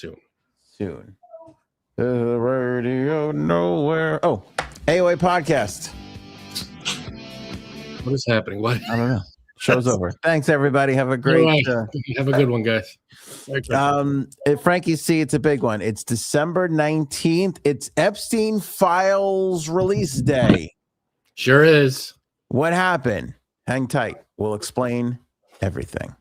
soon. Soon. The radio nowhere. Oh, AOA podcast. What is happening? What? I don't know. Show's over. Thanks, everybody. Have a great. Have a good one, guys. Frankie C, it's a big one. It's December 19th. It's Epstein Files release day. Sure is. What happened? Hang tight. We'll explain everything.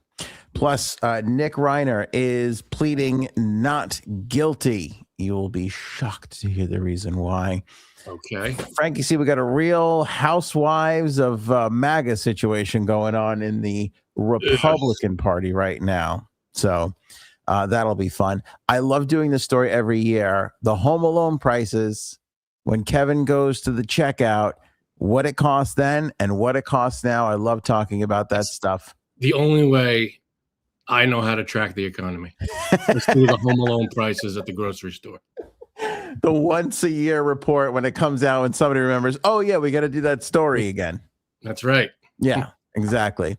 Plus, Nick Reiner is pleading not guilty. You will be shocked to hear the reason why. Okay. Frankie C, we got a real housewives of MAGA situation going on in the Republican Party right now. So that'll be fun. I love doing this story every year. The Home Alone prices, when Kevin goes to the checkout, what it costs then and what it costs now. I love talking about that stuff. The only way I know how to track the economy is through the Home Alone prices at the grocery store. The once a year report when it comes out and somebody remembers, oh, yeah, we got to do that story again. That's right. Yeah, exactly.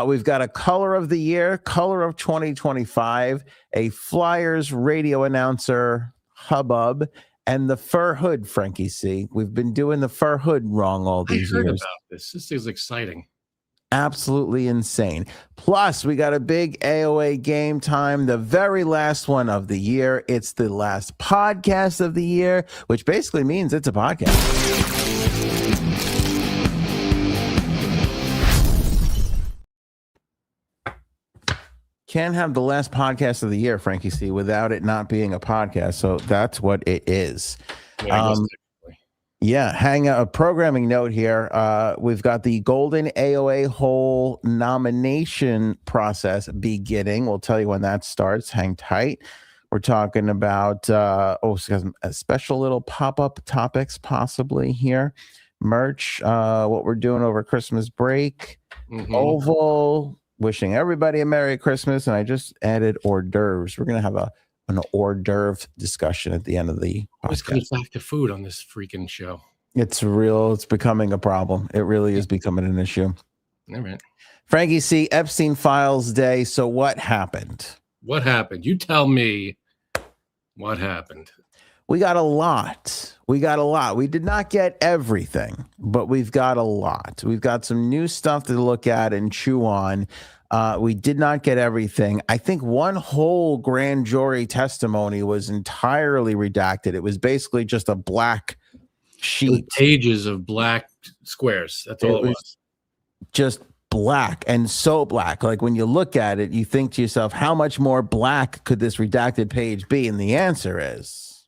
We've got a color of the year, color of 2025, a Flyers radio announcer hubbub, and the fur hood, Frankie C. We've been doing the fur hood wrong all these years. About this. This is exciting. Absolutely insane. Plus, we got a big AOA game time, the very last one of the year. It's the last podcast of the year, which basically means it's a podcast. Can't have the last podcast of the year, Frankie C, without it not being a podcast. So that's what it is. Yeah, hang a programming note here. We've got the Golden AOA Hole nomination process beginning. We'll tell you when that starts. Hang tight. We're talking about a special little pop-up topics possibly here. Merch, what we're doing over Christmas break. Oval, wishing everybody a Merry Christmas. And I just added hors d'oeuvres. We're going to have an hors d'oeuvre discussion at the end of the podcast. Always comes back to food on this freaking show. It's real. It's becoming a problem. It really is becoming an issue. All right. Frankie C, Epstein Files Day. So what happened? What happened? You tell me what happened. We got a lot. We did not get everything, but we've got a lot. We've got some new stuff to look at and chew on. We did not get everything. I think one whole grand jury testimony was entirely redacted. It was basically just a black sheet. Pages of black squares. That's all it was. Just black, and so black. Like when you look at it, you think to yourself, how much more black could this redacted page be? And the answer is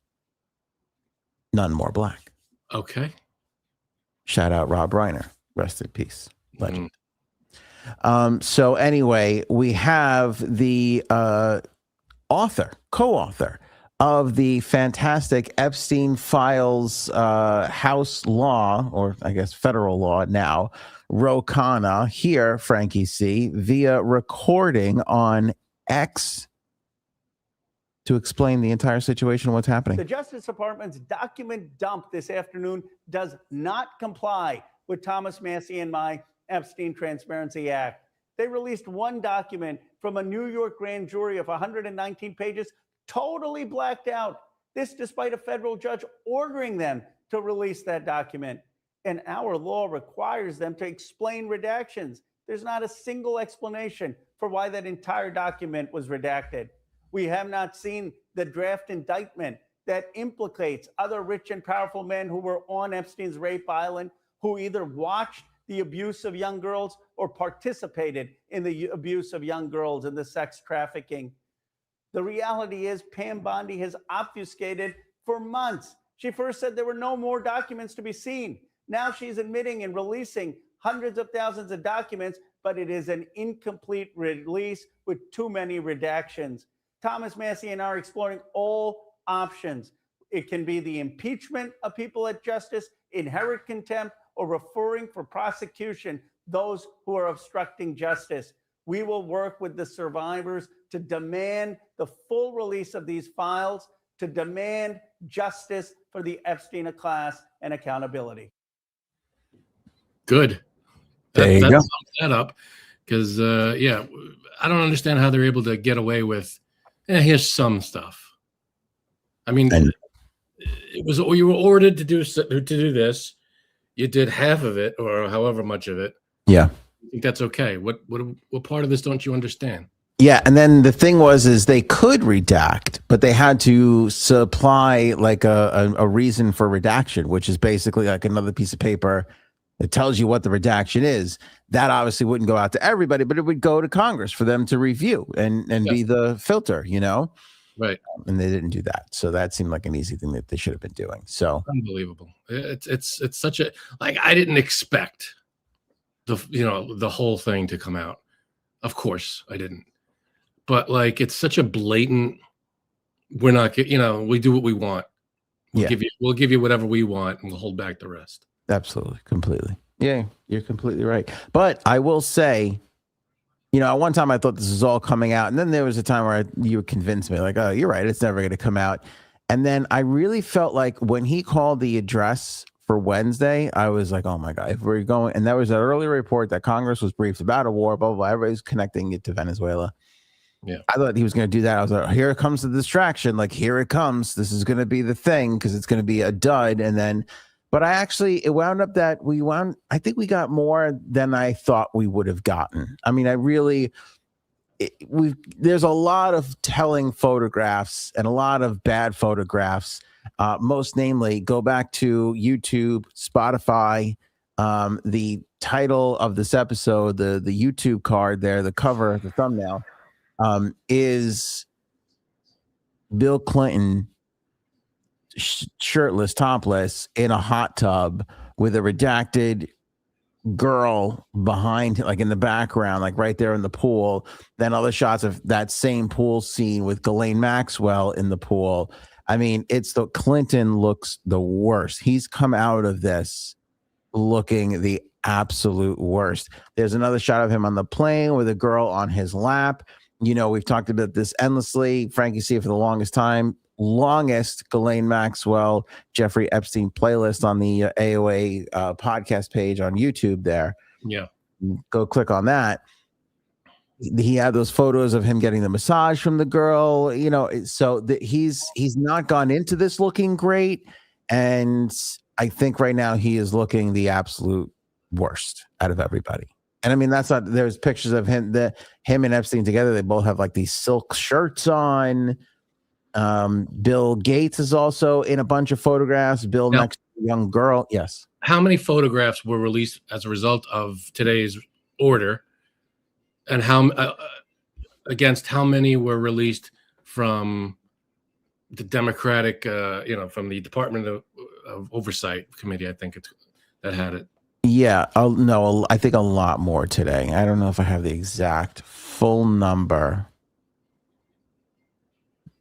none more black. Okay. Shout out Rob Reiner. Rest in peace. Legend. So anyway, we have the co-author of the fantastic Epstein Files House law, or I guess federal law now, Ro Khanna, here, Frankie C, via recording on X to explain the entire situation, what's happening. The Justice Department's document dump this afternoon does not comply with Thomas Massie and my Epstein Transparency Act. They released one document from a New York grand jury of 119 pages, totally blacked out. This despite a federal judge ordering them to release that document. And our law requires them to explain redactions. There's not a single explanation for why that entire document was redacted. We have not seen the draft indictment that implicates other rich and powerful men who were on Epstein's rape island, who either watched the abuse of young girls or participated in the abuse of young girls and the sex trafficking. The reality is Pam Bondi has obfuscated for months. She first said there were no more documents to be seen. Now she's admitting and releasing hundreds of thousands of documents, but it is an incomplete release with too many redactions. Thomas Massie and I are exploring all options. It can be the impeachment of people at justice, inherent contempt, or referring for prosecution those who are obstructing justice. We will work with the survivors to demand the full release of these files, to demand justice for the Epstein class and accountability. Good. There you go. Sums that up, because I don't understand how they're able to get away with. Here's some stuff. I mean, it was, you were ordered to do this. You did half of it, or however much of it. Yeah. I think that's okay. What part of this don't you understand? Yeah, and then the thing is they could redact, but they had to supply like a reason for redaction, which is basically like another piece of paper that tells you what the redaction is. That obviously wouldn't go out to everybody, but it would go to Congress for them to review and be the filter, Right. And they didn't do that. So that seemed like an easy thing that they should have been doing. So unbelievable. It's such a, like, I didn't expect the whole thing to come out. Of course I didn't. But like, it's such a blatant, we're not, we do what we want. We'll give you whatever we want, and we'll hold back the rest. Absolutely. Completely. Yeah, you're completely right. But I will say, at one time I thought this was all coming out. And then there was a time where you convinced me like, oh, you're right, it's never going to come out. And then I really felt like when he called the address for Wednesday, I was like, oh my God, if we're going, and there was an earlier report that Congress was briefed about a war, blah, blah, blah. Everybody's connecting it to Venezuela. Yeah, I thought he was going to do that. I was like, here comes the distraction. Like, here it comes. This is going to be the thing because it's going to be a dud. And then, but it wound up that I think we got more than I thought we would have gotten. I mean, there's a lot of telling photographs and a lot of bad photographs. Most namely, go back to YouTube, Spotify. The title of this episode, the YouTube card there, the cover, the thumbnail, is Bill Clinton shirtless, topless, in a hot tub with a redacted girl behind, like in the background, like right there in the pool. Then other shots of that same pool scene with Ghislaine Maxwell in the pool. I mean, Clinton looks the worst. He's come out of this looking the absolute worst. There's another shot of him on the plane with a girl on his lap. We've talked about this endlessly. Frankie C for the longest time. Longest Ghislaine Maxwell, Jeffrey Epstein playlist on the AOA podcast page on YouTube there. Yeah. Go click on that. He had those photos of him getting the massage from the girl, so he's not gone into this looking great. And I think right now he is looking the absolute worst out of everybody. And I mean, there's pictures of him and Epstein together. They both have like these silk shirts on. Bill Gates is also in a bunch of photographs. Bill next to a young girl. Yes. How many photographs were released as a result of today's order, and against how many were released from the Democratic, from the Department of Oversight Committee? I think that had it. Yeah. No, I think a lot more today. I don't know if I have the exact full number,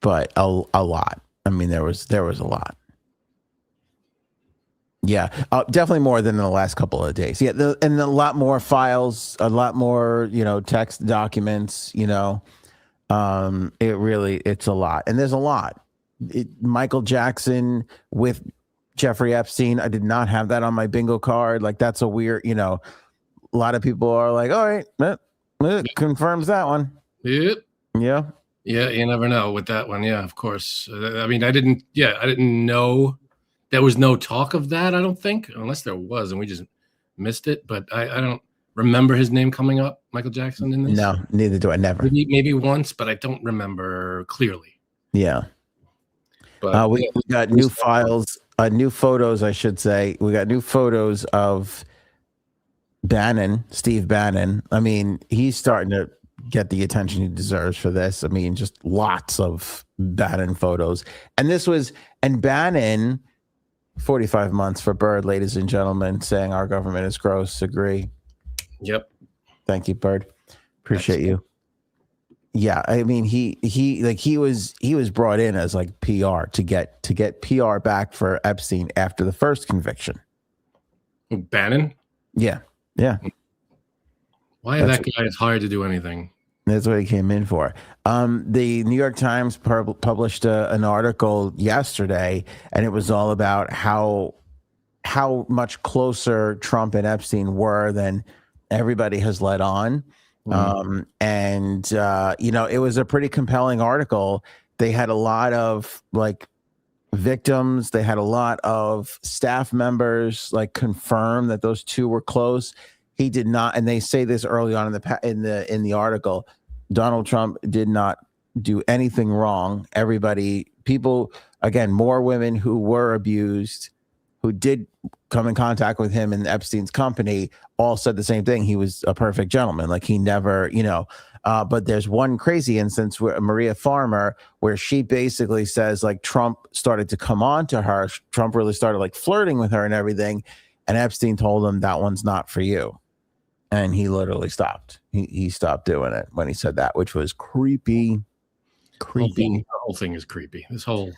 but a lot. I mean, there was a lot. Yeah, definitely more than in the last couple of days. Yeah, and a lot more files, a lot more, text documents. It's a lot, and there's a lot. Michael Jackson with Jeffrey Epstein. I did not have that on my bingo card. Like, that's a weird. A lot of people are like, all right, that confirms that one. Yep. Yeah. Yeah, you never know with that one. Yeah, of course. I mean, I didn't know there was no talk of that, I don't think, unless there was and we just missed it. But I don't remember his name coming up, Michael Jackson, in this. No, neither do I. Never. Maybe once, but I don't remember clearly. Yeah. But we got new files, new photos, I should say. We got new photos of Steve Bannon. I mean, he's starting to get the attention he deserves for this. I mean, just lots of Bannon photos. And Bannon, 45 months for Bird, ladies and gentlemen, saying our government is gross. Agree. Yep. Thank you, Bird. Appreciate you. Yeah, I mean, he was brought in as like PR to get PR back for Epstein after the first conviction. Bannon? Yeah. Yeah. Why that guy is hired to do anything? That's what he came in for. The New York Times published an article yesterday, and it was all about how much closer Trump and Epstein were than everybody has let on. It was a pretty compelling article. They had a lot of like victims. They had a lot of staff members like confirm that those two were close. He did not, and they say this early on in the article. Donald Trump did not do anything wrong. People, again, more women who were abused, who did come in contact with him in Epstein's company, all said the same thing. He was a perfect gentleman. Like he never, but there's one crazy instance where Maria Farmer, where she basically says like Trump started to come on to her. Trump really started like flirting with her and everything. And Epstein told him that one's not for you. And he literally stopped. He stopped doing it when he said that, which was creepy. The whole thing is creepy. This whole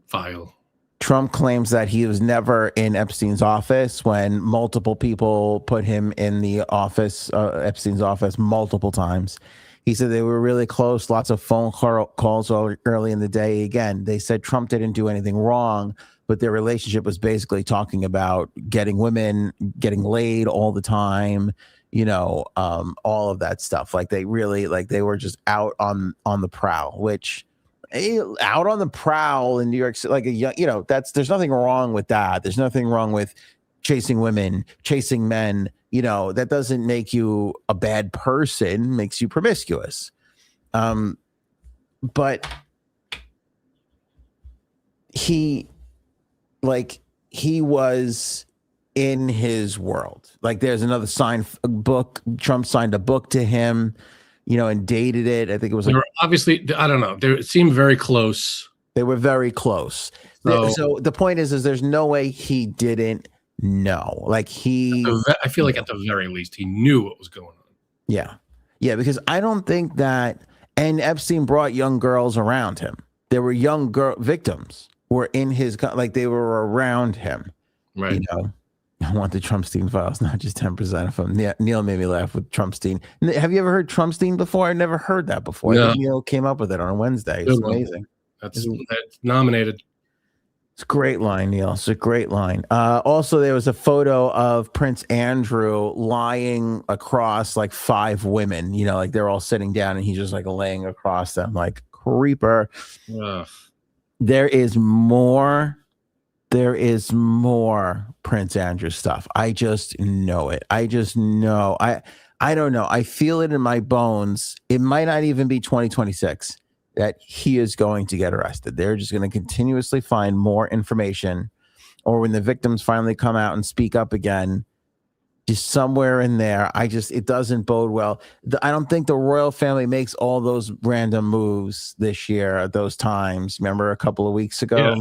file. Trump claims that he was never in Epstein's office when multiple people put him in the office, Epstein's office, multiple times. He said they were really close, lots of phone calls early in the day. Again, they said Trump didn't do anything wrong, but their relationship was basically talking about getting women, getting laid all the time, all of that stuff. Like they really, they were just out on the prowl, which out on the prowl in New York City, there's nothing wrong with that. There's nothing wrong with chasing women, chasing men. That doesn't make you a bad person, makes you promiscuous. But he was in his world. Like there's another signed book. Trump signed a book to him, and dated it. I think it was like, obviously, I don't know. It seemed very close. They were very close. So the point is there's no way he didn't know. Like I feel like at the very least he knew what was going on. Yeah. Yeah, because I don't think that, and Epstein brought young girls around him. There were young victims were in his, they were around him. Right. I want the Trumpstein files, not just 10% of them. Neil made me laugh with Trumpstein. Have you ever heard Trumpstein before? I've never heard that before. No. I think Neil came up with it on Wednesday. It's amazing. That's nominated. It's a great line, Neil. It's a great line. Also, there was a photo of Prince Andrew lying across like 5 women, they're all sitting down and he's just like laying across them like creeper. Ugh. There is more Prince Andrew stuff. I just know it. I just know. I don't know. I feel it in my bones. It might not even be 2026 that he is going to get arrested. They're just going to continuously find more information, or when the victims finally come out and speak up again, just somewhere in there. It doesn't bode well. I don't think the royal family makes all those random moves this year at those times. Remember a couple of weeks ago? Yeah.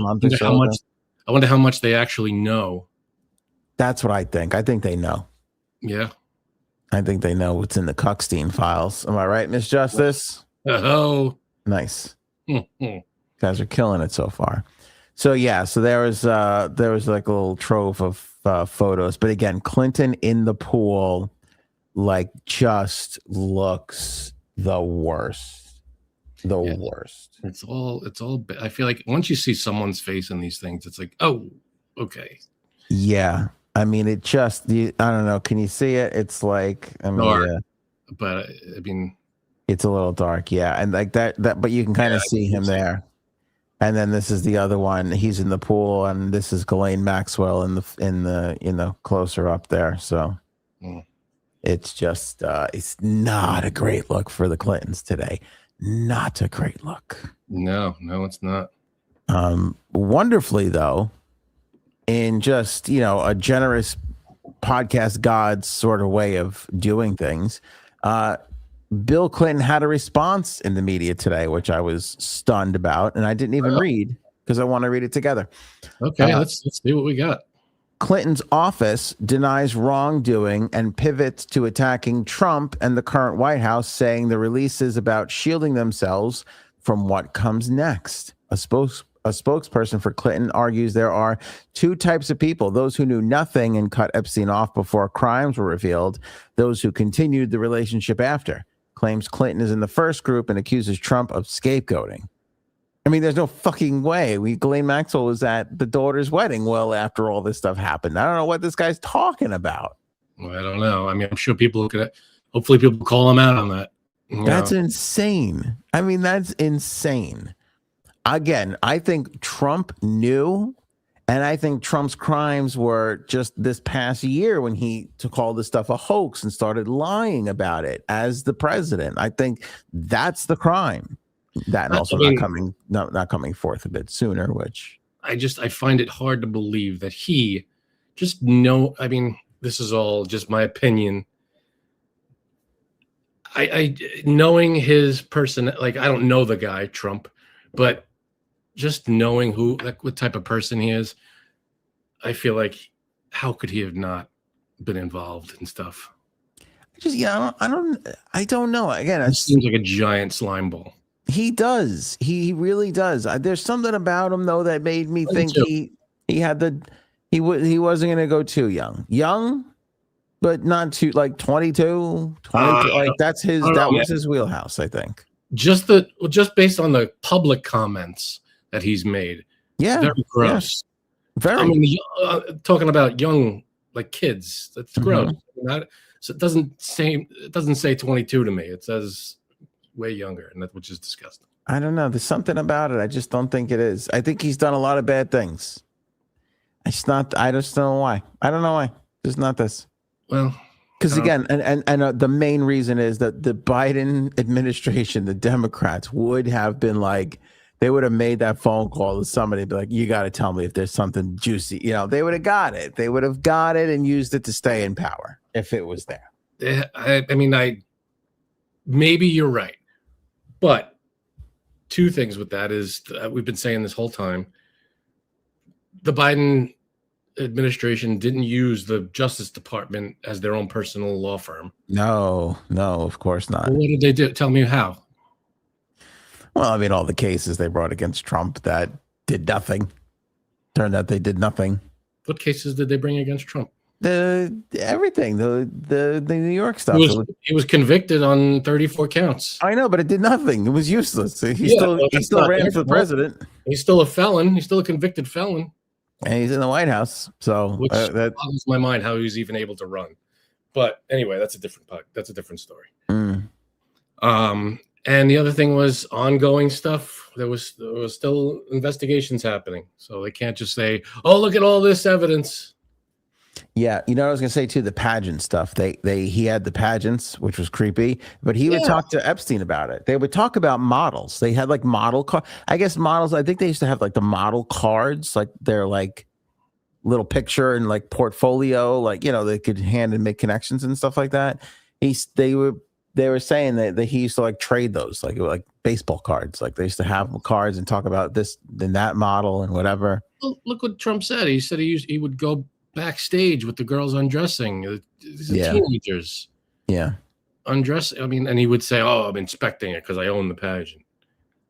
I wonder how much they actually know. That's what I think. I think they know. Yeah. I think they know what's in the Cuckstein files. Am I right, Miss Justice? Oh. Nice. Guys are killing it so far. So yeah, there was like a little trove of photos, but again, Clinton in the pool, just looks the worst. Worst. It's all. I feel like once you see someone's face in these things, it's like, oh, okay. Yeah, I mean, I don't know. Can you see it? It's like, dark, but I mean, it's a little dark. Yeah, and like that. But you can kind of see him there. And then this is the other one. He's in the pool, and this is Ghislaine Maxwell in the closer up there. So it's just it's not a great look for the Clintons today. Not a great look. No, it's not. Wonderfully though, in just a generous podcast gods sort of way of doing things, Bill Clinton had a response in the media today, which I was stunned about, and I didn't even read because I want to read it together. Okay, let's see what we got. Clinton's office denies wrongdoing and pivots to attacking Trump and the current White House, saying the release is about shielding themselves from what comes next. A spokesperson for Clinton argues there are 2 types of people: those who knew nothing and cut Epstein off before crimes were revealed, those who continued the relationship after. Claims Clinton is in the first group and accuses Trump of scapegoating. I mean, there's no fucking way. Ghislaine Maxwell was at the daughter's wedding well after all this stuff happened. I don't know what this guy's talking about. Well, I don't know. I mean, I'm sure people look at it. Hopefully people call him out on that. That's insane. I mean, that's insane. again, I think Trump knew, and I think Trump's crimes were just this past year when he took all this stuff a hoax and started lying about it as the president. I think that's the crime. That and also not coming forth a bit sooner, which I find it hard to believe that he just know. I mean, this is all just my opinion. I knowing his person, like I don't know the guy Trump, but just knowing what type of person he is, I feel like how could he have not been involved in stuff? I don't know. Again, it seems like a giant slime ball. He does. He really does. There's something about him though that made me think he wasn't going to go too young, but not too like 22, like that was his wheelhouse, I think. Just based on the public comments that he's made. Yeah. Very gross. Yeah. Very. I mean, talking about young, like kids, that's gross. So it doesn't say 22 to me. It says way younger, and which is disgusting. I don't know. There's something about it. I just don't think it is. I think he's done a lot of bad things. I just don't know why. I don't know why. Just not this. Well, because again, and the main reason is that the Biden administration, the Democrats would have been like, they would have made that phone call to somebody, be like, you got to tell me if there's something juicy. They would have got it. They would have got it and used it to stay in power if it was there. Maybe you're right. But two things with that is we've been saying this whole time. The Biden administration didn't use the Justice Department as their own personal law firm. No, of course not. Well, what did they do? Tell me how. Well, I mean, all the cases they brought against Trump that did nothing. Turned out they did nothing. What cases did they bring against Trump? Everything. The New York stuff. He was convicted on 34 counts. I know, but it did nothing. It was useless. He still ran for president. He's still a felon. He's still a convicted felon. And he's in the White House. So that boggles my mind how he's even able to run. But anyway, that's a different story. And the other thing was ongoing stuff. There was still investigations happening. So they can't just say, "Oh, look at all this evidence." Yeah, what I was gonna say too, the pageant stuff. He had the pageants, which was creepy, but he would talk to Epstein about it. They would talk about models. They had like model I guess models. I think they used to have like the model cards, like their like little picture and like portfolio, like they could hand and make connections and stuff like that. They were saying that he used to like trade those like baseball cards. Like they used to have cards and talk about this and that model and whatever. Well, look what Trump said. He said he would go backstage with the girls undressing. These are teenagers. Yeah. Undressing. I mean, and he would say, "Oh, I'm inspecting it because I own the pageant."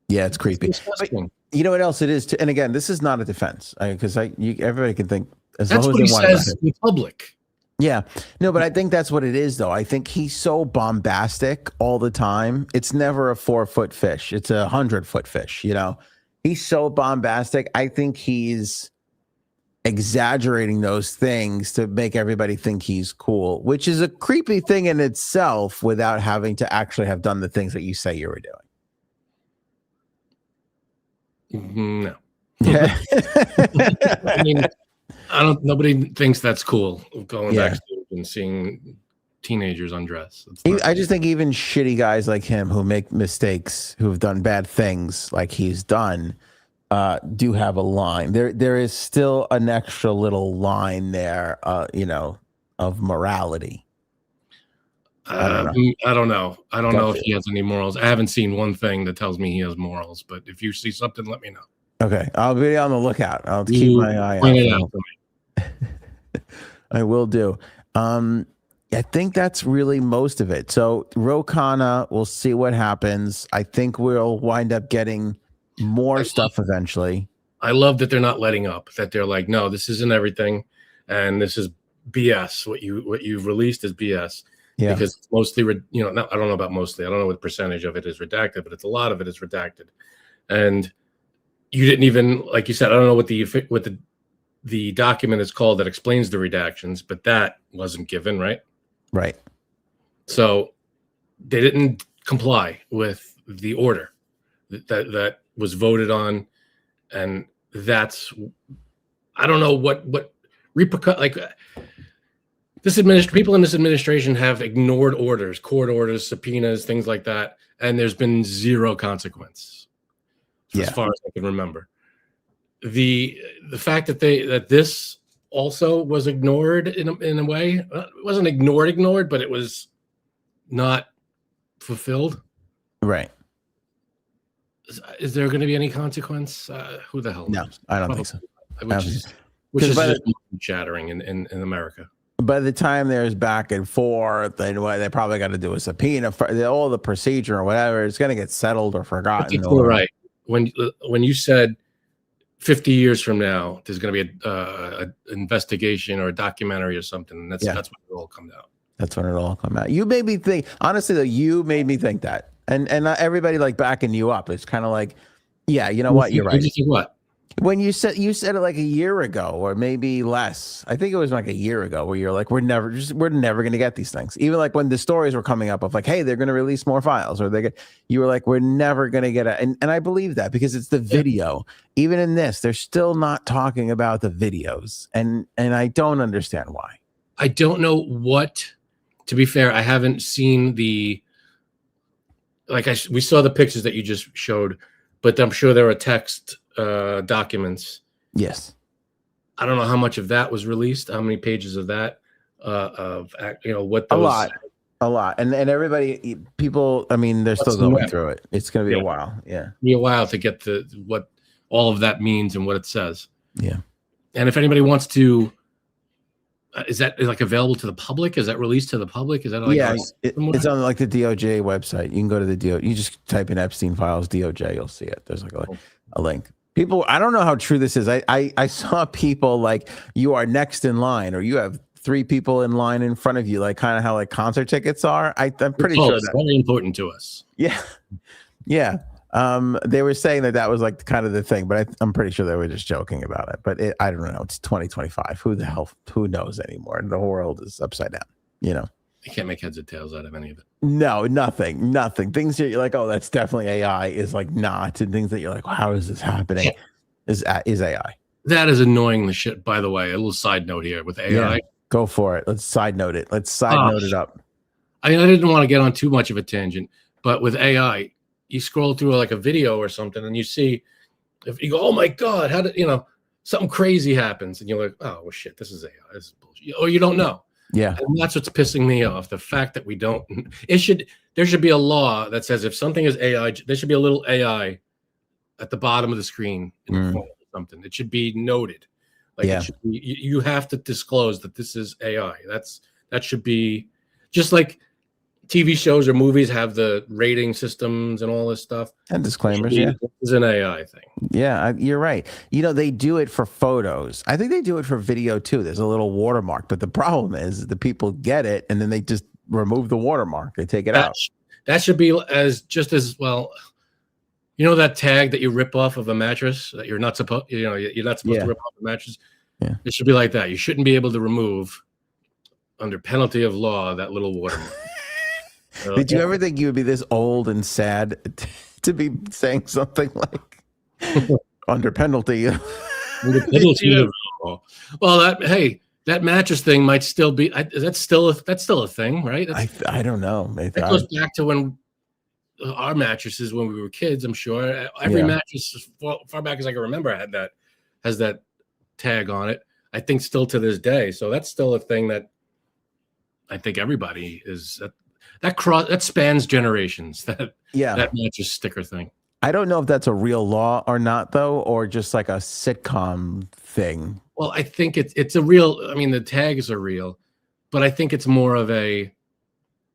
Yeah, it's creepy. But you know what else it is? And again, this is not a defense because everybody can think as long as they want. That's what he says in public. Yeah. No, but I think that's what it is, though. I think he's so bombastic all the time. It's never a 4-foot fish. It's a 100-foot fish, He's so bombastic. I think he's exaggerating those things to make everybody think he's cool, which is a creepy thing in itself without having to actually have done the things that you say you were doing. No. Yeah. I mean, nobody thinks that's cool, going backstage and seeing teenagers undress. I just think even shitty guys like him who make mistakes, who've done bad things like he's done, do have a line. There is still an extra little line there, of morality. I don't know. I don't know if he has any morals. I haven't seen one thing that tells me he has morals, but if you see something, let me know. Okay, I'll be on the lookout. I'll keep my eye out. Point it out for me. I will do. I think that's really most of it. So Ro Khanna, we'll see what happens. I think we'll wind up getting more stuff eventually. I love that they're not letting up. That they're like, no, this isn't everything, and this is BS. What you've released is BS. Yeah. Because it's mostly, I don't know about mostly. I don't know what percentage of it is redacted, but it's a lot of it is redacted, and you didn't even, like you said, I don't know what the document is called that explains the redactions, but that wasn't given, right? Right. So they didn't comply with the order that was voted on, and that's, I don't know what like people in this administration have ignored orders, court orders, subpoenas, things like that, and there's been zero consequence as far as I can remember. The fact that this also was ignored in a way, it wasn't ignored, but it was not fulfilled. Right. Is there going to be any consequence? Who the hell knows? No, I don't think so. Which is just shattering in America. By the time there's back and forth, they probably got to do a subpoena for all the procedure or whatever. It's going to get settled or forgotten. Right. When you said 50 years from now, there's going to be an investigation or a documentary or something, and that's when it all comes out. That's when it all comes out. You made me think. Honestly, though, you made me think that, and everybody like backing you up. It's kind of like, yeah, you know what? You're right. You think what? When you said it like a year ago or maybe less. I think it was like a year ago where you're like, we're never going to get these things. Even like when the stories were coming up of like, hey, they're going to release more files, or you were like, we're never going to get it. And I believe that because it's the video. Even in this, they're still not talking about the videos. And I don't understand why. I don't know what, to be fair, I haven't seen we saw the pictures that you just showed, but I'm sure there are text documents. Yes. I don't know how much of that was released, how many pages of that, what those. A lot. And everybody, people, I mean, they're still going through it. It's going to be a while. Yeah. Be a while to get to what all of that means and what it says. Yeah. And if anybody wants to, is that like available to the public? Is that released to the public? Is that like it's on like the DOJ website. You can go to the DOJ. You just type in Epstein files DOJ. You'll see it. There's like a link. People, I don't know how true this is. I saw people like, you are next in line, or you have 3 people in line in front of you, like kind of how like concert tickets are. I'm pretty sure that's very important to us. Yeah. Yeah. They were saying that was like kind of the thing, but I'm pretty sure they were just joking about it. But I don't know. It's 2025. Who knows anymore? The whole world is upside down, you know. You can't make heads or tails out of any of it. No, nothing. Things that you're like, oh, that's definitely AI is like not, and things that you're like, well, how is this happening? Is AI. That is annoying the shit. By the way, a little side note here with AI. Yeah, go for it. Let's side note it. Let's side note it up. I mean, I didn't want to get on too much of a tangent, but with AI, you scroll through like a video or something, and you see, if you go, oh my God, how did something crazy happens, and you're like, oh well, shit, this is AI. This is bullshit. Or you don't know. Yeah. And that's what's pissing me off. The fact that there should be a law that says if something is AI, there should be a little AI at the bottom of the screen in the phone or something. It should be noted. Like it should be, you have to disclose that this is AI. That should be just like TV shows or movies have the rating systems and all this stuff. And disclaimers, yeah. This is an AI thing. Yeah, you're right. They do it for photos. I think they do it for video too. There's a little watermark, but the problem is the people get it and then they just remove the watermark. They take it out. That should be as well. You know that tag that you rip off of a mattress that you're not supposed to rip off a mattress? Yeah. It should be like that. You shouldn't be able to remove under penalty of law that little watermark. Did you ever think you would be this old and sad to be saying something like under penalty? Under penalty of law. Well, that mattress thing might still be. That's still a thing, right? I don't know. It goes back to when our mattresses when we were kids. I'm sure every mattress, as far back as I can remember, has that tag on it. I think still to this day. So that's still a thing that I think everybody is. That spans generations. That mattress sticker thing. I don't know if that's a real law or not, though, or just like a sitcom thing. Well, I think it's a real. I mean, the tags are real, but I think it's more of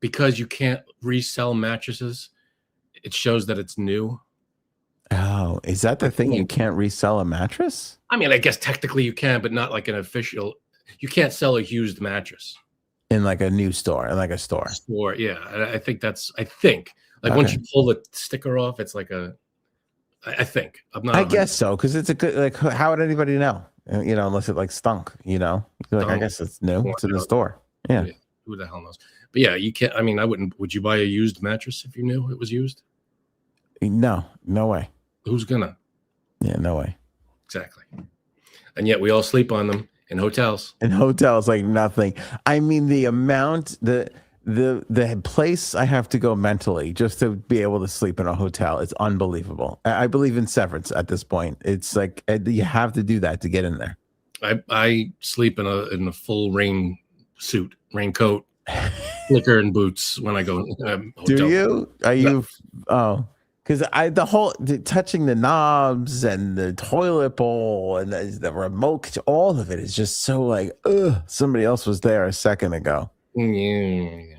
because you can't resell mattresses. It shows that it's new. Oh, is that the thing? You can't resell a mattress? I mean, I guess technically you can, but not like an official. You can't sell a used mattress in like a new store, in like a store. Yeah. I think once you pull the sticker off, it's like I think I'm not. I guess so, because it's a good. Like, how would anybody know? Unless it like stunk. I guess it's new. It's in the store. Yeah. Who the hell knows? But yeah, you can't. I mean, I wouldn't. Would you buy a used mattress if you knew it was used? No way. Who's gonna? Yeah, no way. Exactly. And yet we all sleep on them in hotels. In hotels, like nothing. I mean, the amount, the place I have to go mentally just to be able to sleep in a hotel, it's unbelievable. I believe in severance at this point. It's like you have to do that to get in there. I sleep in a full raincoat, flicker and boots when I go. Hotel. Do you? Are you? Oh, because touching the knobs and the toilet bowl and the remote, all of it is just so like, ugh. Somebody else was there a second ago. Yeah.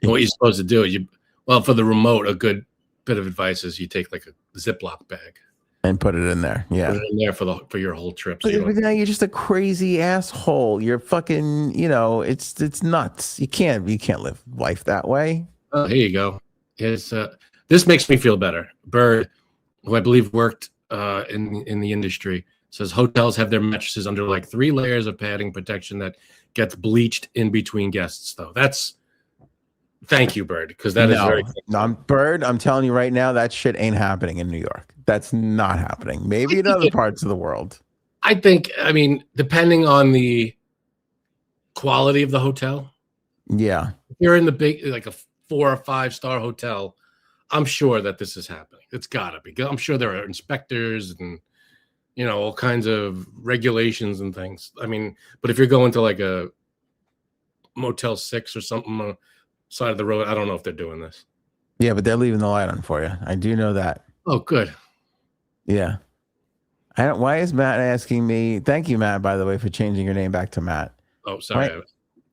What you're supposed to do, for the remote, a good bit of advice is you take like a Ziploc bag and put it in there. Yeah, put it in there for your whole trip. But now you're just a crazy asshole. You're fucking, it's nuts. You can't live life that way. Oh, here you go. This makes me feel better. Bird, who I believe worked in the industry, says hotels have their mattresses under like 3 layers of padding protection that gets bleached in between guests. Though thank you, Bird, because that is very. No, Bird, I'm telling you right now, that shit ain't happening in New York. That's not happening. Maybe in other parts of the world. I mean, depending on the quality of the hotel. Yeah. If you're in the big, like a 4 or 5 star hotel, I'm sure that this is happening. It's gotta be. I'm sure there are inspectors and, all kinds of regulations and things. I mean, but if you're going to like a Motel 6 or something side of the road, I don't know if they're doing this. Yeah, but they're leaving the light on for you. I do know that. Oh, good. Yeah. Why is Matt asking me? Thank you, Matt, by the way, for changing your name back to Matt. Oh, sorry.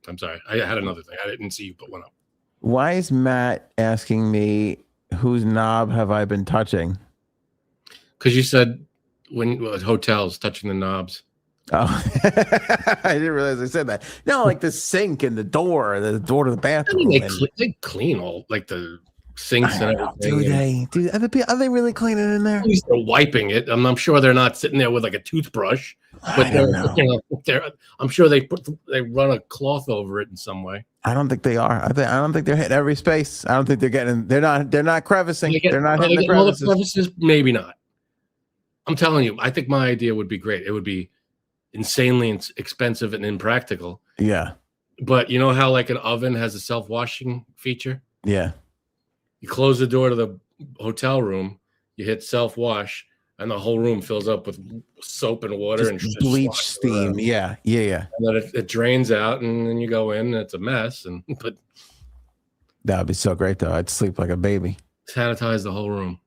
I'm sorry. I had another thing. I didn't see you put one up. Why is Matt asking me whose knob have I been touching? Because you said hotels touching the knobs. Oh, I didn't realize I said that. No, like the sink and the door to the bathroom. I mean, they clean all like the sinks and everything. Are they really cleaning in there? At least they're wiping it. I'm sure they're not sitting there with like a toothbrush. But I'm sure they run a cloth over it in some way. I don't think they are. I don't think they're hitting every space. I don't think they're getting. They're not crevicing. They're not hitting the crevices. All the crevices. Maybe not. I'm telling you. I think my idea would be great. It would be insanely expensive and impractical. Yeah. But you know how like an oven has a self-washing feature? Yeah. You close the door to the hotel room, you hit self-wash, and the whole room fills up with soap and water and bleach steam. Around. Yeah. And then it drains out, and then you go in, and it's a mess. But that would be so great, though. I'd sleep like a baby. Sanitize the whole room.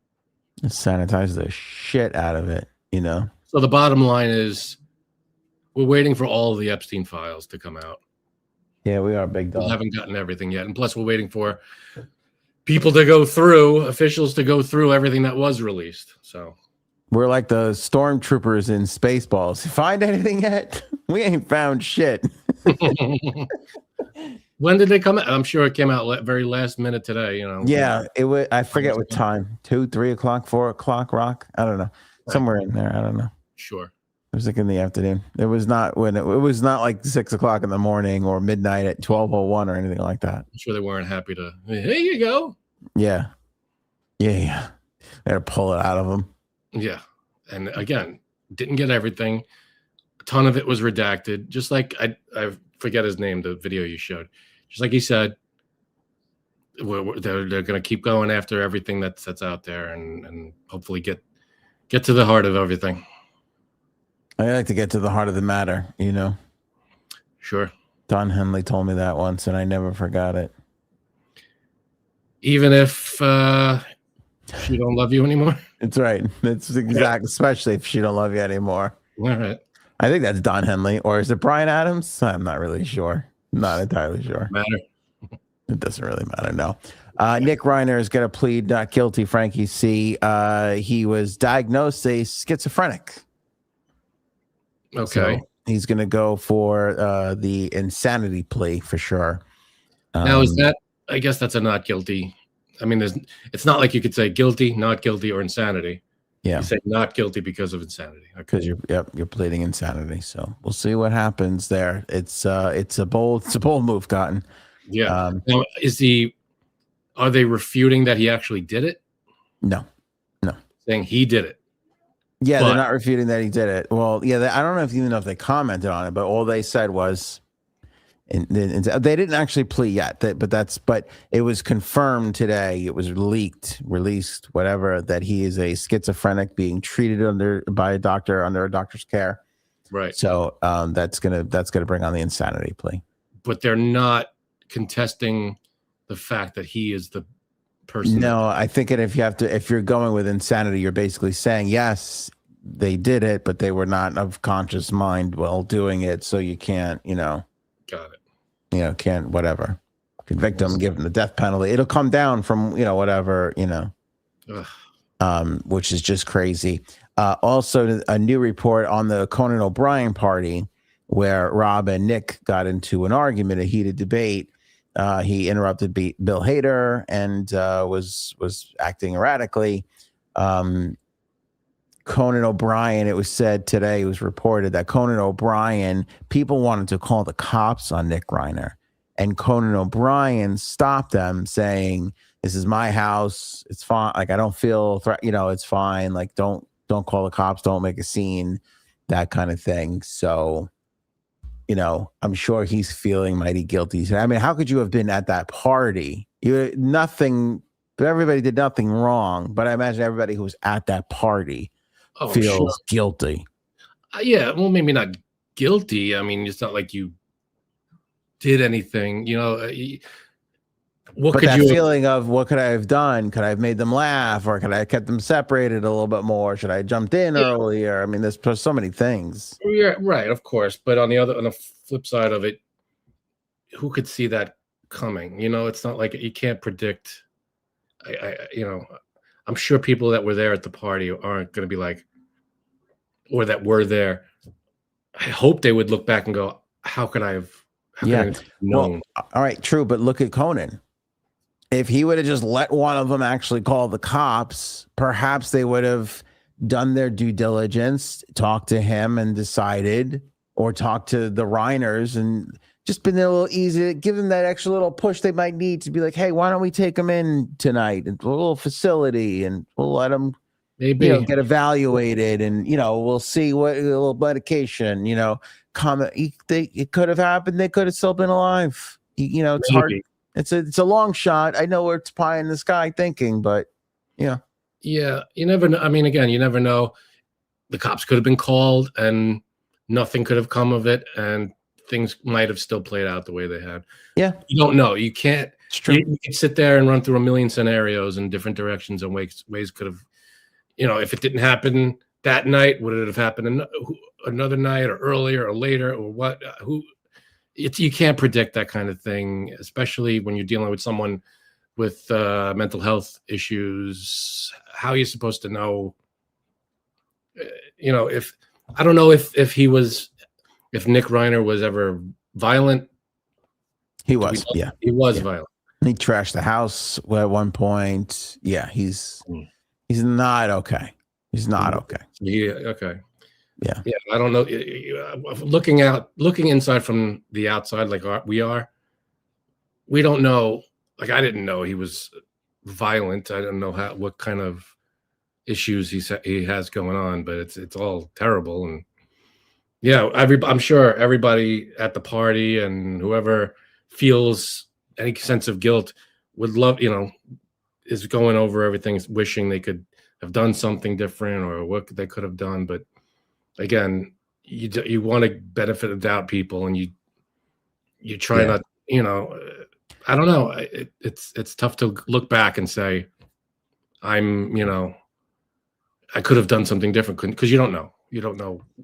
Sanitize the shit out of it, So the bottom line is, we're waiting for all of the Epstein files to come out. Yeah, we are big dog. We haven't gotten everything yet. And plus, we're waiting for people to go through, officials to go through everything that was released. So we're like the stormtroopers in Spaceballs. Find anything yet? We ain't found shit. When did they come out? I'm sure it came out very last minute today. Yeah, it was. I forget what time. 2, 3 o'clock, 4 o'clock. Rock. I don't know. Somewhere in there. I don't know. Sure. It was like in the afternoon. It was not it was not like 6 o'clock in the morning or midnight at 12:01 or anything like that. I'm sure they weren't happy to. Here you go. Yeah. They had to pull it out of them. Yeah, and again, didn't get everything. A ton of it was redacted. Just like I forget his name. The video you showed. Just like he said, they're going to keep going after everything that's out there and hopefully get to the heart of everything. I like to get to the heart of the matter, Sure. Don Henley told me that once, and I never forgot it. Even if she don't love you anymore? It's right. It's exact, especially if she don't love you anymore. All right. I think that's Don Henley, or is it Bryan Adams? I'm not really sure. Not entirely sure. Matter. It doesn't really matter, no. Nick Reiner is going to plead not guilty, Frankie C. He was diagnosed a schizophrenic. Okay. So he's going to go for the insanity plea for sure. Now, is that, I guess that's a not guilty. I mean, it's not like you could say guilty, not guilty, or insanity. Yeah. You say not guilty because of insanity. Because you're pleading insanity. So we'll see what happens there. It's a bold move, Cotton. Yeah. Now, are they refuting that he actually did it? No. Saying he did it. Yeah, But they're not refuting that he did it. Well, yeah, I don't know if even know if they commented on it, but all they said was, and they didn't actually plea yet. But it was confirmed today. It was released, whatever, that he is a schizophrenic being treated by a doctor under a doctor's care. right. So that's gonna bring on the insanity plea. But they're not contesting the fact that he is the person. No, I think if you're going with insanity, you're basically saying, yes, they did it, but they were not of conscious mind while doing it. So you can't, Got it. Can't, whatever, convict them, give them the death penalty. It'll come down from, whatever, which is just crazy. Also, a new report on the Conan O'Brien party where Rob and Nick got into an argument, a heated debate. He interrupted Bill Hader and was acting erratically. Conan O'Brien, it was said today, it was reported that Conan O'Brien, people wanted to call the cops on Nick Reiner. And Conan O'Brien stopped them saying, this is my house. It's fine. Like, I don't feel it's fine. Like, don't call the cops. Don't make a scene, that kind of thing. So, I'm sure he's feeling mighty guilty. I mean, how could you have been at that party? Everybody did nothing wrong, but I imagine everybody who was at that party feels guilty. Yeah, well, maybe not guilty. I mean, it's not like you did anything. What could I have done? Could I have made them laugh, or could I have kept them separated a little bit more? Should I have jumped in earlier? I mean, there's so many things. Yeah, right, of course. But on the flip side of it, who could see that coming? It's not like you can't predict. I'm sure people that were there at the party aren't going to be like, or that were there. I hope they would look back and go, how could I have known? Well, all right, true. But look at Conan. If he would have just let one of them actually call the cops, perhaps they would have done their due diligence, talked to him and decided, or talked to the Reiners and just been a little easy, give them that extra little push they might need to be like, hey, why don't we take them in tonight into a little facility and we'll let them maybe get evaluated and we'll see what a little medication, it could have happened. They could have still been alive. It's hard. It's a long shot. I know it's pie in the sky thinking, but yeah, you never know. I mean, again, you never know. The cops could have been called and nothing could have come of it, and things might have still played out the way they had. Yeah, you don't know. You can't. It's true. You can sit there and run through a million scenarios in different directions and ways could have. If it didn't happen that night, would it have happened another night or earlier or later or what? You can't predict that kind of thing, especially when you're dealing with someone with mental health issues. How are you supposed to know? If I don't know if Nick Reiner was ever violent. He was, he was violent. He trashed the house at one point. Yeah, he's not okay. He's not okay. Yeah. Okay. Yeah. I don't know. Looking inside from the outside, like we don't know. Like, I didn't know he was violent. I don't know what kind of issues he has going on, but it's all terrible. And yeah, I'm sure everybody at the party and whoever feels any sense of guilt would love, is going over everything, wishing they could have done something different or what they could have done. But again, you want to benefit of doubt people, and you try not, I don't know. It's tough to look back and say, I could have done something different, because you don't know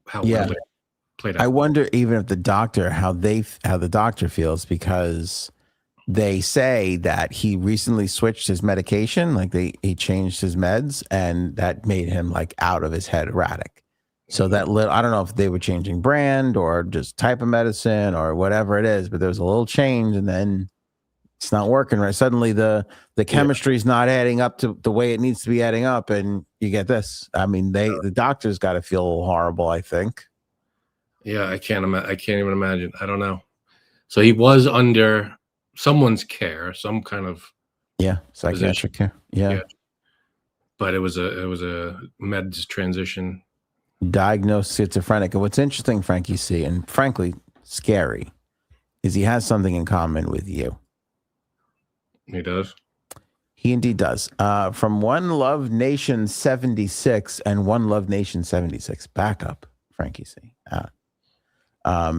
how it played out. I wonder even if the doctor, how the doctor feels, because they say that he recently switched his medication, like he changed his meds, and that made him like out of his head erratic. So I don't know if they were changing brand or just type of medicine or whatever it is, but there was a little change, and then it's not working right. Suddenly the chemistry is not adding up to the way it needs to be adding up, and you get this. I mean, the doctor's got to feel horrible, I think. Yeah, I can't even imagine. I don't know. So he was under someone's care, some kind of psychiatric care. Yeah. But it was a meds transition. diagnosed schizophrenic. And what's interesting, Frankie C, and frankly scary, is he has something in common with you. He does. He indeed does. From One Love Nation 76 and One Love Nation 76. Back up, Frankie C.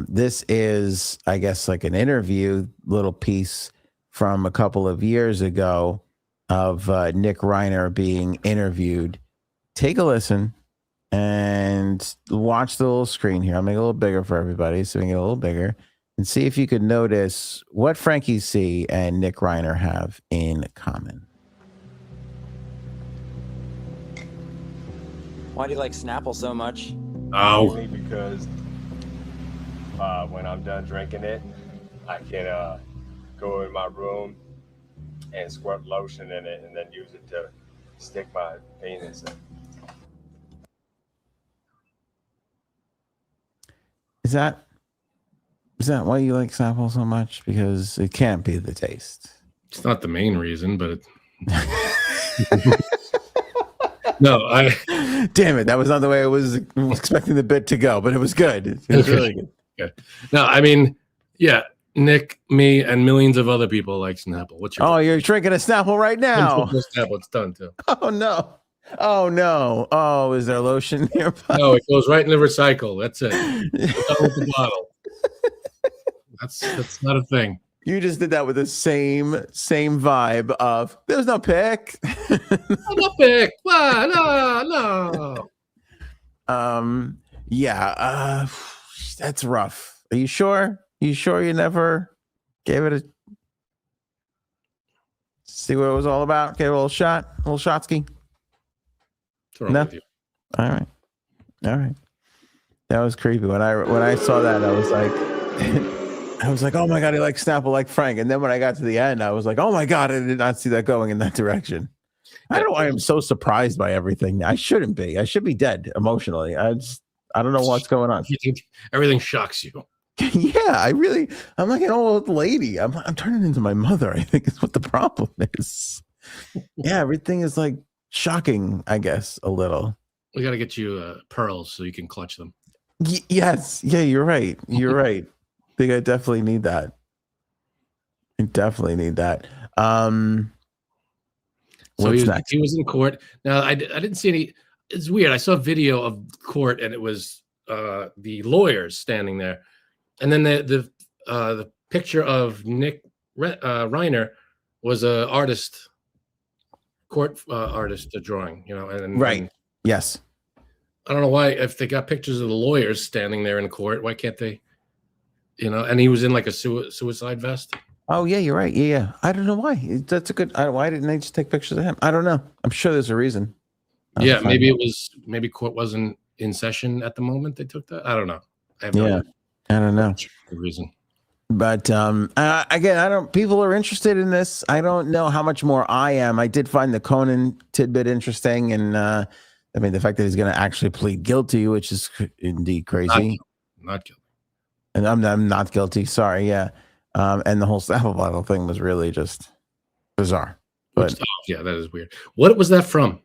This is, I guess, like an interview little piece from a couple of years ago of Nick Reiner being interviewed. Take a listen and watch the little screen here. I'll make it a little bigger for everybody so we can get a little bigger and see if you could notice what Frankie C and Nick Reiner have in common. Why do you like Snapple so much? Oh, Mainly because when I'm done drinking it, I can go in my room and squirt lotion in it and then use it to stick my penis in. Is that why you like Snapple so much? Because it can't be the taste. it's not the main reason, but no, Damn it, that was not the way I was expecting the bit to go, but it was good. It was really good. Okay. No, I mean, yeah, Nick, me, and millions of other people like Snapple. What's your? Oh, you're drinking a Snapple right now. Snapple, it's done too. Oh no. Oh no. Oh, is there lotion nearby? No, it goes right in the recycle. That's it. It's done with the bottle. That's not a thing. You just did that with the same vibe of there's no pick. No pick. No. Yeah. That's rough. Are you sure? You sure you never gave it a see what it was all about? Gave it a little shot, a little shotski. What's wrong No. with you? All right. That was creepy. When I saw that, I was like, oh my God, he likes Snapple like Frank. And then when I got to the end, I was like, oh my God, I did not see that going in that direction. I don't know why I'm so surprised by everything. I shouldn't be. I should be dead emotionally. I don't know what's going on. Everything shocks you. Yeah, I'm like an old lady. I'm turning into my mother, I think is what the problem is. Yeah, everything is like shocking, I guess, a little. We got to get you pearls so you can clutch them. Yes. Yeah, you're right. You're right. I think I definitely need that. So What's next? he was in court. Now I didn't see any. It's weird. I saw a video of court, and it was the lawyers standing there, and then the picture of Nick Reiner was a artist, court artist, a drawing. You know, and Right. And Yes. I don't know why. If they got pictures of the lawyers standing there in court, why can't they? You know, and he was in like a suicide vest. Oh yeah, you're right. Yeah. I don't know why. That's a good. Why didn't they just take pictures of him? I don't know. I'm sure there's a reason. Yeah, maybe court wasn't in session at the moment they took that. I don't know. I have no idea. I don't know the reason. But again, people are interested in this. I don't know how much more I am. I did find the Conan tidbit interesting, and I mean the fact that he's going to actually plead guilty, which is indeed crazy. Not guilty. And I'm not guilty. Sorry. Yeah. And the whole Snapple bottle thing was really just bizarre. But Yeah, that is weird. What was that from?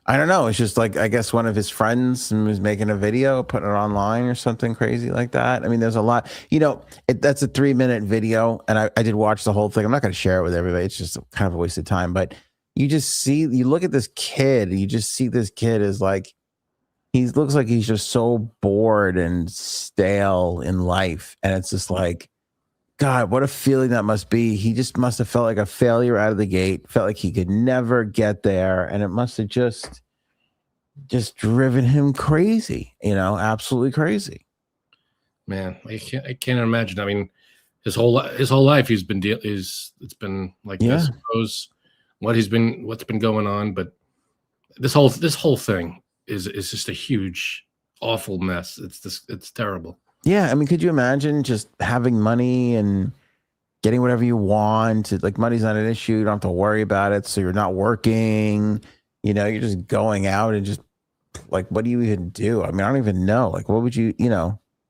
I don't know. It's just like, I guess one of his friends was making a video, putting it online or something crazy like that. I mean, there's a lot, that's a 3-minute video. And I did watch the whole thing. I'm not going to share it with everybody. It's just kind of a waste of time. But you look at this kid, and you just see this kid is like, he looks like he's just so bored and stale in life. And it's just like, God, what a feeling that must be. He just must have felt like a failure out of the gate, felt like he could never get there. And it must have just driven him crazy, absolutely crazy. Man, I can't imagine. I mean, his whole life he's been it's been like this. Knows what's been going on, but this whole thing is just a huge, awful mess. It's terrible. Yeah, I mean, could you imagine just having money and getting whatever you want? Like, money's not an issue. You don't have to worry about it. So you're not working. You're just going out and just like, what do you even do? I mean, I don't even know. Like, what would you,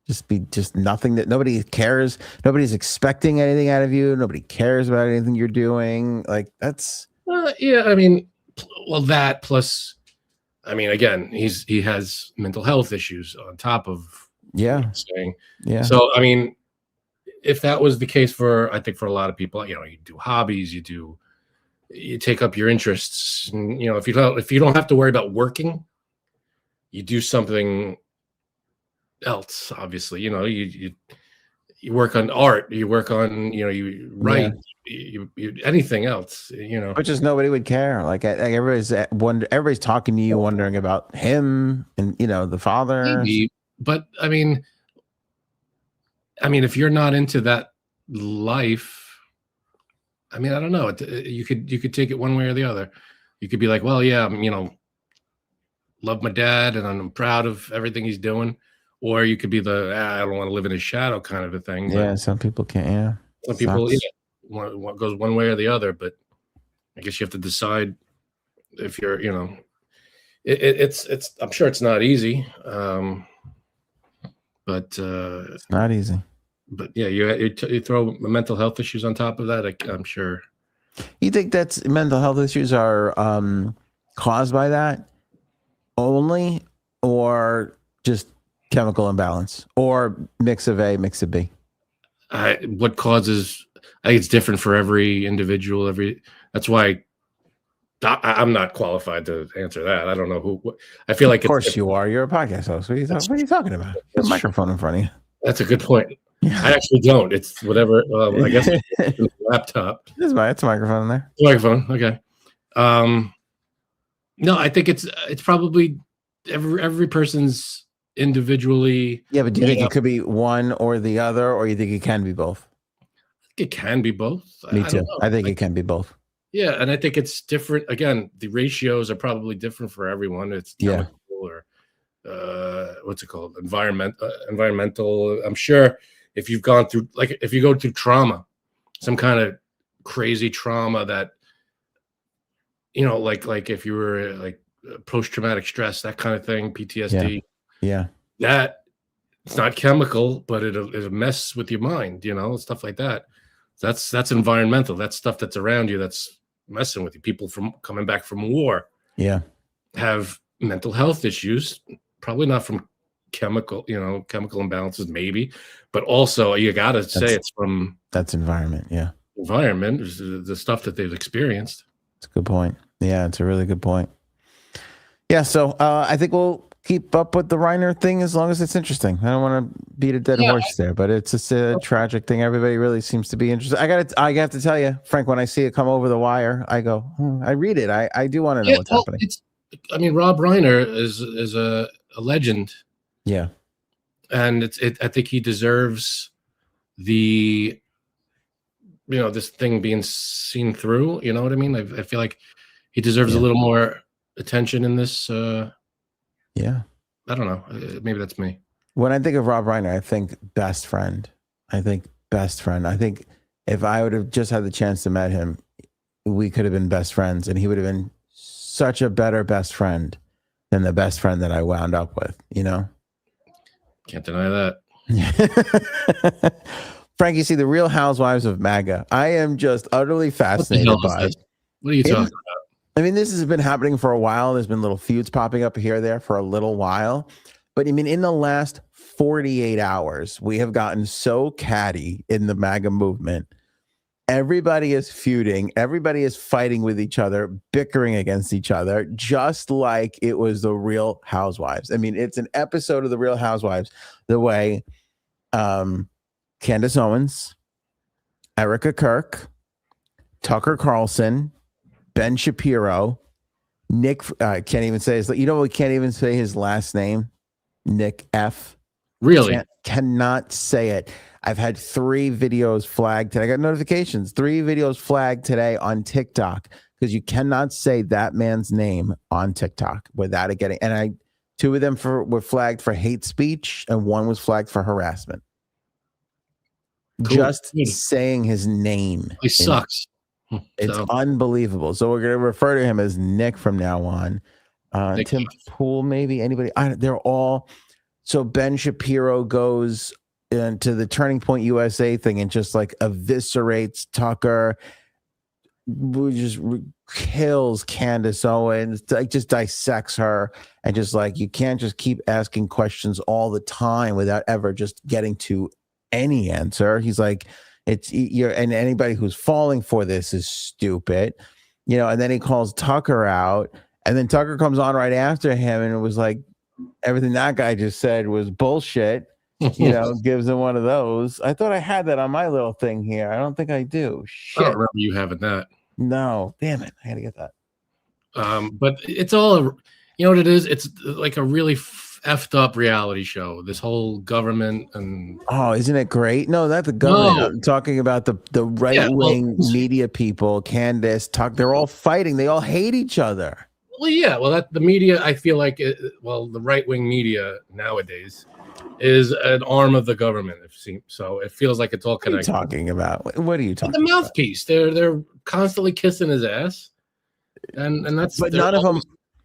just be just nothing that nobody cares. Nobody's expecting anything out of you. Nobody cares about anything you're doing. Like, that's. Yeah, I mean, well, that plus I mean, again, he has mental health issues on top of what he's saying. Yeah. So, I mean, if that was the case I think for a lot of people, you do hobbies, you take up your interests, and, if you don't have to worry about working, you do something else. Obviously, you work on art, you work on, you write, you anything else, But just nobody would care. Like everybody's talking to you, wondering about him and the father. Maybe, but I mean, if you're not into that life, I mean, I don't know. You could take it one way or the other. You could be like, well, yeah, love my dad and I'm proud of everything he's doing. Or you could be I don't want to live in his shadow kind of a thing. Yeah, some people can't. Yeah, some people what goes one way or the other. But I guess you have to decide if you're, it's. I'm sure it's not easy, but it's not easy. But yeah, you throw mental health issues on top of that. I'm sure. You think that's mental health issues are caused by that only, or just chemical imbalance, or mix of A, mix of B? What causes? I think it's different for every individual. That's why I'm not qualified to answer that. I don't know who. I feel like, of course you are. You're a podcast host. What are you talking about? You have a microphone in front of you. That's a good point. I actually don't. It's whatever. I guess it's a laptop. It's a microphone in there. Microphone. Okay. No, I think it's probably every person's individually. Yeah, but do you think it could be one or the other, or you think it can be both? I think it can be both. Me too. I think it can be both. Yeah, and I think it's different. Again, the ratios are probably different for everyone. It's chemical or what's it called? Environmental. I'm sure if you've gone through, like, if you go through trauma, some kind of crazy trauma that, like if you were like post-traumatic stress, that kind of thing, PTSD. Yeah. That it's not chemical, but it'll mess with your mind, stuff like that. That's environmental. That's stuff that's around you that's messing with you. People from coming back from war, have mental health issues, probably not from chemical imbalances, maybe, but also you got to say it's from that's environment. Environment is the stuff that they've experienced. It's a good point. Yeah, it's a really good point. Yeah, so I think we'll keep up with the Reiner thing as long as it's interesting. I don't want to beat a dead horse there, but it's just a tragic thing. Everybody really seems to be interested. I have to tell you, Frank, when I see it come over the wire, I go, I read it. I do want to know what's happening. Rob Reiner is a legend. Yeah. And I think he deserves the, this thing being seen through, you know what I mean? I feel like he deserves a little more attention in this. I don't know. Maybe that's me. When I think of Rob Reiner, I think best friend. I think if I would have just had the chance to meet him, we could have been best friends, and he would have been such a better best friend than the best friend that I wound up with, Can't deny that. Frank, you see the Real Housewives of MAGA. I am just utterly fascinated by it. What are you talking about? I mean, this has been happening for a while. There's been little feuds popping up here or there for a little while. But I mean, in the last 48 hours, we have gotten so catty in the MAGA movement. Everybody is feuding. Everybody is fighting with each other, bickering against each other, just like it was the Real Housewives. I mean, it's an episode of the Real Housewives, the way Candace Owens, Erica Kirk, Tucker Carlson, Ben Shapiro, Nick, can't even say his, we can't even say his last name, Nick F. Really? Cannot say it. I've had 3 videos flagged today. I got notifications, 3 videos flagged today on TikTok because you cannot say that man's name on TikTok without it getting, and 2 of them were flagged for hate speech and 1 was flagged for harassment. Cool. Just saying his name. He sucks. It's unbelievable. So we're going to refer to him as Nick from now on. Tim Pool, maybe anybody. They're all. So Ben Shapiro goes into the Turning Point USA thing and just like eviscerates Tucker. kills Candace Owens, like just dissects her, and just like, you can't just keep asking questions all the time without ever just getting to any answer. He's like, and anybody who's falling for this is stupid, and then he calls Tucker out, and then Tucker comes on right after him, and it was like everything that guy just said was bullshit. Gives him one of those. I thought I had that on my little thing here. I don't think I do. Shit. I don't remember you having that. No, damn it. I had to get that. But it's all, what it is? It's like a really effed up reality show. This whole government and isn't it great? No, that's the government. No. I'm talking about the right wing media people. Candace, Tuck, they're all fighting. They all hate each other. Well, yeah. Well, the media, I feel like, the right wing media nowadays is an arm of the government. So it feels like it's all connected. What are you talking about? What are you talking about? The mouthpiece. They're constantly kissing his ass, and that's. But none of them.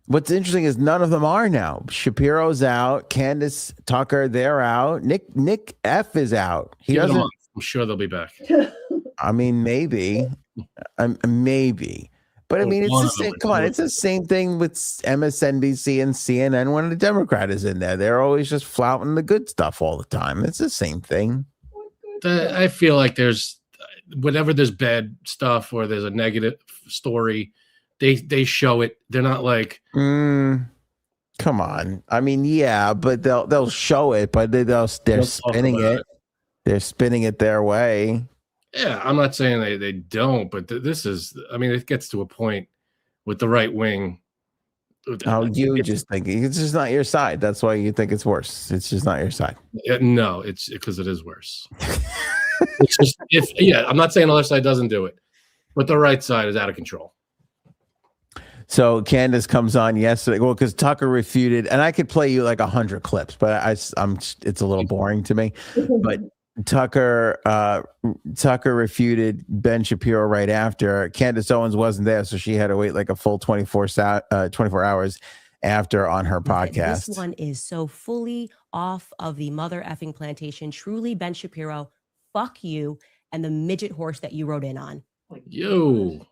What's interesting is none of them are now. Shapiro's out. Candace, Tucker, they're out. Nick F is out. He doesn't. I'm sure they'll be back. I mean, maybe. Maybe. But I mean, it's the same. Come on, it's the same thing with MSNBC and CNN when a Democrat is in there. They're always just flouting the good stuff all the time. It's the same thing. I feel like there's whenever there's bad stuff or there's a negative story, they show it. They're not like, come on. I mean, yeah, but they'll show it, but they're spinning it. They're spinning it their way. Yeah, I'm not saying they don't, but this is, I mean, it gets to a point with the right wing. You just think it's just not your side. That's why you think it's worse. It's just not your side. No, it's because it is worse. It's just, I'm not saying the left side doesn't do it, but the right side is out of control. So Candace comes on yesterday. Well, because Tucker refuted, and I could play you like 100 clips, but it's a little boring to me. But Tucker refuted Ben Shapiro right after. Candace Owens wasn't there, so she had to wait like a full 24 hours after on her podcast. This one is so fully off of the mother effing plantation. Truly, Ben Shapiro, fuck you and the midget horse that you rode in on. Yo.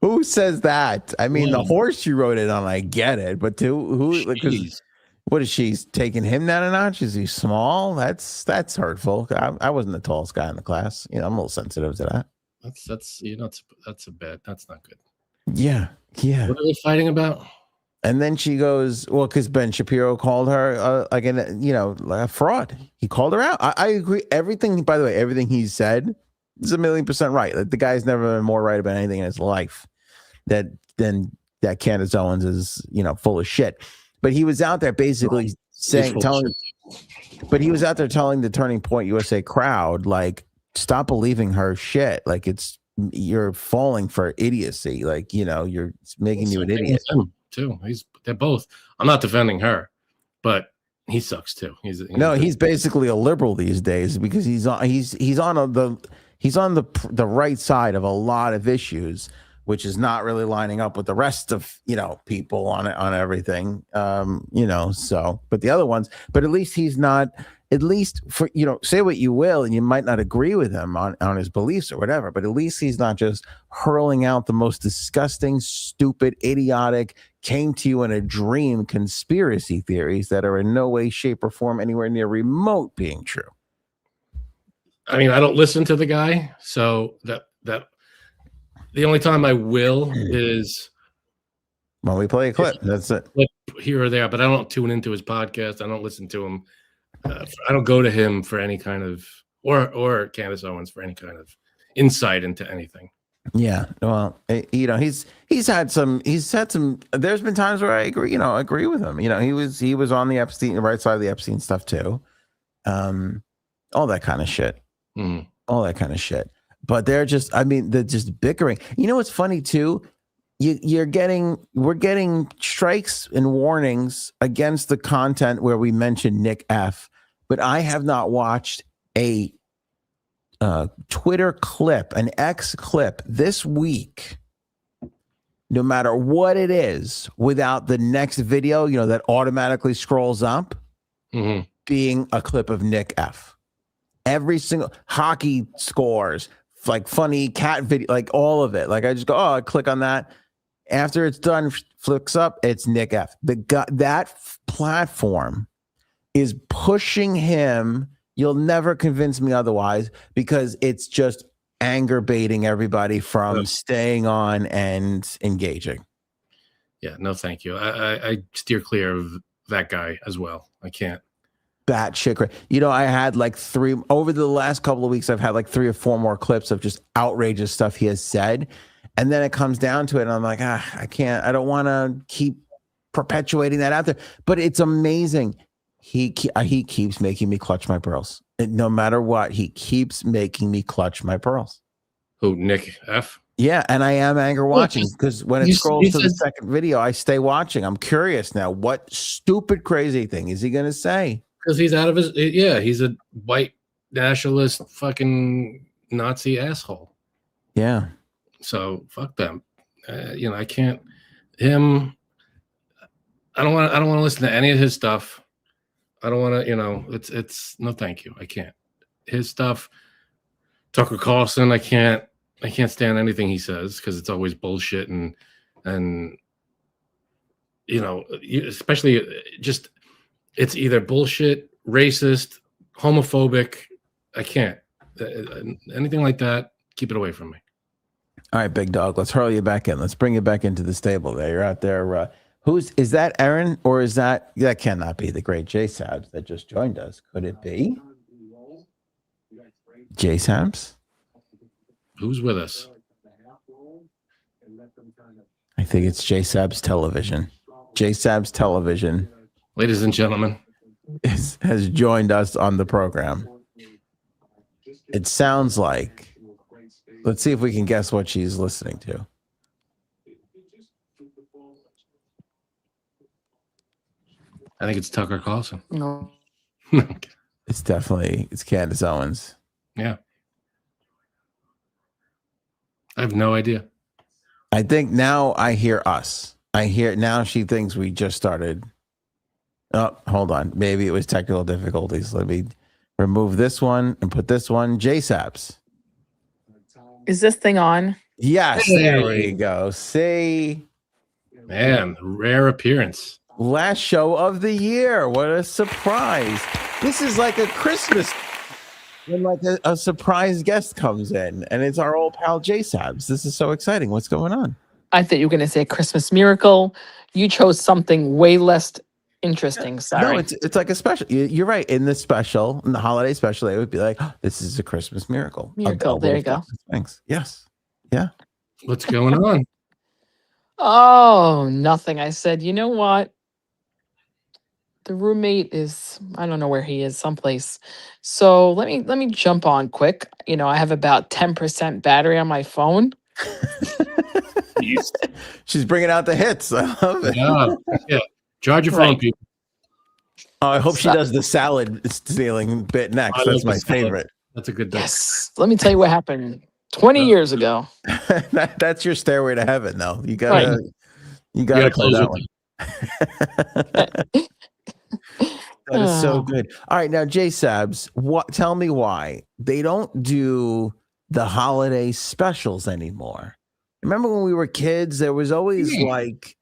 Who says that? I mean, the horse you rode it on, I get it, but who? Because what is she taking him down a notch? Is he small? That's hurtful. I wasn't the tallest guy in the class. I'm a little sensitive to that. That's not good. Yeah. What are they fighting about? And then she goes, well, because Ben Shapiro called her a fraud. He called her out. I agree. Everything, by the way, everything he said is 1,000,000% right. Like, the guy's never been more right about anything in his life than that Candace Owens is, full of shit. But he was out there basically telling the Turning Point USA crowd, like, stop believing her shit. Like, you're falling for idiocy. Like, you're making you an idiot. Him too. They're both. I'm not defending her, but he sucks too. He's basically a liberal these days because he's on the right side of a lot of issues, which is not really lining up with the rest of, people on everything. So, but the other ones, but at least he's not, at least for, say what you will, and you might not agree with him on his beliefs or whatever, but at least he's not just hurling out the most disgusting, stupid, idiotic, came to you in a dream conspiracy theories that are in no way, shape, or form anywhere near remote being true. I mean, I don't listen to the guy, so that the only time I will is when we play a clip. That's it. Here or there, but I don't tune into his podcast. I don't listen to him. I don't go to him for any kind of or Candace Owens for any kind of insight into anything. Yeah, well, he's had some. There's been times where I agree with him. He was on the right side of the Epstein stuff too. All that kind of shit. All that kind of shit. But they're just bickering. What's funny too? We're getting strikes and warnings against the content where we mentioned Nick F. But I have not watched a Twitter clip, an X clip this week, no matter what it is, without the next video, that automatically scrolls up, being a clip of Nick F. Every single hockey scores, like funny cat video, like all of it. Like I just go, oh, I click on that. After it's done, flicks up, it's Nick F. That platform is pushing him. You'll never convince me otherwise, because it's just anger baiting everybody from staying on and engaging. Yeah, no, thank you. I steer clear of that guy as well. I can't. Bat shit. I had like over the last couple of weeks, I've had like 3 or 4 more clips of just outrageous stuff he has said. And then it comes down to it, and I'm like, I can't, I don't want to keep perpetuating that out there. But it's amazing. He keeps making me clutch my pearls. No matter what, he keeps making me clutch my pearls. Who, Nick F? Yeah, and I am anger watching, because when it scrolls to the second video, I stay watching. I'm curious now. What stupid, crazy thing is he going to say? Because he's out of his, he's a white nationalist fucking Nazi asshole. Yeah. So fuck them. I can't. Him. I don't want to listen to any of his stuff. I don't want to. It's no, thank you. I can't. His stuff. Tucker Carlson. I can't stand anything he says, because it's always bullshit and especially just it's either bullshit, racist, homophobic. I can't. Anything like that, keep it away from me. All right, big dog. Let's hurl you back in. Let's bring you back into the stable. There, you're out there. Is that Aaron, or is that cannot be the great Jay Sabs that just joined us? Could it be Jay Sabs? Who's with us? I think it's Jay Sabs Television. Jay Sabs Television, ladies and gentlemen, has joined us on the program. It sounds like. Let's see if we can guess what she's listening to. I think it's Tucker Carlson. No. It's Candace Owens. Yeah. I have no idea. I think now I hear us. Now she thinks we just started. Oh, hold on. Maybe it was technical difficulties. Let me remove this one and put this one. J Saps. Is this thing on? Yes, there we go. See? Man, rare appearance. Last show of the year. What a surprise. This is like a Christmas when like a surprise guest comes in, and it's our old pal J Sabs. This is so exciting. What's going on? I thought you were going to say Christmas miracle. You chose something way less interesting. Sorry. No, it's like a special. You're right. In the holiday special, they would be like, oh, this is a Christmas miracle. Miracle. There you go. Thanks. Yes. Yeah. What's going on? Oh, nothing. I said, you know what? The roommate is, I don't know where he is, someplace. So let me jump on quick. I have about 10% battery on my phone. She's bringing out the hits. I love it. Yeah. Charge your phone, people. Oh, I hope she does the salad stealing bit next. That's my favorite. That's a good day. Yes. Let me tell you what happened 20 years ago. That's your stairway to heaven, though. You gotta close that one. That is so good. All right, now J Sabs, tell me why they don't do the holiday specials anymore. Remember when we were kids, there was always like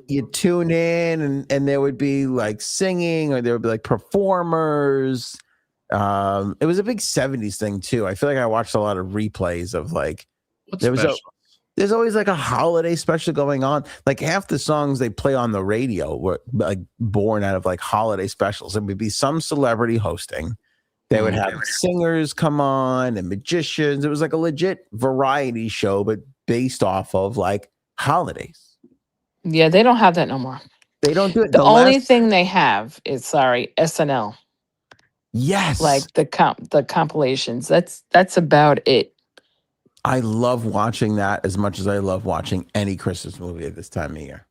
you tune in and there would be like singing, or there would be like performers. It was a big 70s thing too. I feel like I watched a lot of replays of like there's always like a holiday special going on. Like half the songs they play on the radio were like born out of like holiday specials. There would be some celebrity hosting. They would have singers come on and magicians. It was like a legit variety show, but based off of like holidays. Yeah, they don't have that no more. They don't do it. The only thing they have is SNL. Yes. Like the compilations. That's about it. I love watching that as much as I love watching any Christmas movie at this time of year.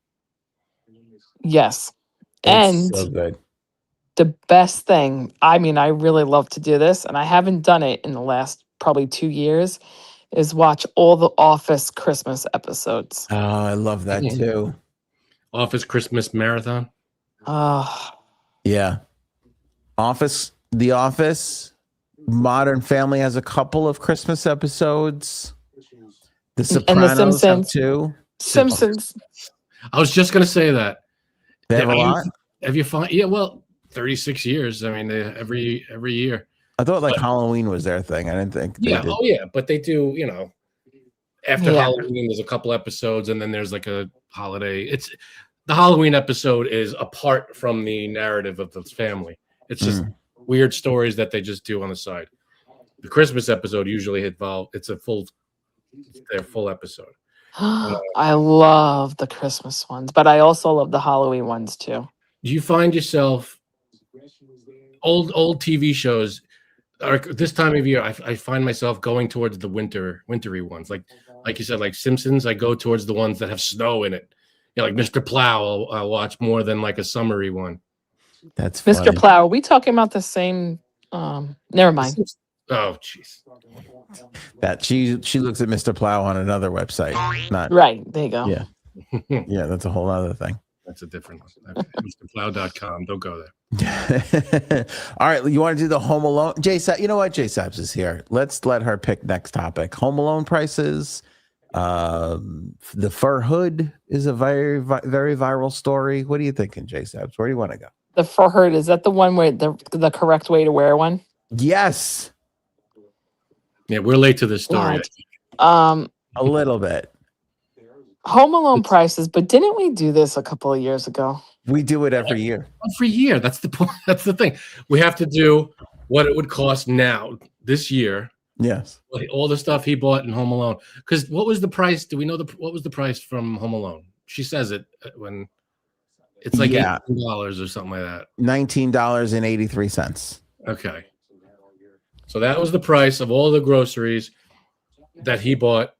Yes. It's so good. The best thing, I really love to do this, and I haven't done it in the last probably 2 years, is watch all the Office Christmas episodes. Oh, I love that too. Office Christmas Marathon. Oh. Yeah. The Office, Modern Family has a couple of Christmas episodes. The And Sopranos The have Simpsons. 2. Simpsons. I was just gonna say that. They have a lot. Have you found? Yeah, well, 36 years. I mean, every year. I thought like Halloween was their thing. I didn't think. They Yeah. did. Oh, yeah. But they do. After Yeah. Halloween, there's a couple episodes, and then there's like a holiday. It's the Halloween episode is apart from the narrative of the family. It's just weird stories that they just do on the side. The Christmas episode usually it's their full episode. I love the Christmas ones, but I also love the Halloween ones too. Do you find yourself old TV shows? This time of year, I find myself going towards the wintry ones, like you said, like Simpsons. I go towards the ones that have snow in it. Like Mr. Plow, I'll watch more than like a summery one. That's Mr. funny. Plow. Are we talking about the same? Never mind. Oh, jeez. That she looks at Mr. Plow on another website. Not Right. There you go. Yeah. Yeah, that's a whole other thing. That's a different one. MrPlow.com. Don't go there. All right, you want to do the Home Alone? You know what? Jay Sabs is here. Let's let her pick next topic. Home Alone prices. The fur hood is a very viral story. What are you thinking, Jay Sabs? Where do you want to go? The fur hood, is that the one where the correct way to wear one? Yes. Yeah, we're late to this story. What? A little bit. Home Alone prices, but didn't we do this a couple of years ago? We do it every year. Every year. That's the point. That's the thing. We have to do what it would cost now this year. Yes. All the stuff he bought in Home Alone. Because what was the price? Do we know what was the price from Home Alone? She says it when it's like $18 or something like that. $19.83. Okay. So that was the price of all the groceries that he bought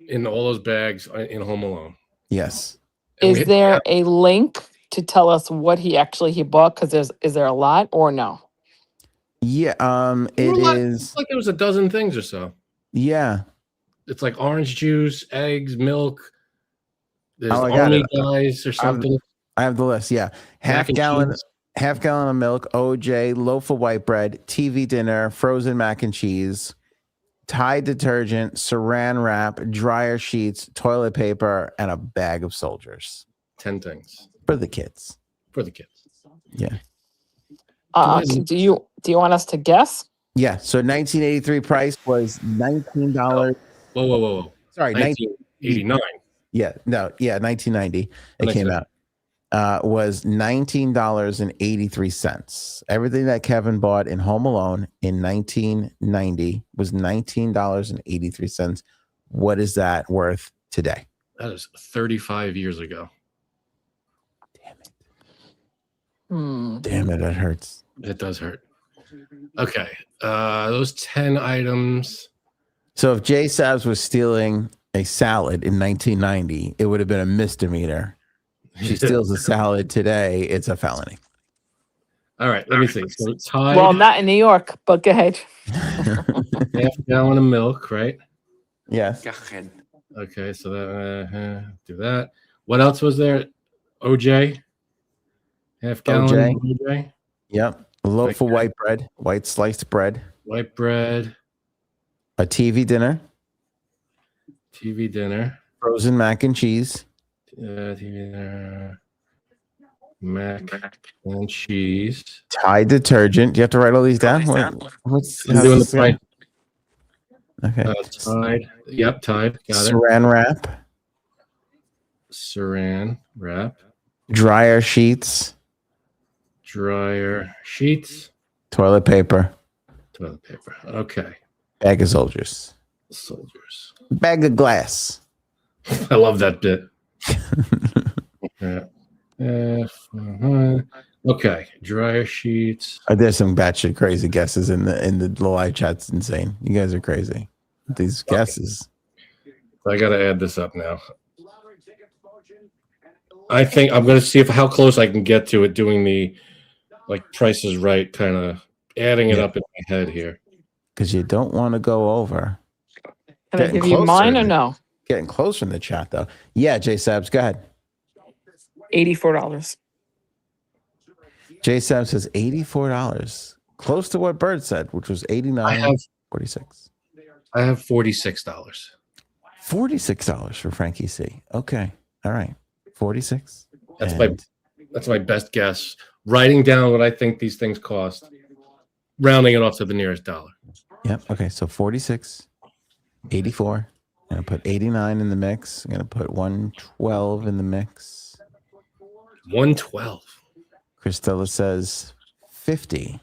in all those bags in Home Alone. Yes. And Is there a link to tell us what he bought? Because is there a lot or no? Yeah. It is like there was a dozen things or so. Yeah. It's like orange juice, eggs, milk. There's Oh, I got Only it. Guys or something. I have the list. Yeah. Half gallon of milk, OJ, loaf of white bread, TV dinner, frozen mac and cheese, Tide detergent, saran wrap, dryer sheets, toilet paper, and a bag of Soldiers. 10 things For the kids. Yeah. Do you want us to guess? Yeah. So 1983 price was $19. Whoa. Sorry, 1989. Yeah. No. Yeah. 1990. It came out. Was $19.83. Everything that Kevin bought in Home Alone in 1990 was $19.83. What is that worth today? That is 35 years ago. Damn it, that hurts. It does hurt. Okay. Those 10 items. So if Jay Sabs was stealing a salad in 1990, it would have been a misdemeanor. She steals a salad today, it's a felony. All right, let me see. So Tide, Well, not in New York, but go ahead. half gallon of milk, right? Yes. Okay, so that do that. What else was there? OJ, half gallon OJ. Yep. A loaf of white bread, white sliced bread. White bread. A TV dinner. Frozen mac and cheese. TV dinner. Mac and cheese. Tide detergent. Do you have to write all these down? What's I'm doing the price. Okay. Tide. Yep, Tide. Got it. Saran wrap. Dryer sheets. Toilet paper. Okay. Bag of Soldiers. Bag of glass. I love that bit. Okay. Dryer sheets. There's some batshit crazy guesses in the live chat's insane. You guys are crazy. These guesses. I got to add this up now. I think I'm going to see how close I can get to it doing the Price is Right, kind of adding it up in my head here. Because you don't want to go over. Can I give you mine or no? Getting closer in the chat, though. Yeah, Jay Sabs, go ahead. $84. Jay Sabs says $84. Close to what Bird said, which was 89, 46. I have $46. $46 for Frankie C. Okay. All right. 46. That's my best guess. Writing down what I think these things cost, rounding it off to the nearest dollar. Yep. Okay. So 46, 84. I'm going to put 89 in the mix. I'm going to put 112 in the mix. 112. Christella says 50.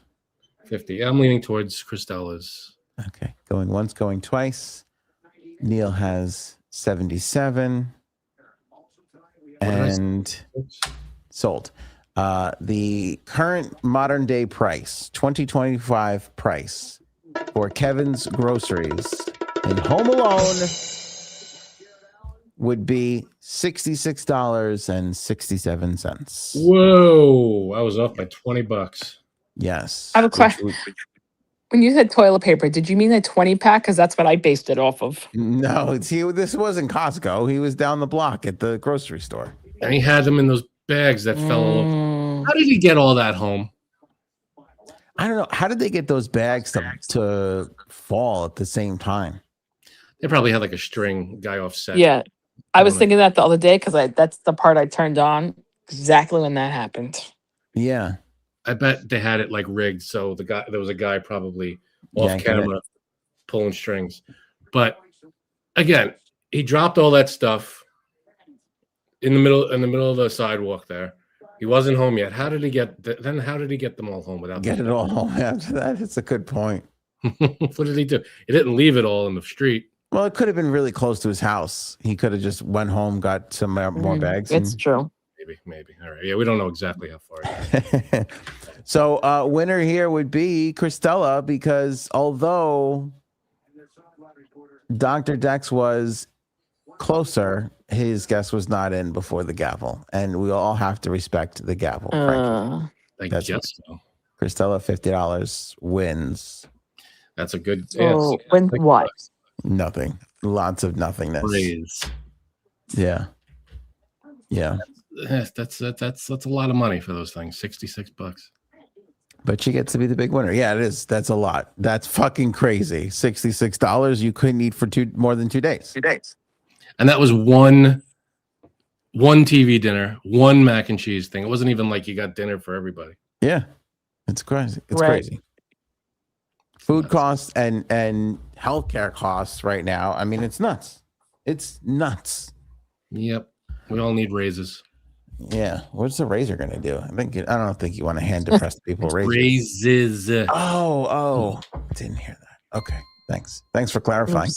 50. I'm leaning towards Christella's. Okay. Going once, going twice. Neil has 77. And sold. The current modern day price, 2025 price for Kevin's groceries in Home Alone would be $66.67. Whoa, I was off by $20. Yes. I have a question. When you said toilet paper, did you mean a 20-pack? Because that's what I based it off of. No, this wasn't Costco. He was down the block at the grocery store. And he had them in those bags that fell all over. How did he get all that home? I don't know. How did they get those bags to fall at the same time? They probably had like a string guy offset. Yeah. I was thinking that the other day because that's the part I turned on exactly when that happened. Yeah. I bet they had it like rigged. So there was a guy probably off camera pulling strings. But again, he dropped all that stuff in the middle of the sidewalk there. He wasn't home yet. How did he get them all home without get it all home after that? It's a good point. What did he do? He didn't leave it all in the street. Well, it could have been really close to his house. He could have just went home, got some more bags. It's true. Maybe. All right. Yeah, we don't know exactly how far. So winner here would be Christella, because although Dr. Dex was closer, his guess was not in before the gavel. And we all have to respect the gavel. I guess so. Christella, $50 wins. That's a good win what? Nothing. Lots of nothingness. Praise. Yeah. That's a lot of money for those things. $66. But she gets to be the big winner. Yeah, it is. That's a lot. That's fucking crazy. $66 you couldn't eat for more than 2 days. And that was one TV dinner, one mac and cheese thing. It wasn't even like you got dinner for everybody. Yeah. It's crazy. It's crazy. Food costs and healthcare costs right now. I mean, it's nuts. It's nuts. Yep. We all need raises. Yeah. What's the raiser going to do? I don't think you want to hand depressed people raises. Oh, didn't hear that. Okay. Thanks for clarifying.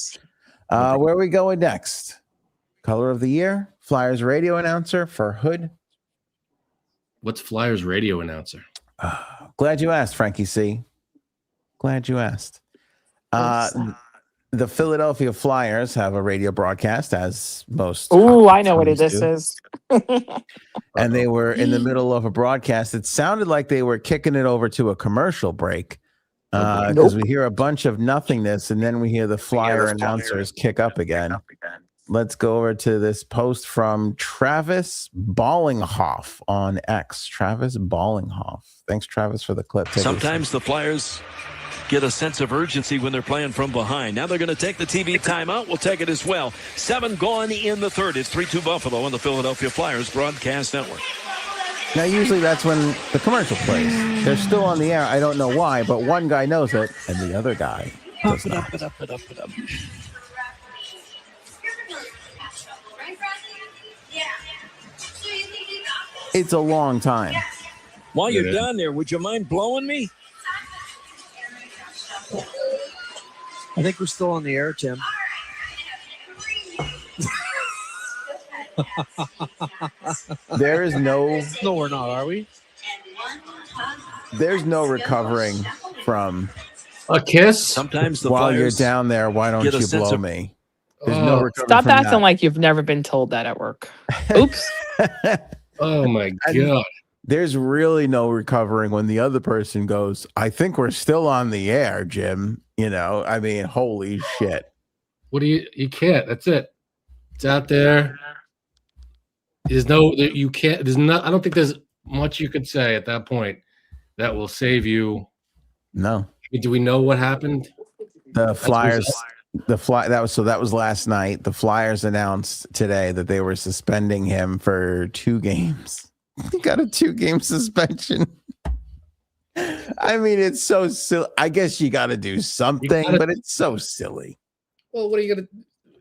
Where are we going next? Color of the year, Flyers radio announcer for Hood. What's Flyers radio announcer? Glad you asked, Frankie C. Glad you asked. The Philadelphia Flyers have a radio broadcast, as most. Oh, I know what this is. And they were in the middle of a broadcast. It sounded like they were kicking it over to a commercial break, because we hear a bunch of nothingness, and then we hear the Flyer announcers kick up again. Let's go over to this post from Travis Ballinghoff on X. Travis Ballinghoff. Thanks, Travis, for the clip. Sometimes the Flyers get a sense of urgency when they're playing from behind. Now they're going to take the TV timeout. We'll take it as well. 7 gone in the third. It's 3-2 Buffalo on the Philadelphia Flyers broadcast network. Now, usually that's when the commercial plays. They're still on the air. I don't know why, but one guy knows it, and the other guy does not. It's a long time. While you're down there, would you mind blowing me? I think we're still on the air, Tim. There is no... No, we're not, are we? There's no recovering from... A kiss? Sometimes the While Flyers you're down there, why don't you blow me? There's no recovering Stop from acting that. like you've never been told that at work. Oops. Oh, my God. There's really no recovering when the other person goes, I think we're still on the air, Jim. You know, I mean, holy shit. What do you can't. That's it. It's out there. You can't, I don't think there's much you could say at that point that will save you No. Do we know what happened? The Flyers, that was last night. The Flyers announced today that they were suspending him for 2 games. He got a 2-game suspension. I mean, it's so silly. I guess you got to do something, but it's so silly. Well, what are you gonna?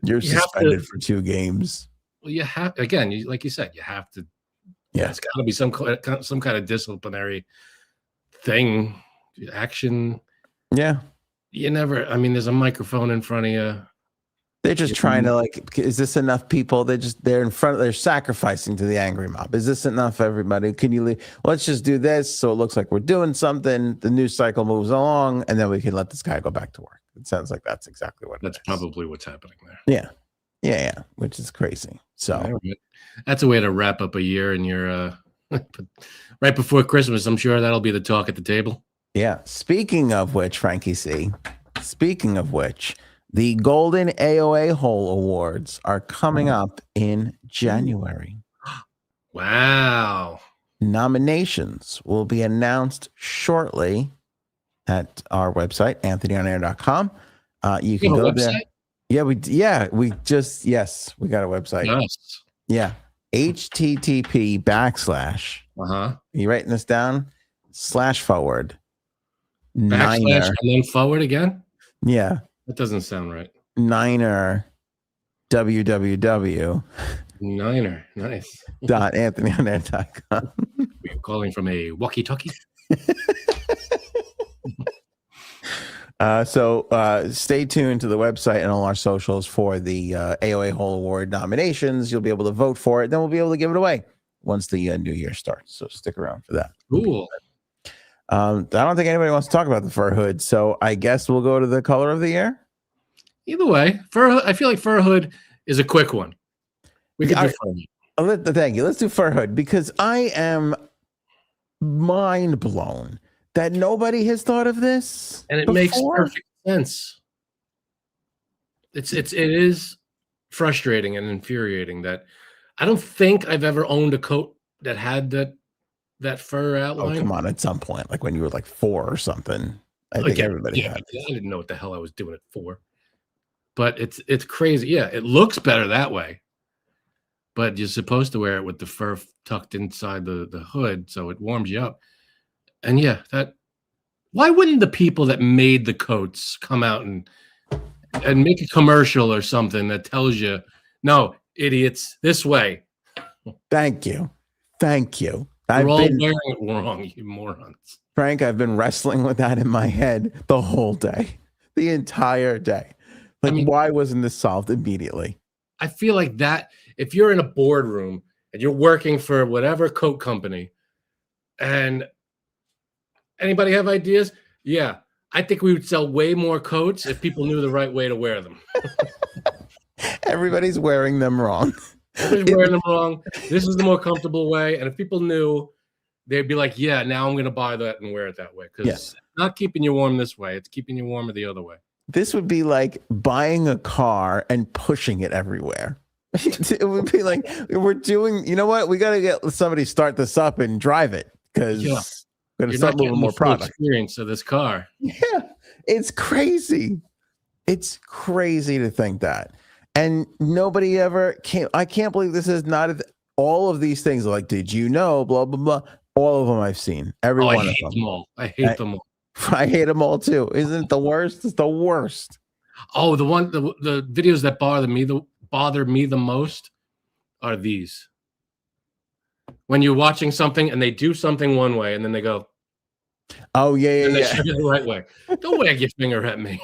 You're suspended for 2 games. Well, you have again, like you said, you have to. Yeah, it's got to be some kind of disciplinary thing, action. Yeah. You never. I mean, there's a microphone in front of you. They're just trying to is this enough people? They're in front. They're sacrificing to the angry mob. Is this enough, everybody? Can you leave? Let's just do this so it looks like we're doing something. The news cycle moves along, and then we can let this guy go back to work. It sounds like that's exactly what. That's probably what's happening there. Yeah, which is crazy. So that's a way to wrap up a year, and you're right before Christmas. I'm sure that'll be the talk at the table. Yeah. Speaking of which, Frankie C. Speaking of which. The Golden AOA Hole Awards are coming up in January. Wow. Nominations will be announced shortly at our website, anthonyonair.com. You can go there. Yeah, we got a website. Yes. Yeah. HTTP / Are you writing this down? // Niner. And then forward again? Yeah. That doesn't sound right. Niner www. Niner. Nice. .anthonyonair.com. We're calling from a walkie-talkie. So stay tuned to the website and all our socials for the AOA Hole Award nominations. You'll be able to vote for it. Then we'll be able to give it away once the new year starts. So stick around for that. Cool. I don't think anybody wants to talk about the fur hood, so I guess we'll go to the color of the year. Either way, I feel like fur hood is a quick one. We could do fur hood. Thank you. Let's do fur hood because I am mind blown that nobody has thought of this. And it before. Makes perfect sense. It is frustrating and infuriating that I don't think I've ever owned a coat that had that fur outline. Oh, come on. At some point, like when you were like 4 or something. I think everybody had. I didn't know what the hell I was doing it for. But it's crazy. Yeah, it looks better that way. But you're supposed to wear it with the fur tucked inside the hood so it warms you up. And yeah, why wouldn't the people that made the coats come out and make a commercial or something that tells you, no, idiots, this way. Thank you. You're all wearing it wrong, you morons. Frank, I've been wrestling with that in my head the whole day, the entire day. Why wasn't this solved immediately? I feel like that if you're in a boardroom and you're working for whatever coat company and anybody have ideas? Yeah, I think we would sell way more coats if people knew the right way to wear them. Everybody's wearing them wrong. Everybody's wearing them wrong. This is the more comfortable way. And if people knew, they'd be like, yeah, now I'm going to buy that and wear it that way. Because it's not keeping you warm this way. It's keeping you warmer the other way. This would be like buying a car and pushing it everywhere. It would be like, we're doing, you know what? We got to get somebody start this up and drive it because we're going to start moving more product. Experience of this car. Yeah, it's crazy. It's crazy to think that. And nobody ever came. I can't believe this is not all of these things. Like, did you know? Blah, blah, blah. All of them I've seen. Every one of them. I hate them all. I hate them all. I hate them all too. Isn't it the worst? It's the worst. Oh, the videos that bother me the most are these. When you're watching something and they do something one way and then they go, oh yeah, and they show you the right way. Don't wag your finger at me.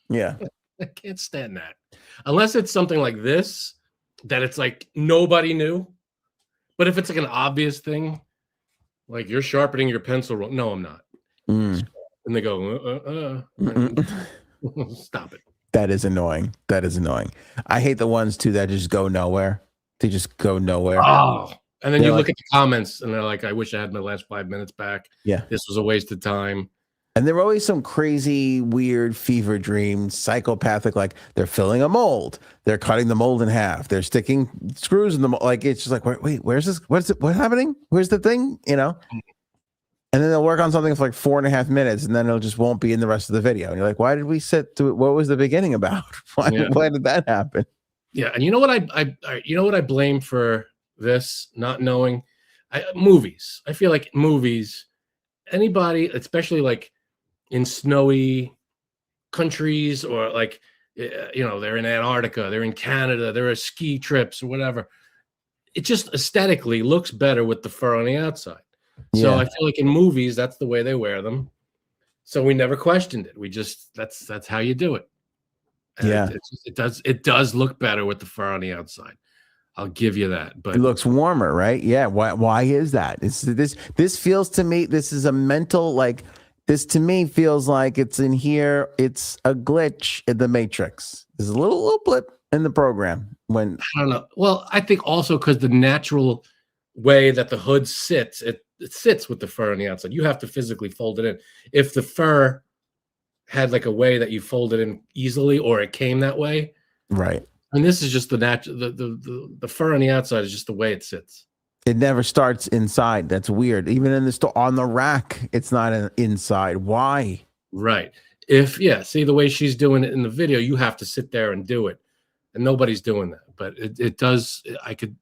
Yeah. I can't stand that. Unless it's something like this, that it's like nobody knew. But if it's like an obvious thing, like you're sharpening your pencil. No, I'm not. And they go, stop it. That is annoying. I hate the ones too that just go nowhere. They just go nowhere. Oh, and then you look at the comments and they're like, I wish I had my last 5 minutes back. Yeah. This was a waste of time. And there are always some crazy, weird fever dream, psychopathic, like they're filling a mold. They're cutting the mold in half. They're sticking screws in the mold. Like, it's just like, wait, where's this? What's happening? Where's the thing? You know? And then they'll work on something for like 4.5 minutes, and then it won't be in the rest of the video. And you're like, why did we sit through it? What was the beginning about? Why did that happen? Yeah, and you know what I blame for this not knowing? Movies. I feel like movies, anybody, especially like in snowy countries or like, they're in Antarctica, they're in Canada, there are ski trips or whatever. It just aesthetically looks better with the fur on the outside. So I feel like in movies, that's the way they wear them. So we never questioned it. We just, that's how you do it. And it does look better with the fur on the outside. I'll give you that. But it looks warmer, right? Yeah. Why is that? This feels to me, this is a mental, like, this to me feels like it's in here. It's a glitch in the Matrix. There's a little blip in the program when I don't know. Well, I think also because the natural way that the hood sits, it sits with the fur on the outside. You have to physically fold it in. If the fur had like a way that you fold it in easily, or it came that way, right? And this is just the natural. The fur on the outside is just the way it sits. It never starts inside. That's weird. Even in the store on the rack, it's not inside. Why? Right. See the way she's doing it in the video, you have to sit there and do it, and nobody's doing that. But it does. I could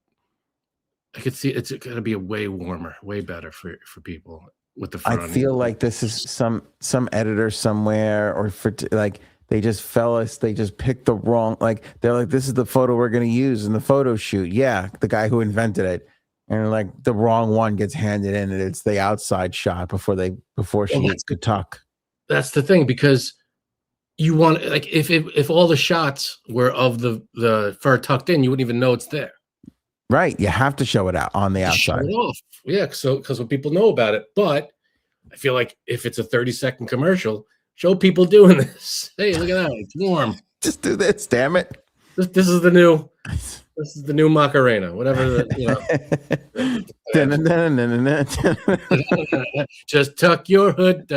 see it's going to be a way warmer, way better for people with the fur. I feel like this is some editor somewhere, or they just picked the wrong, like they're like, this is the photo we're going to use in the photo shoot. Yeah, the guy who invented it, and like the wrong one gets handed in, and it's the outside shot before she could tuck. That's the thing, because you want, like, if all the shots were of the fur tucked in, you wouldn't even know it's there. Right, you have to show it out on the outside. Show it off. Yeah, because when people know about it. But I feel like if it's a 30-second commercial, show people doing this. Hey, look at that! It's warm. Just do this, damn it! This is the new Macarena, whatever. Just tuck your hood.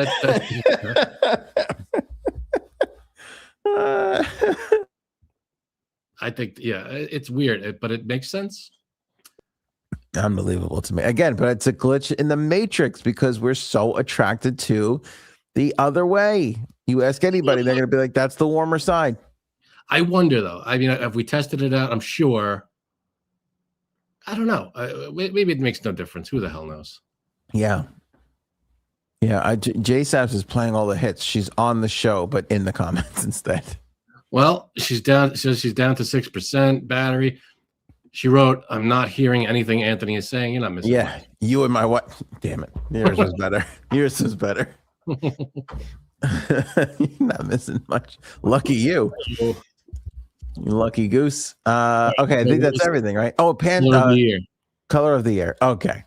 I think, it's weird, but it makes sense. Unbelievable to me. Again, but it's a glitch in the Matrix because we're so attracted to the other way. You ask anybody, they're going to be like, that's the warmer side. I wonder, though. I mean, if we tested it out, I'm sure. I don't know. Maybe it makes no difference. Who the hell knows? Yeah. Yeah. J Saps is playing all the hits. She's on the show, but in the comments instead. Well, she's down. She's down to 6% battery. She wrote, "I'm not hearing anything Anthony is saying." You're not missing. Yeah, much. You and my wife. Damn it. Yours was better. Yours is better. You're not missing much. Lucky you. You lucky goose. Okay, I think that's everything, right? Oh, Color of the year. Color of the year. Okay.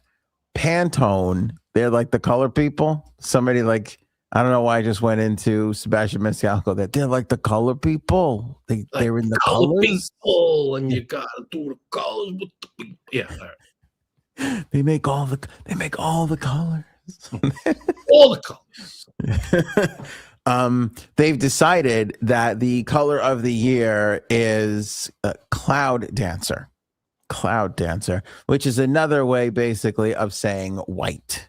Pantone. They're like the color people. Somebody like, I don't know why I just went into Sebastian Maniscalco that they're like the color people. They're in the colors. People, and you gotta do the colors with the people. Yeah. All right. They make all the colors. All the colors. They've decided that the color of the year is Cloud Dancer. Cloud Dancer, which is another way basically of saying white.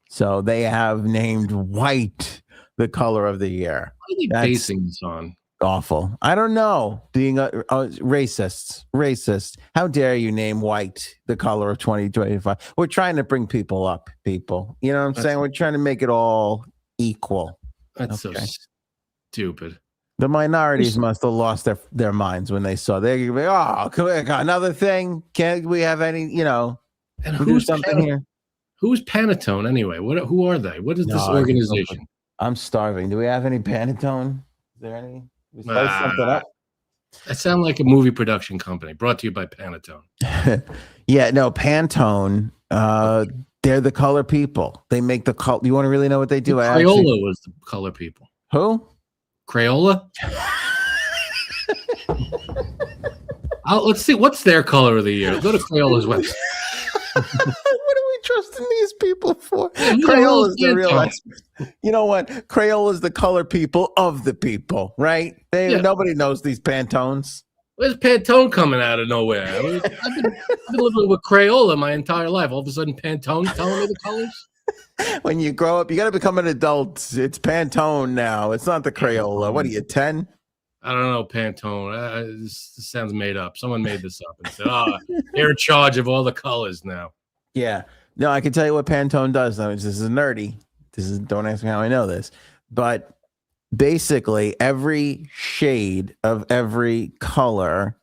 So they have named white the color of the year. What are they basing this on? Awful. I don't know. Being racist. How dare you name white the color of 2025? We're trying to bring people up, people. You know what I'm saying? We're trying to make it all equal. That's so stupid. The minorities must have lost their minds when they saw. They're going to be, oh, another thing. Can't we have any, and who's something here? Who's Pantone anyway? Who are they? What is this organization? I'm starving. Do we have any Pantone? Is there any? We spice something up. That sounds like a movie production company brought to you by Pantone. Yeah, no, Pantone. They're the color people. They make the color. You want to really know what they do? Crayola was the color people. Who? Crayola? Let's see. What's their color of the year? Go to Crayola's website. What are we trusting these people for? Crayola is the real expert. You know what? Crayola is the color people of the people, right? Nobody knows these Pantones. Where's Pantone coming out of nowhere? I've been living with Crayola my entire life. All of a sudden, Pantone telling me the colors? When you grow up, you got to become an adult. It's Pantone now. It's not the Crayola. What are you, 10? I don't know, Pantone. This sounds made up. Someone made this up and said, "Oh, they're in charge of all the colors now." Yeah. No, I can tell you what Pantone does. Though. This is nerdy. Don't ask me how I know this. But basically, every shade of every color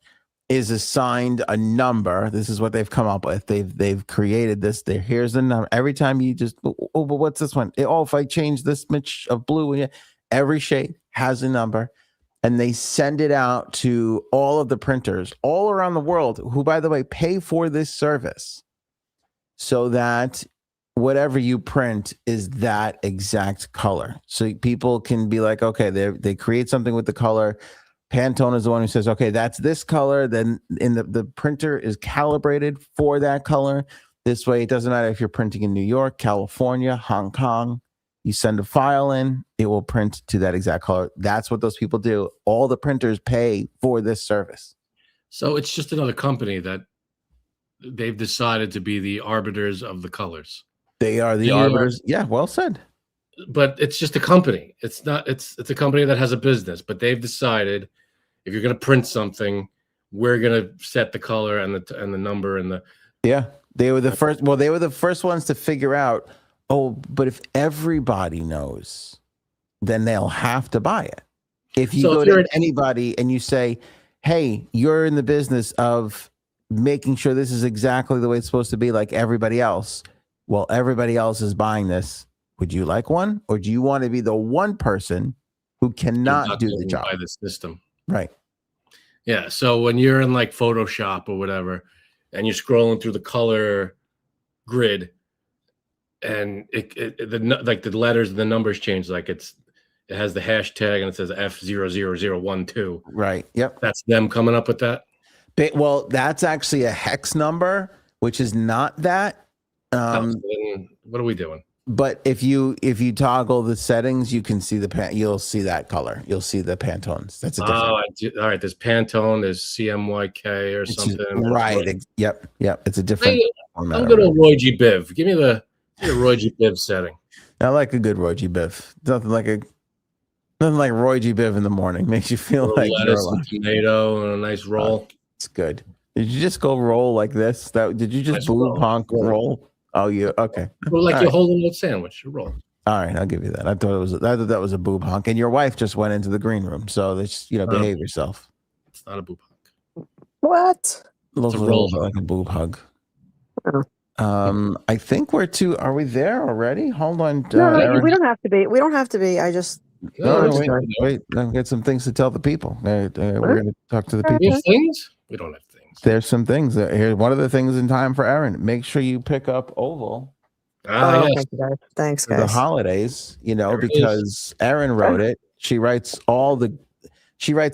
is assigned a number. This is what they've come up with. They've created this. Here's the number. Every time you just, but what's this one? If I change this much of blue, every shade has a number, and they send it out to all of the printers all around the world, who, by the way, pay for this service, so that whatever you print is that exact color. So people can be like, okay, they create something with the color. Pantone is the one who says, okay, that's this color. Then the printer is calibrated for that color. This way, it doesn't matter if you're printing in New York, California, Hong Kong. You send a file in, it will print to that exact color. That's what those people do. All the printers pay for this service. So it's just another company that they've decided to be the arbiters of the colors. They are the arbiters. Yeah, well said. But it's just a company. It's not. It's a company that has a business. But they've decided, if you're going to print something, we're going to set the color and the number and the. Yeah, they were the first. Well, they were the first ones to figure out. Oh, but if everybody knows, then they'll have to buy it. If you go to anybody and you say, "Hey, you're in the business of making sure this is exactly the way it's supposed to be, like everybody else," well, everybody else is buying this. Would you like one, or do you want to be the one person who cannot do the job? By the system, right? Yeah. So when you're in like Photoshop or whatever, and you're scrolling through the color grid, and the letters, the numbers change. Like it has the hashtag and it says F00012. Right. Yep. That's them coming up with that. Well, that's actually a hex number, which is not that. What are we doing? But if you toggle the settings, you can see you'll see that color. You'll see the Pantones. That's a different. All right. There's Pantone. There's CMYK or something. Right. Yep. It's a different. I'm good old Roy G. Biv. Give me the Roy G. Biv setting. I like a good Roy G. Biv. Nothing like Roy G. Biv in the morning. Makes you feel like lettuce and tomato and a nice roll. It's good. Did you just go roll like this? Did you just boob honk roll? Oh, okay. Well, like you're holding a sandwich. You roll. All right, I'll give you that. I thought that was a boob honk. And your wife just went into the green room, so let's behave yourself. It's not a boob honk. What? Looks a little bit like a boob hug. I think are we there already? Hold on. No, we don't have to be. We don't have to be. I just. Wait. I've got some things to tell the people. We're going to talk to the people. We have things? We don't have things. There's some things. Here's one of the things in time for Erin. Make sure you pick up Oval. Yes. Thank you, guys. Thanks, guys. The holidays, because Erin wrote it. She writes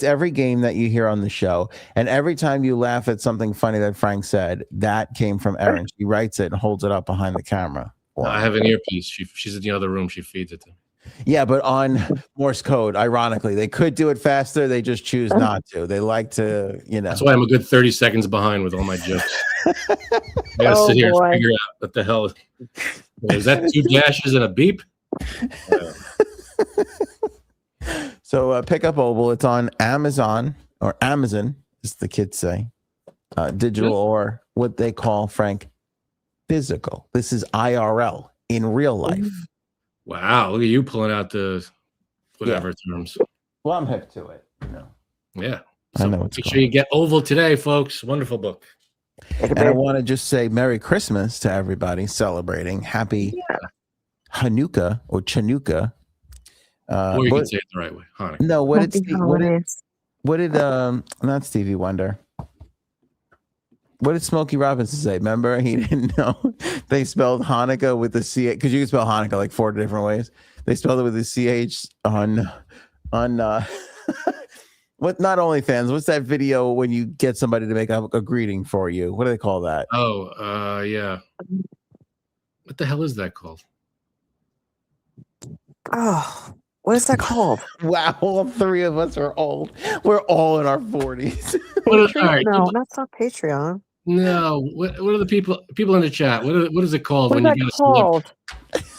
every game that you hear on the show. And every time you laugh at something funny that Frank said, that came from Erin. She writes it and holds it up behind the camera. I have an earpiece. She's in the other room. She feeds it to me. Yeah, but on Morse code, ironically, they could do it faster. They just choose not to. They like to, That's why I'm a good 30 seconds behind with all my jokes. I gotta sit here and figure out what the hell is that. 2 dashes and a beep. So pick up Oval. It's on Amazon, or Amazon, as the kids say, digital, or what they call, Frank, physical. This is IRL, in real life. Wow, look at you pulling out the whatever terms. Well, I'm hip to it, Yeah. So I know. Make sure you get Oval today, folks. Wonderful book. And I want to just say Merry Christmas to everybody celebrating. Happy Hanukkah or Chanukah. Or you can say it the right way. Hanukkah. No, what did not Stevie Wonder. What did Smokey Robinson say? Remember, he didn't know they spelled Hanukkah with the CH, because you can spell Hanukkah like 4 different ways. They spelled it with the CH on what? Not OnlyFans. What's that video when you get somebody to make a greeting for you? What do they call that? Oh, yeah. What the hell is that called? Oh, what is that called? Wow, all 3 of us are old. We're all in our 40s. No, that's not Patreon. No, what are the people in the chat? What is it called What when is you that get called?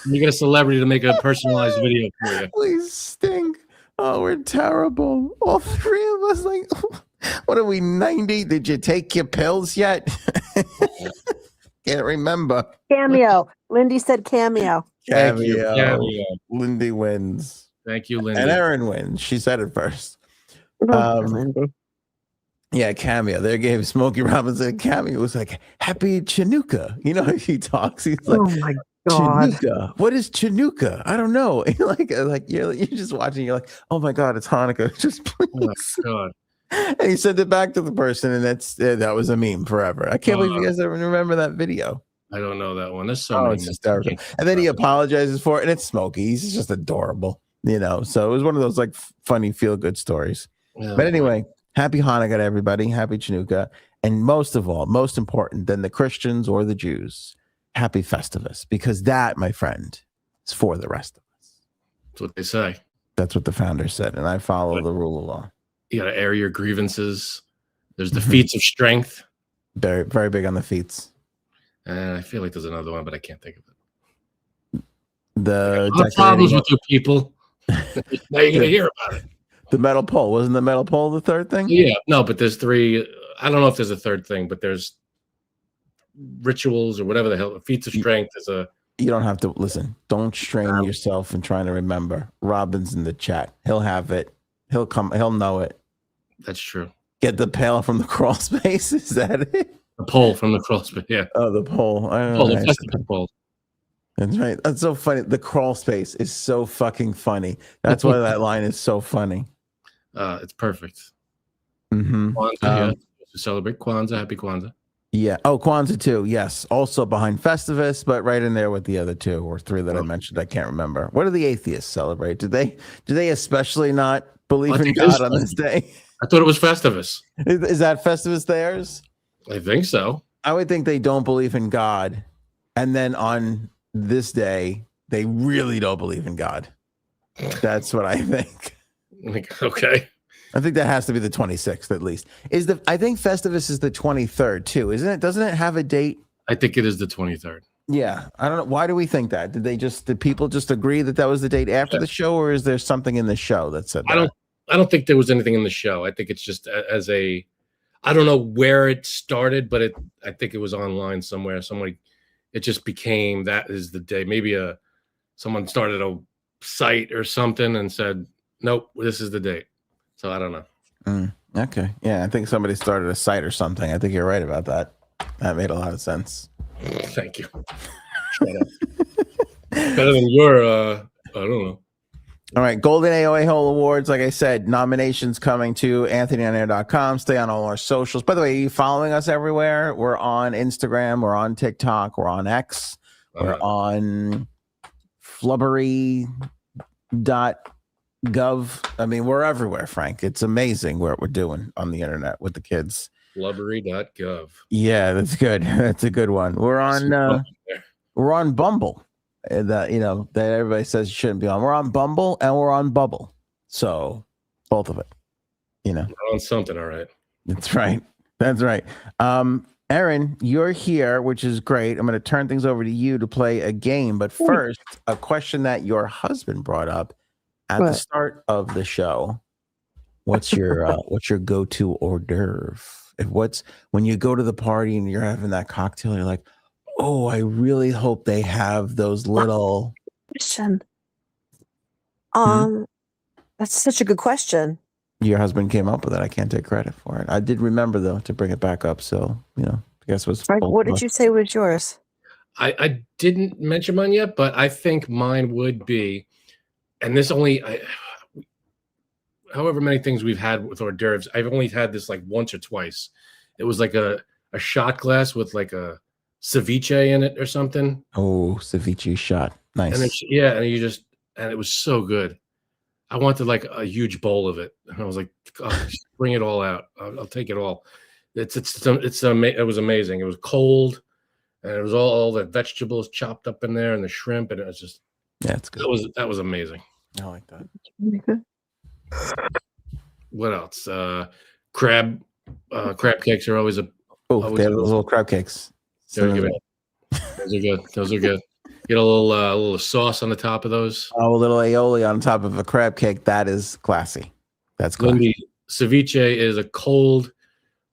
You get a celebrity to make a personalized video for you. We stink. Oh, we're terrible. All three of us, like, what are we, 90? Did you take your pills yet? Can't remember. Cameo. Lindy said cameo. Thank you. Cameo. Lindy wins. Thank you, Lindy. And Erin wins. She said it first. Lindy. Yeah, cameo. They gave Smokey Robinson a cameo. It was like, happy Chinooka. You know how he talks? He's like, Oh my God. Chinooka. What is Chinooka? I don't know. like you're just watching. You're like, oh my God, it's Hanukkah. Just please. Oh my God. And he sent it back to the person, and that was a meme forever. I can't believe you guys ever remember that video. I don't know that one. There's so many. It's hysterical. And then he apologizes for it, and it's Smokey. He's just adorable, So it was one of those like funny feel good stories. Oh, but anyway, happy Hanukkah to everybody. Happy Chanukah, and most of all, most important than the Christians or the Jews, happy Festivus, because that, my friend, is for the rest of us. That's what they say. That's what the founder said, and I follow the rule of law. You got to air your grievances. There's the feats of strength. Very, very big on the feats. And I feel like there's another one, but I can't think of it. The problems with you people. Now you're gonna hear about it. The metal pole. Wasn't the metal pole the third thing? Yeah, no, but there's three. I don't know if there's a third thing, but there's rituals or whatever the hell. Feats of strength is a. You don't have to listen. Don't strain yourself in trying to remember. Robin's in the chat. He'll have it. He'll come. He'll know it. That's true. Get the pail from the crawl space. Is that it? The pole from the crawl space. Yeah. Oh, the pole. I don't know. The festival pole. That's right. That's so funny. The crawl space is so fucking funny. That's why that line is so funny. It's perfect. Mm-hmm. Kwanzaa, yeah. To celebrate Kwanzaa. Happy Kwanzaa. Yeah. Oh, Kwanzaa too. Yes. Also behind Festivus, but right in there with the other two or three that I mentioned. I can't remember. What do the atheists celebrate? Do they especially not believe in God on this day? I thought it was Festivus. Is that Festivus theirs? I think so. I would think they don't believe in God, and then on this day they really don't believe in God. That's what I think. Okay. I think that has to be the 26th at least. I think Festivus is the 23rd too, isn't it? Doesn't it have a date? I think it is the 23rd. Yeah. I don't know. Why do we think that? Did people just agree that was the date after the show, or is there something in the show that said that? I don't think there was anything in the show. I think it's just as a, I don't know where it started, but I think it was online somewhere. It just became that is the day. Maybe someone started a site or something and said, nope, this is the date. So I don't know. Okay. Yeah, I think somebody started a site or something. I think you're right about that. That made a lot of sense. Thank you. Shut up. Better than your, I don't know. All right, Golden AOA Hole Awards. Like I said, nominations coming to AnthonyOnAir.com. Stay on all our socials. By the way, are you following us everywhere? We're on Instagram. We're on TikTok. We're on X. We're on flubbery.gov. I mean, we're everywhere, Frank. It's amazing what we're doing on the internet with the kids. Flubbery.gov. Yeah, that's good. That's a good one. We're on Bumble. That everybody says you shouldn't be on. We're on Bumble and we're on Bubble, so both of it. We're on something, all right. That's right. That's right. Erin, you're here, which is great. I'm going to turn things over to you to play a game, but first, a question that your husband brought up at the start of the show. What's your go-to hors d'oeuvre? When you go to the party and you're having that cocktail, you're like, oh, I really hope they have those little. Question. That's such a good question. Your husband came up with it. I can't take credit for it. I did remember though to bring it back up. So I guess it was. Frank, what did you say was yours? I didn't mention mine yet, but I think mine would be, and this however many things we've had with hors d'oeuvres, I've only had this like once or twice. It was like a shot glass with like a ceviche in it or something. Oh, ceviche shot. Nice. And it was so good. I wanted like a huge bowl of it. And I was like, oh, bring it all out. I'll take it all. It was amazing. It was cold and it was all the vegetables chopped up in there and the shrimp. And it was just, that's good. That was amazing. I like that. What else? Crab cakes are always they have those little crab cakes. Those are good. Those are good. Get a little sauce on the top of those. Oh, a little aioli on top of a crab cake. That is classy. That's classy. Lindy, ceviche is a cold,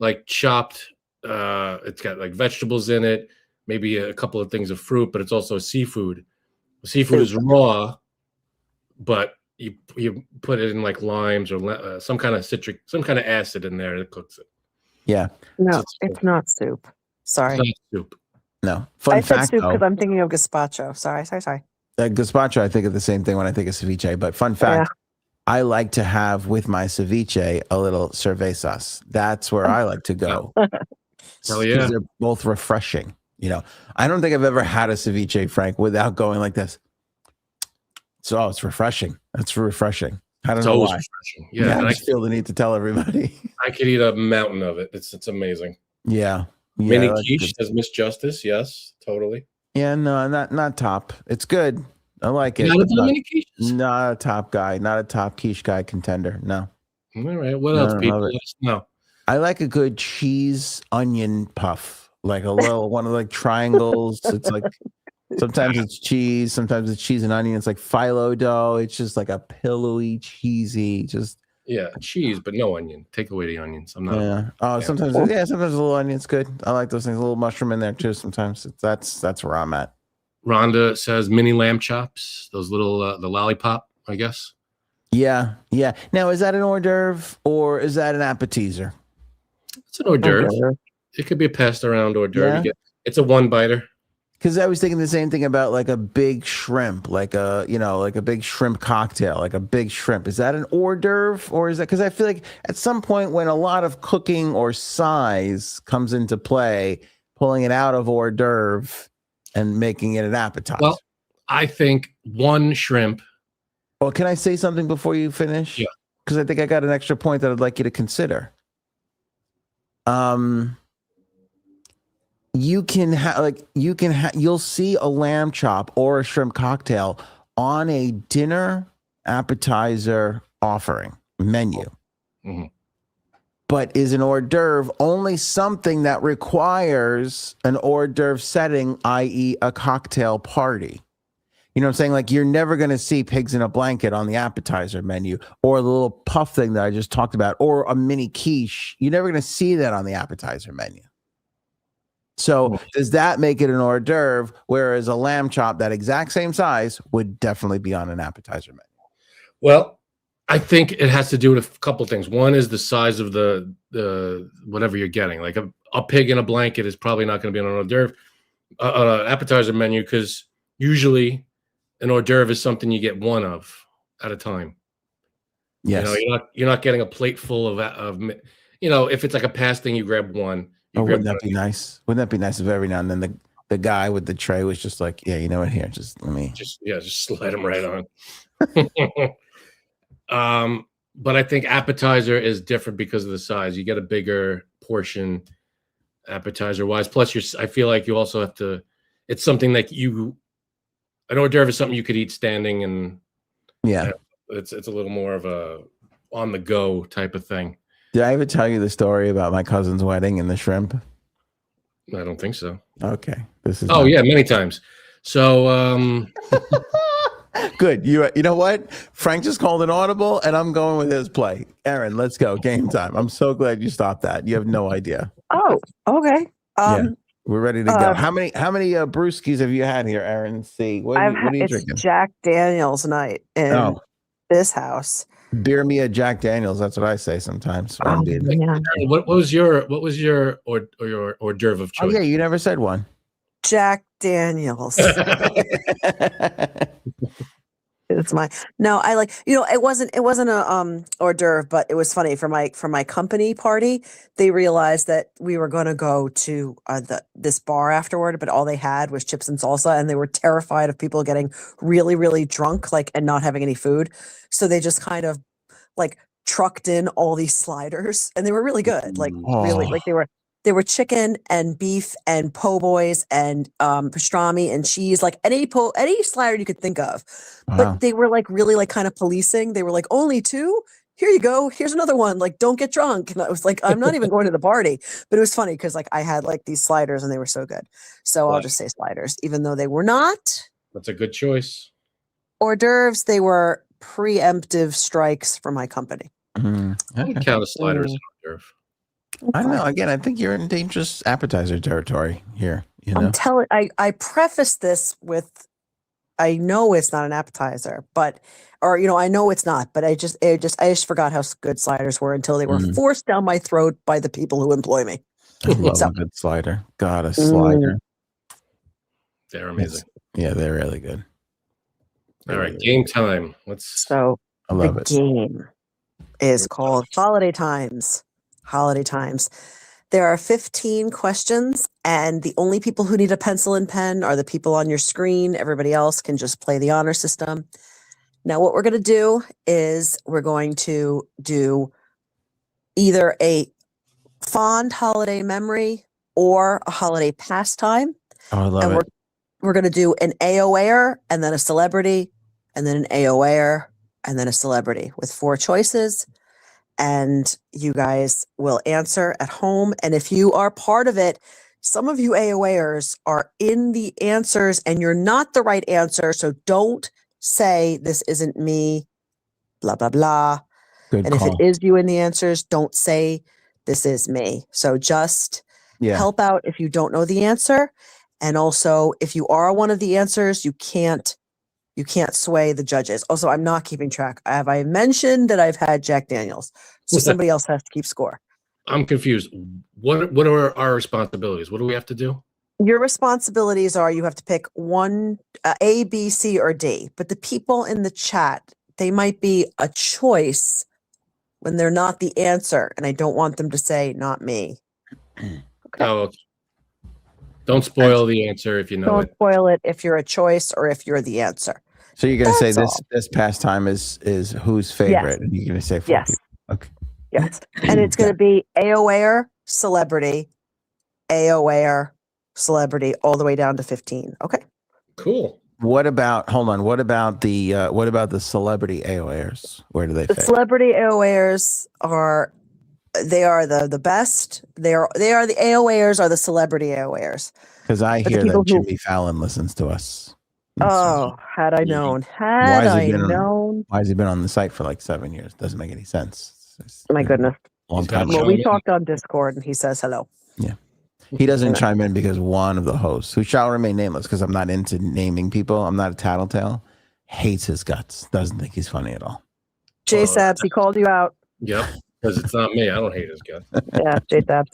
like chopped. It's got like vegetables in it, maybe a couple of things of fruit, but it's also seafood. Seafood is raw, but you put it in like limes or some kind of citric, some kind of acid in there that cooks it. Yeah. No, it's not soup. Sorry. It's not soup. No. I Fun said fact, soup though. because I'm thinking of gazpacho. Sorry. Gazpacho, I think of the same thing when I think of ceviche. But fun fact, I like to have with my ceviche a little cerveza sauce. That's where I like to go. Hell yeah. They're both refreshing. You know, I don't think I've ever had a ceviche, Frank, without going like this. So it's refreshing. That's refreshing. I don't know why. Refreshing. Yeah, I just feel the need to tell everybody. I could eat a mountain of it. It's amazing. Yeah. Mini quiche, says Miss Justice. Yes, totally. Yeah, no, not top. It's good. I like it. Not a top guy. Not a top quiche guy contender. No. All right. What else, people? Let us know. I like a good cheese onion puff, like a little one of like triangles. It's like sometimes it's cheese, sometimes it's cheese and onion. It's like phyllo dough. It's just like a pillowy, cheesy, just cheese, but no onion. Take away the onions. I'm not. Yeah. Oh, sometimes a little onion's good. I like those things. A little mushroom in there too. Sometimes that's where I'm at. Rhonda says mini lamb chops. Those little the lollipop, I guess. Yeah. Now, is that an hors d'oeuvre or is that an appetizer? It's an hors d'oeuvre. It could be a passed around hors d'oeuvre. Yeah. It's a one biter. Because I was thinking the same thing about like a big shrimp, like a big shrimp cocktail, like a big shrimp. Is that an hors d'oeuvre or is that? Because I feel like at some point when a lot of cooking or size comes into play, pulling it out of hors d'oeuvre and making it an appetizer. Well, I think one shrimp. Well, can I say something before you finish? Yeah. Because I think I got an extra point that I'd like you to consider. You'll see a lamb chop or a shrimp cocktail on a dinner appetizer offering menu. Mm-hmm. But is an hors d'oeuvre only something that requires an hors d'oeuvre setting, i.e. a cocktail party? You know what I'm saying? Like you're never going to see pigs in a blanket on the appetizer menu or the little puff thing that I just talked about or a mini quiche. You're never going to see that on the appetizer menu. So does that make it an hors d'oeuvre, whereas a lamb chop that exact same size would definitely be on an appetizer menu? Well, I think it has to do with a couple of things. One is the size of the whatever you're getting. Like a pig in a blanket is probably not going to be on an hors d'oeuvre, an appetizer menu, because usually an hors d'oeuvre is something you get one of at a time. Yes. You know, you're not getting a plate full of if it's like a pass thing, you grab one. Wouldn't that be nice? Wouldn't that be nice if every now and then the guy with the tray was just like, yeah, you know what, here, just let me just slide them right on. But I think appetizer is different because of the size. You get a bigger portion appetizer wise. Plus I feel like you also have to, it's something like an hors d'oeuvre is something you could eat standing and it's a little more of a on the go type of thing. Did I ever tell you the story about my cousin's wedding and the shrimp? I don't think so. Okay. This is many times. So good. You know what? Frank just called an audible and I'm going with his play. Aaron, let's go. Game time. I'm so glad you stopped that. You have no idea. Oh, okay. We're ready to go. How many brewskis have you had here, Aaron? Let's see. What are you it's drinking? Jack Daniels night in this house. Beer me a Jack Daniels. That's what I say sometimes. What was your hors d'oeuvre of choice? Oh yeah, you never said one. Jack Daniels. It's I like, it wasn't a hors d'oeuvre, but it was funny for my company party. They realized that we were going to go to this bar afterward, but all they had was chips and salsa, and they were terrified of people getting really, really drunk, and not having any food. So they just kind of trucked in all these sliders, and they were really good. They were chicken and beef and po' boys and pastrami and cheese, any slider you could think of. Wow. But they were really kind of policing. They were like, only two? Here you go. Here's another one. Don't get drunk. And I was like, I'm not even going to the party. But it was funny because I had these sliders and they were so good. So I'll just say sliders, even though they were not That's a good choice. Hors d'oeuvres, they were preemptive strikes for my company. Mm, I would okay. count a slider as an hors d'oeuvre. I don't know. Again, I think you're in dangerous appetizer territory here. You know, I'm telling. I preface this with, I know it's not an appetizer, but, or I know it's not, but I just forgot how good sliders were until they were forced down my throat by the people who employ me. I love a good slider. God, a slider. They're amazing. Yeah, they're really good. All right, game time. I love the it. game is called Holiday Times. Holiday Times. There are 15 questions, and the only people who need a pencil and pen are the people on your screen. Everybody else can just play the honor system. Now, what we're going to do is we're going to do either a fond holiday memory or a holiday pastime. Oh, I love it. We're going to do an AOA and then a celebrity, and then an AOA and then a celebrity with 4 choices. And you guys will answer at home. And if you are part of it, some of you AOAers are in the answers and you're not the right answer. So don't say this isn't me, blah, blah, blah. Good and call. if it is you in the answers, don't say this is me. So just help out if you don't know the answer. And also, if you are one of the answers, you can't sway the judges. Also, I'm not keeping track. Have I mentioned that I've had Jack Daniels? So somebody else has to keep score. I'm confused. What are our responsibilities? What do we have to do? Your responsibilities are you have to pick one, A, B, C, or D. But the people in the chat, they might be a choice when they're not the answer. And I don't want them to say, not me. Okay. Oh, don't spoil the answer if you know it. Don't spoil it if you're a choice or if you're the answer. So you're going to say this pastime is whose favorite? Yes. And you're going to say 4 people. Okay. Yes. And it's going to be AOA, celebrity, AOA, celebrity, all the way down to 15. Okay. Cool. What about the celebrity AOAers? Where do they fit? The celebrity AOAers are the best. They are the AOAers are the celebrity AOAers. Because I hear that Jimmy Fallon listens to us. Oh, had I known. Why has he been on the site for like 7 years? Doesn't make any sense. My goodness. Long time. Well, we talked on Discord and he says hello. Yeah. He doesn't chime in because one of the hosts, who shall remain nameless because I'm not into naming people, I'm not a tattletale, hates his guts. Doesn't think he's funny at all. Jay Sabs, he called you out. Yep. Because it's not me. I don't hate his guts. Yeah, Jay Sabs.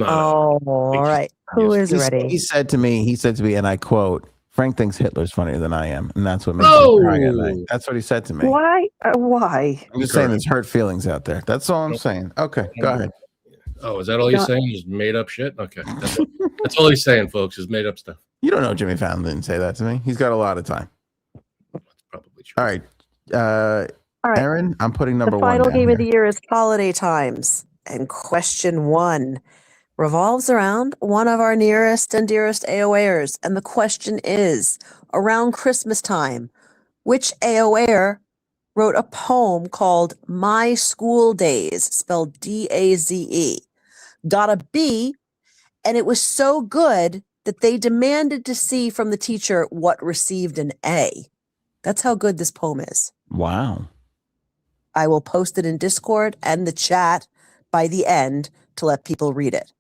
All right. Who is ready? He said to me, and I quote, Frank thinks Hitler's funnier than I am, and that's what makes me cry at night. That's what he said to me. Why? Why? I'm just saying there's hurt feelings out there. That's all I'm saying. Okay, go ahead. Oh, is that all you're saying? Just made up shit? Okay. That's all he's saying, folks, is made up stuff. You don't know Jimmy Fallon didn't say that to me. He's got a lot of time. That's probably true. All right. Aaron, I'm putting number 1 The final game here. of the year is Holiday Times. And question 1 revolves around one of our nearest and dearest AOAers. And the question is, around Christmas time, which AOAer wrote a poem called My School Days, spelled D-A-Z-E? Got a B, and it was so good that they demanded to see from the teacher what received an A. That's how good this poem is. Wow. I will post it in Discord and the chat by the end to let people read it.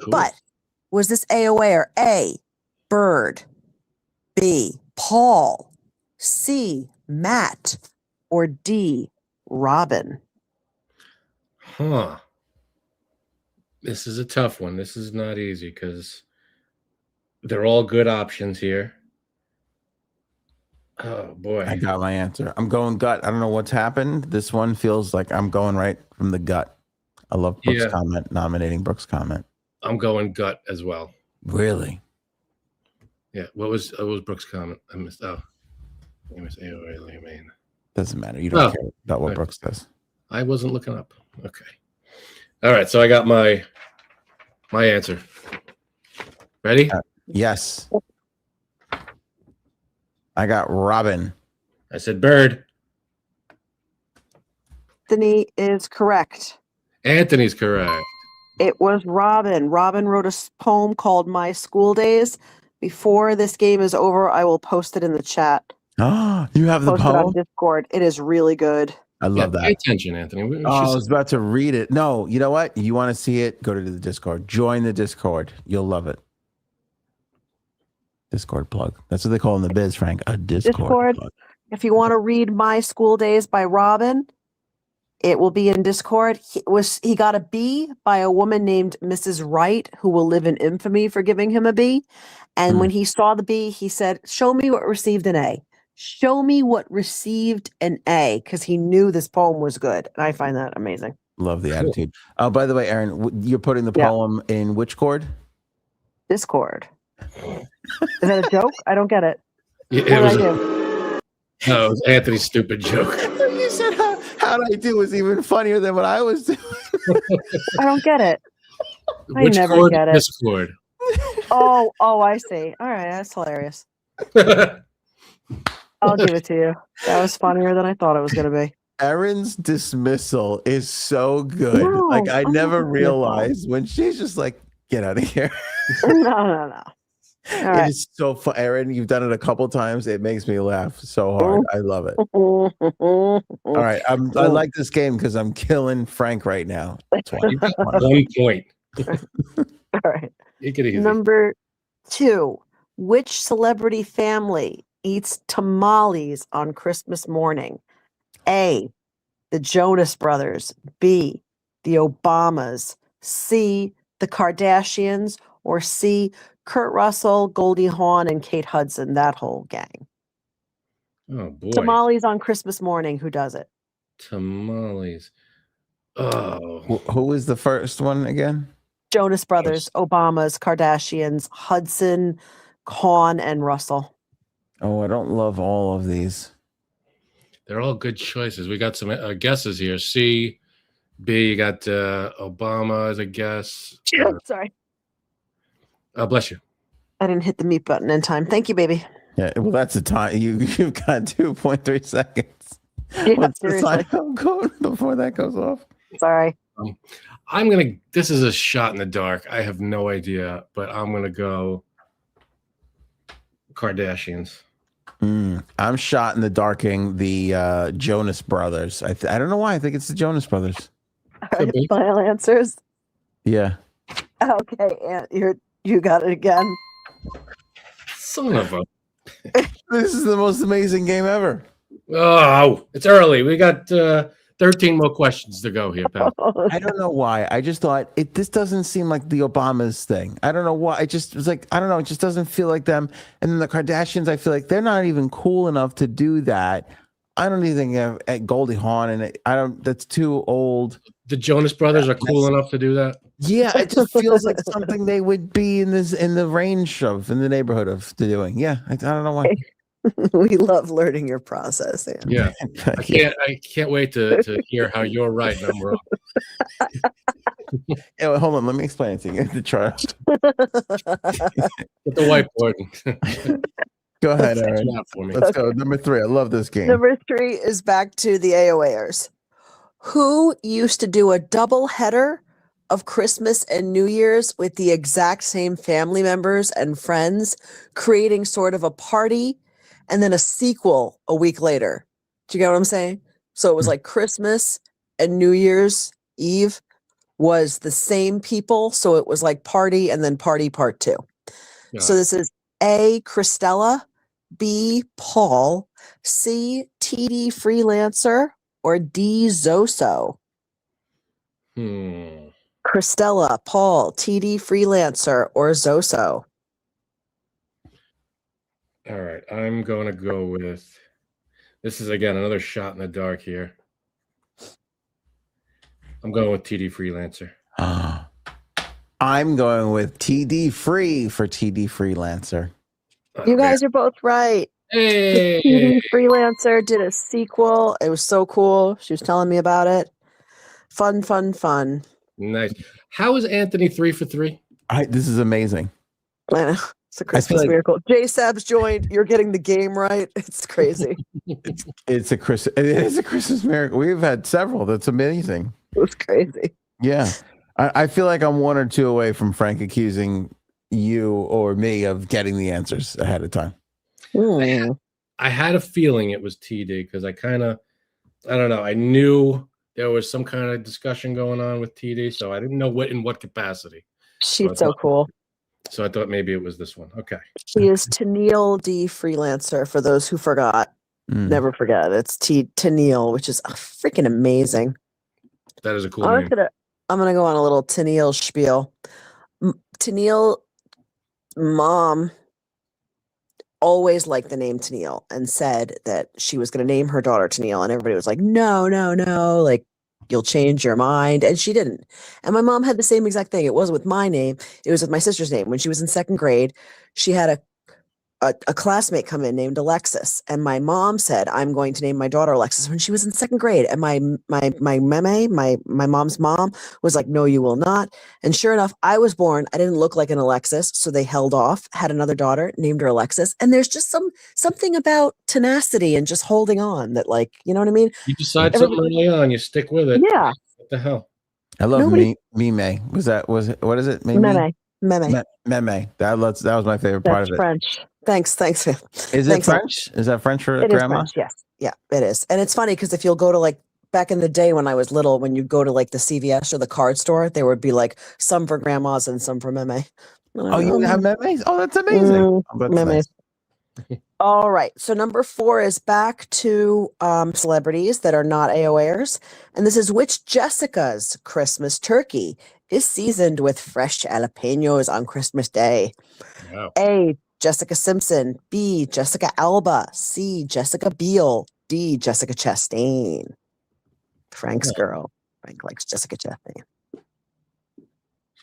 Cool. But was this AOA A, Bird, B, Paul, C, Matt, or D, Robin? Huh. This is a tough one. This is not easy because they're all good options here. Oh, boy. I got my answer. I'm going gut. I don't know what's happened. This one feels like I'm going right from the gut. I love Brooks' comment, nominating Brooks' comment. I'm going gut as well. Really? Yeah. What was Brooks' comment? I missed. Oh, it was AOA. Man. Doesn't matter. You don't care about what Brooks does. I wasn't looking up. Okay. All right. So I got my answer. Ready? Yes. I got Robin. I said Bird. Anthony is correct. Anthony's correct. It was Robin. Robin wrote a poem called My School Days. Before this game is over, I will post it in the chat. Oh, you have the Post it on poem? Discord. It is really good. I love Pay that. attention, Anthony. I was about to read it. No, you know what? You want to see it? Go to the Discord. Join the Discord. You'll love it. Discord plug. That's what they call in the biz, Frank. A Discord plug. If you want to read My School Days by Robin, it will be in Discord. He got a B by a woman named Mrs. Wright, who will live in infamy for giving him a B. And when he saw the B, he said, "Show me what received an A. Show me what received an A," because he knew this poem was good. And I find that amazing. Love the attitude. By the way, Aaron, you're putting the poem in which cord? Discord. Is that a joke? I don't get it. It was no, it was Anthony's stupid joke. You said how did I do was even funnier than what I was doing. I don't get it. Which I never cord? get it. Discord. Oh, I see. All right, that's hilarious. I'll give it to you. That was funnier than I thought it was going to be. Erin's dismissal is so good. No, like I I'm never not realized when she's just like, "Get out of here." No. All right. It is so fun, Erin. You've done it a couple times. It makes me laugh so hard. I love it. All right, I like this game because I'm killing Frank right now. That's why. You got 1 point. All right. Take it easy. Number 2. Which celebrity family eats tamales on Christmas morning? A, the Jonas Brothers. B, the Obamas. C, the Kardashians. Or C, Kurt Russell, Goldie Hawn, and Kate Hudson. That whole gang. Oh boy. Tamales on Christmas morning. Who does it? Tamales. Oh. Who is the first one again? Jonas Brothers, Obamas, Kardashians, Hudson, Hawn, and Russell. Oh, I don't love all of these. They're all good choices. We got some guesses here. C, B. You got Obama as a guess. Sorry. Bless you. I didn't hit the mute button in time. Thank you, baby. Yeah, well, that's the time. You've got 2.3 seconds. Yeah, What's the seriously. time code before that goes off? Sorry. This is a shot in the dark. I have no idea, but I'm gonna go Kardashians. I'm shot in the darking the Jonas Brothers. I don't know why. I think it's the Jonas Brothers. All right, final answers. Yeah. Okay, and you got it again. Son of a. This is the most amazing game ever. Oh, it's early. We got 13 more questions to go here, pal. I don't know why. I just thought this doesn't seem like the Obamas thing. I don't know why. I just was like, I don't know. It just doesn't feel like them. And then the Kardashians, I feel like they're not even cool enough to do that. I don't even think at Goldie Hawn, and that's too old. The Jonas Brothers are cool enough to do that. Yeah, it just feels like something they would be in the range of, in the neighborhood of doing. Yeah, I don't know why. We love learning your process, Anne. Yeah, I can't wait to hear how you're right and I'm wrong. Yeah, well, hold on, let me explain it to you. The trial. Get the whiteboard. Go ahead, Aaron. Let's go. Number 3. I love this game. Number 3 is back to the AOAers. Who used to do a double header of Christmas and New Year's with the exact same family members and friends, creating sort of a party and then a sequel a week later? Do you get what I'm saying? So it was like Christmas and New Year's Eve was the same people. So it was like party and then party part 2. Yeah. So this is A, Christella, B, Paul, C, TD Freelancer, or D, Zoso. Christella, Paul, TD Freelancer, or Zoso. All right, I'm going to go with, this is again another shot in the dark here. I'm going with TD Freelancer. I'm going with TD Free for TD Freelancer. You guys are both right. Hey, TD Freelancer did a sequel. It was so cool. She was telling me about it. Fun. Nice. How is Anthony 3 for 3? This is amazing. I know. It's a Christmas miracle. J Sab's joined. You're getting the game right. It's crazy. It is a Christmas miracle. We've had several. That's amazing. It was crazy. Yeah. I feel like I'm 1 or 2 away from Frank accusing you or me of getting the answers ahead of time. I had a feeling it was TD because I don't know. I knew there was some kind of discussion going on with TD, so I didn't know in what capacity. She's so cool. So I thought maybe it was this one. Okay. She is Tennille D. Freelancer, for those who forgot. Never forget. It's Tennille, which is freaking amazing. That is a cool name. I'm gonna go on a little Tennille spiel. Tennille mom always liked the name Tennille and said that she was going to name her daughter Tennille, and everybody was like, no, like, you'll change your mind. And she didn't. And my mom had the same exact thing. It wasn't with my name. It was with my sister's name. When she was in second grade, she had a classmate come in named Alexis. And my mom said, I'm going to name my daughter Alexis when she was in second grade. And my mom's mom was like, no, you will not. And sure enough, I was born. I didn't look like an Alexis. So they held off, had another daughter, named her Alexis. And there's just something about tenacity and just holding on that, like, you know what I mean? You decide something early on, you stick with it. Yeah. What the hell? I love Meme. What is it? Meme. That was my favorite part of it. French. Thanks. Is it French? Is that French for grandma? French, yes. Yeah, it is. And it's funny because if you'll go to, like, back in the day when I was little, when you go to like the CVS or the card store, there would be like some for grandmas and some for meme. Oh, you have memes? Oh, that's amazing. Memes. All right. So number 4 is back to celebrities that are not AOAers. And this is which Jessica's Christmas turkey is seasoned with fresh jalapenos on Christmas Day? Wow. A, Jessica Simpson. B, Jessica Alba. C, Jessica Biel. D, Jessica Chastain. Frank's girl. Frank likes Jessica Chastain.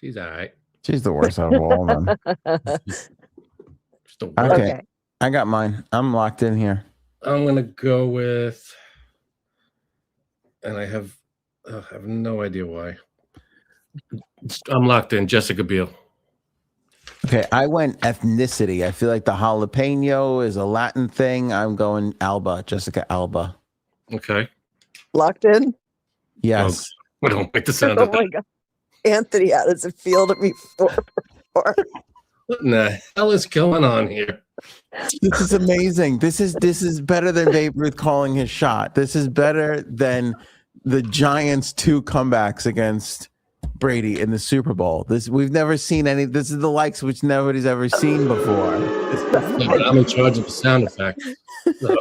She's all right. She's the worst out of all of them. Okay. I got mine. I'm locked in here. I'm going to go with, and I have no idea why. I'm locked in. Jessica Biel. Okay, I went ethnicity. I feel like the jalapeno is a Latin thing. I'm going Alba, Jessica Alba. Okay. Locked in? Yes. I don't like the sound Oh of that. my God. Anthony, how does it feel to be 4 for 4? What in the hell is going on here? This is amazing. This is better than Babe Ruth calling his shot. This is better than the Giants' 2 comebacks against Brady in the Super Bowl. We've never seen any. This is the likes which nobody's ever seen before. I'm in charge of the sound effect. So.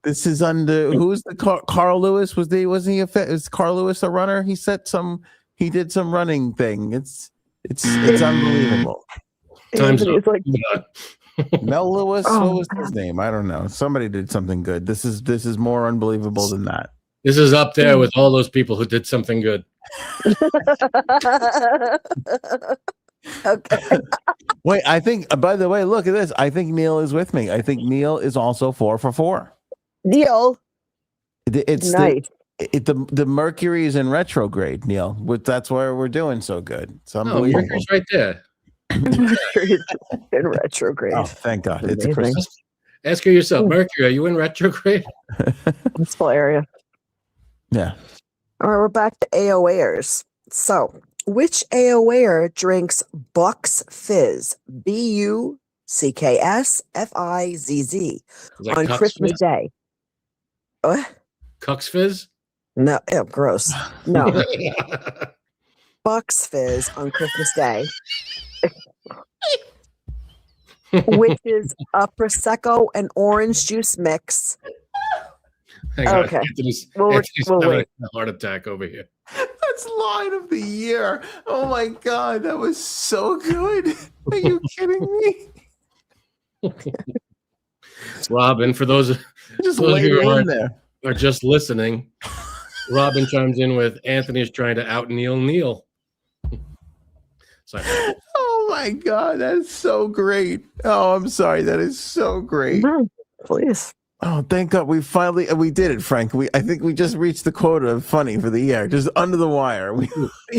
This is under who's the Carl Lewis? Wasn't he is Carl Lewis a runner? He did some running thing. It's unbelievable. Time's Anthony's like, Mel Lewis. What was his name? I don't know. Somebody did something good. This is more unbelievable than that. This is up there with all those people who did something good. okay. Wait, I think. By the way, look at this. I think Neil is with me. I think Neil is also 4 for 4. Neil. It's nice. The Mercury is in retrograde, Neil. That's why we're doing so good. It's unbelievable. Mercury's right there. Mercury is in retrograde. Oh, thank God. It's a Christmas. Ask her yourself, Mercury, are you in retrograde? Peaceful area. Yeah. All right, we're back to AOAers. So, which AOAer drinks Bucks Fizz? BUCKS on Christmas Day? What? Cucks Fizz? No, ew, gross. No. Bucks Fizz on Christmas Day, which is a Prosecco and orange juice mix. Hang on. Okay. Anthony's We'll having wait. a heart attack over here. That's line of the year. Oh my God, that was so good. Are you kidding me? Robin, for those of you who are just listening, Robin chimes in with Anthony is trying to out Neil. Oh my God, that is so great. Oh, I'm sorry. That is so great. Please. Oh, thank God. We did it, Frank. I think we just reached the quota of funny for the year, just under the wire. We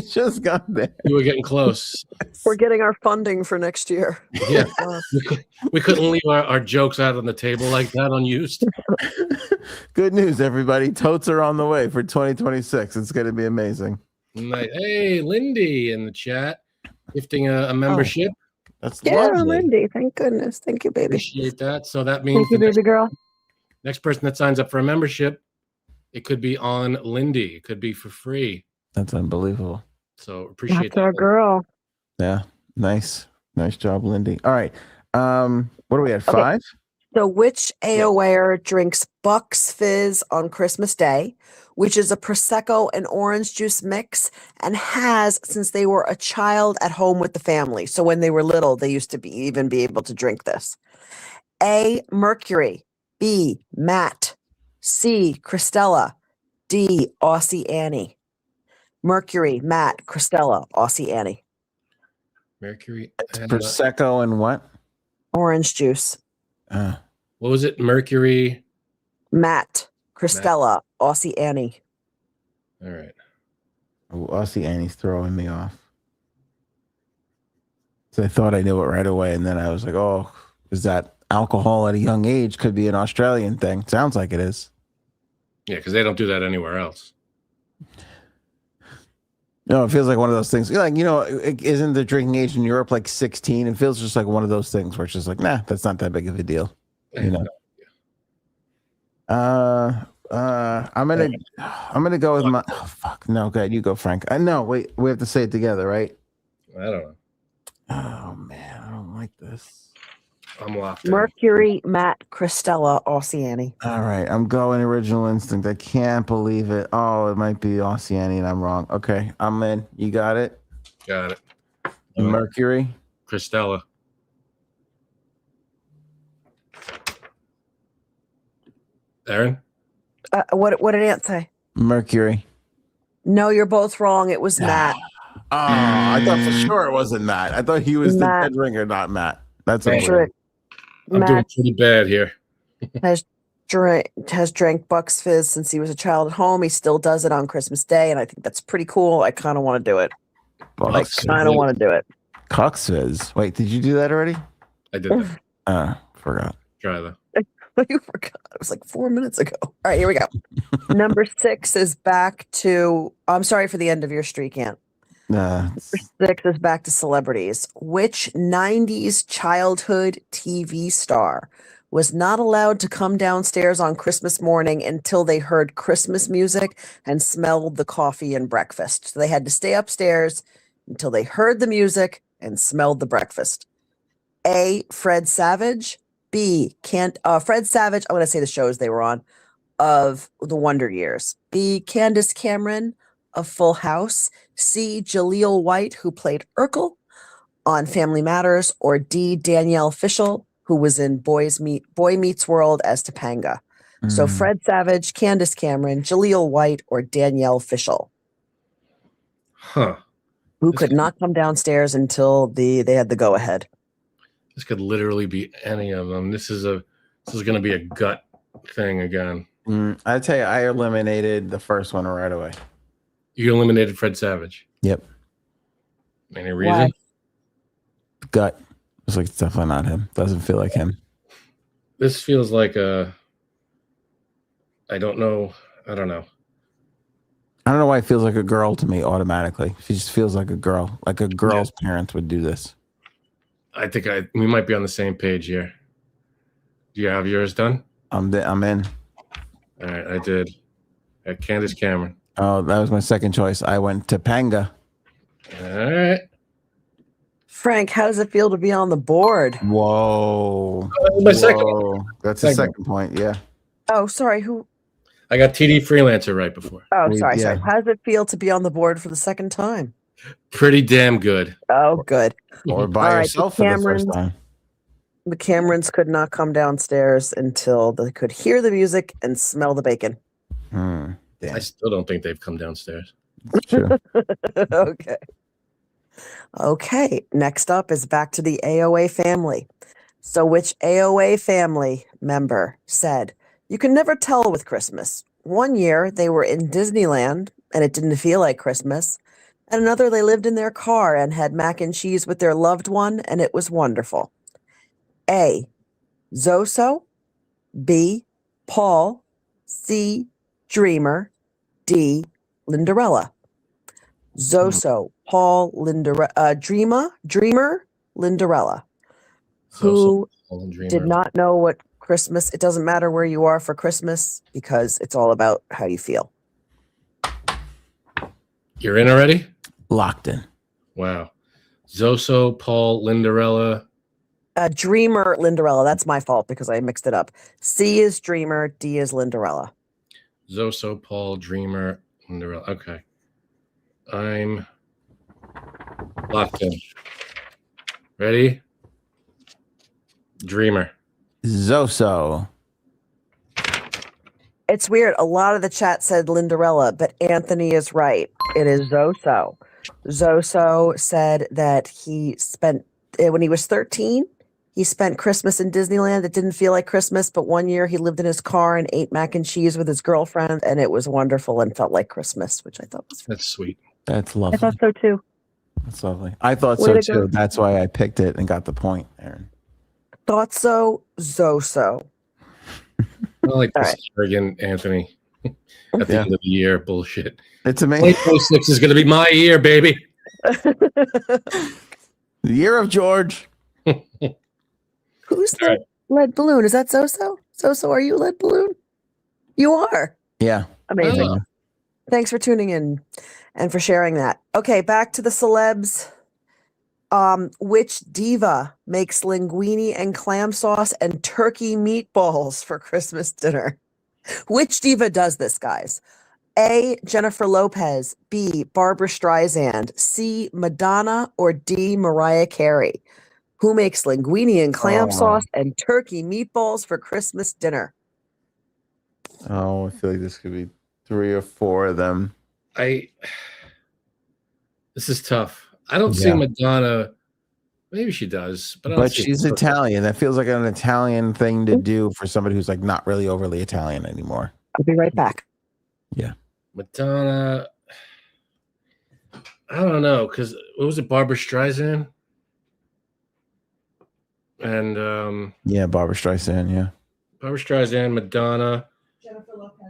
just got there. We were getting close. We're getting our funding for next year. Yeah. We couldn't leave our jokes out on the table like that unused. Good news, everybody. Totes are on the way for 2026. It's going to be amazing. Hey, Lindy in the chat. gifting a membership. That's Yeah, lovely. Lindy. Thank goodness. Thank you, baby. Appreciate that. So that means Thank you, baby girl. next person that signs up for a membership, it could be on Lindy. It could be for free. That's unbelievable. So appreciate That's our girl. Yeah. Nice job, Lindy. All right. What are we at? 5? So which AOA drinks Bucks Fizz on Christmas Day, which is a Prosecco and orange juice mix, and has since they were a child at home with the family. So when they were little, they used to even be able to drink this. A, Mercury. B, Matt. C, Christella. D, Aussie Annie. Mercury, Matt, Christella, Aussie Annie. Mercury. It's Prosecco and what? Orange juice. What was it? Mercury. Matt, Christella, Aussie Annie. All right. Oh, Aussie Annie's throwing me off. So I thought I knew it right away, and then I was like, "Oh, is that alcohol at a young age could be an Australian thing?" Sounds like it is. Yeah, because they don't do that anywhere else. No, it feels like one of those things. Like, isn't the drinking age in Europe like 16? It feels just like one of those things where it's just like, nah, that's not that big of a deal. I'm gonna go with my. Oh, fuck no, go ahead. You go, Frank. No, wait. We have to say it together, right? I don't know. Oh man, I don't like this. I'm locked in. Mercury, Matt, Christella, Aussie Annie. All right, I'm going Original Instinct. I can't believe it. Oh, it might be Aussie Annie, and I'm wrong. Okay, I'm in. You got it. Got it. Mercury, Christella. Aaron? What did Aunt say? Mercury. No, you're both wrong. It was Matt. Oh, I thought for sure it wasn't Matt. I thought he was Matt. the dead ringer, not Matt. That's Trick. I'm doing pretty bad here. has drank Bucks Fizz since he was a child at home. He still does it on Christmas Day, and I think that's pretty cool. I kind of want to do it. Bucks I kind of want to do it. Cox Fizz. Wait, did you do that already? I did that. Forgot. Try that. You forgot. It was like 4 minutes ago. All right, here we go. Number 6 is back to. I'm sorry for the end of your streak, Aunt. Number 6 is back to celebrities. Which 90s childhood TV star was not allowed to come downstairs on Christmas morning until they heard Christmas music and smelled the coffee and breakfast? So they had to stay upstairs until they heard the music and smelled the breakfast. A, Fred Savage. B, Fred Savage. I'm going to say the shows they were on of the Wonder Years. B, Candace Cameron of Full House. C, Jaleel White, who played Urkel on Family Matters. Or D, Danielle Fishel, who was in Boy Meets World as Topanga. So Fred Savage, Candace Cameron, Jaleel White, or Danielle Fishel. Huh. Who could not come downstairs until they had the go ahead. This could literally be any of them. This is going to be a gut thing again. I tell you, I eliminated the first one right away. You eliminated Fred Savage. Yep. Any reason? Why? Gut. It's like, it's definitely not him. Doesn't feel like him. This feels like I don't know. I don't know. I don't know why it feels like a girl to me automatically. She just feels like a girl. Like a girl's parents would do this. I think we might be on the same page here. Do you have yours done? I'm in. All right, I did. At Candace Cameron. Oh, that was my second choice. I went to Topanga. All right. Frank, how does it feel to be on the board? Whoa. My second. That's the second point, yeah. Oh, sorry. Who? I got TD Freelancer right before. Oh, sorry. How does it feel to be on the board for the second time? Pretty damn good. Oh, good. Or by yourself for the first time. The Camerons could not come downstairs until they could hear the music and smell the bacon. I still don't think they've come downstairs. True. Okay. Next up is back to the AOA family. So which AOA family member said, "You can never tell with Christmas. One year they were in Disneyland and it didn't feel like Christmas. And another, they lived in their car and had mac and cheese with their loved one, and it was wonderful." A, Zoso. B, Paul. C, Dreamer. D, Linderella. Zoso, Paul Dreamer Lindarella, who did not know what Christmas. It doesn't matter where you are for Christmas because it's all about how you feel. You're in already? Locked in. Wow. Zoso, Paul, Lindarella. Dreamer Lindarella. That's my fault because I mixed it up. C is Dreamer. D is Lindarella. Zoso, Paul, Dreamer, Lindarella. Okay. I'm locked in. Ready? Dreamer. Zoso. It's weird. A lot of the chat said Lindarella, but Anthony is right. It is Zoso. Zoso said that he spent, when he was 13, he spent Christmas in Disneyland. It didn't feel like Christmas, but one year he lived in his car and ate mac and cheese with his girlfriend, and it was wonderful and felt like Christmas, which I thought was That's sweet. That's lovely. I thought so too. That's lovely. I thought Way so to too. go. That's why I picked it and got the point, Aaron. Thought so, Zoso. I like All this right. arrogant Anthony at the end of the year bullshit. It's amazing. 2026 is going to be my year, baby. The year of George. Who's the right. lead balloon? Is that Zoso? Zoso, are you lead balloon? You are. Yeah. Amazing. Oh. Thanks for tuning in and for sharing that. Okay, back to the celebs. Which diva makes linguine and clam sauce and turkey meatballs for Christmas dinner? Which diva does this, guys? A, Jennifer Lopez, B, Barbara Streisand, C, Madonna, or D, Mariah Carey? Who makes linguine and clam sauce and turkey meatballs for Christmas dinner? Oh, I feel like this could be 3 or 4 of them. This is tough. I don't see Madonna. Maybe she does, but I don't But see she's her. Italian. That feels like an Italian thing to do for somebody who's like not really overly Italian anymore. I'll be right back. Yeah. Madonna. I don't know, because what was it, Barbara Streisand? And Yeah, Barbara Streisand, yeah. Barbara Streisand, Madonna,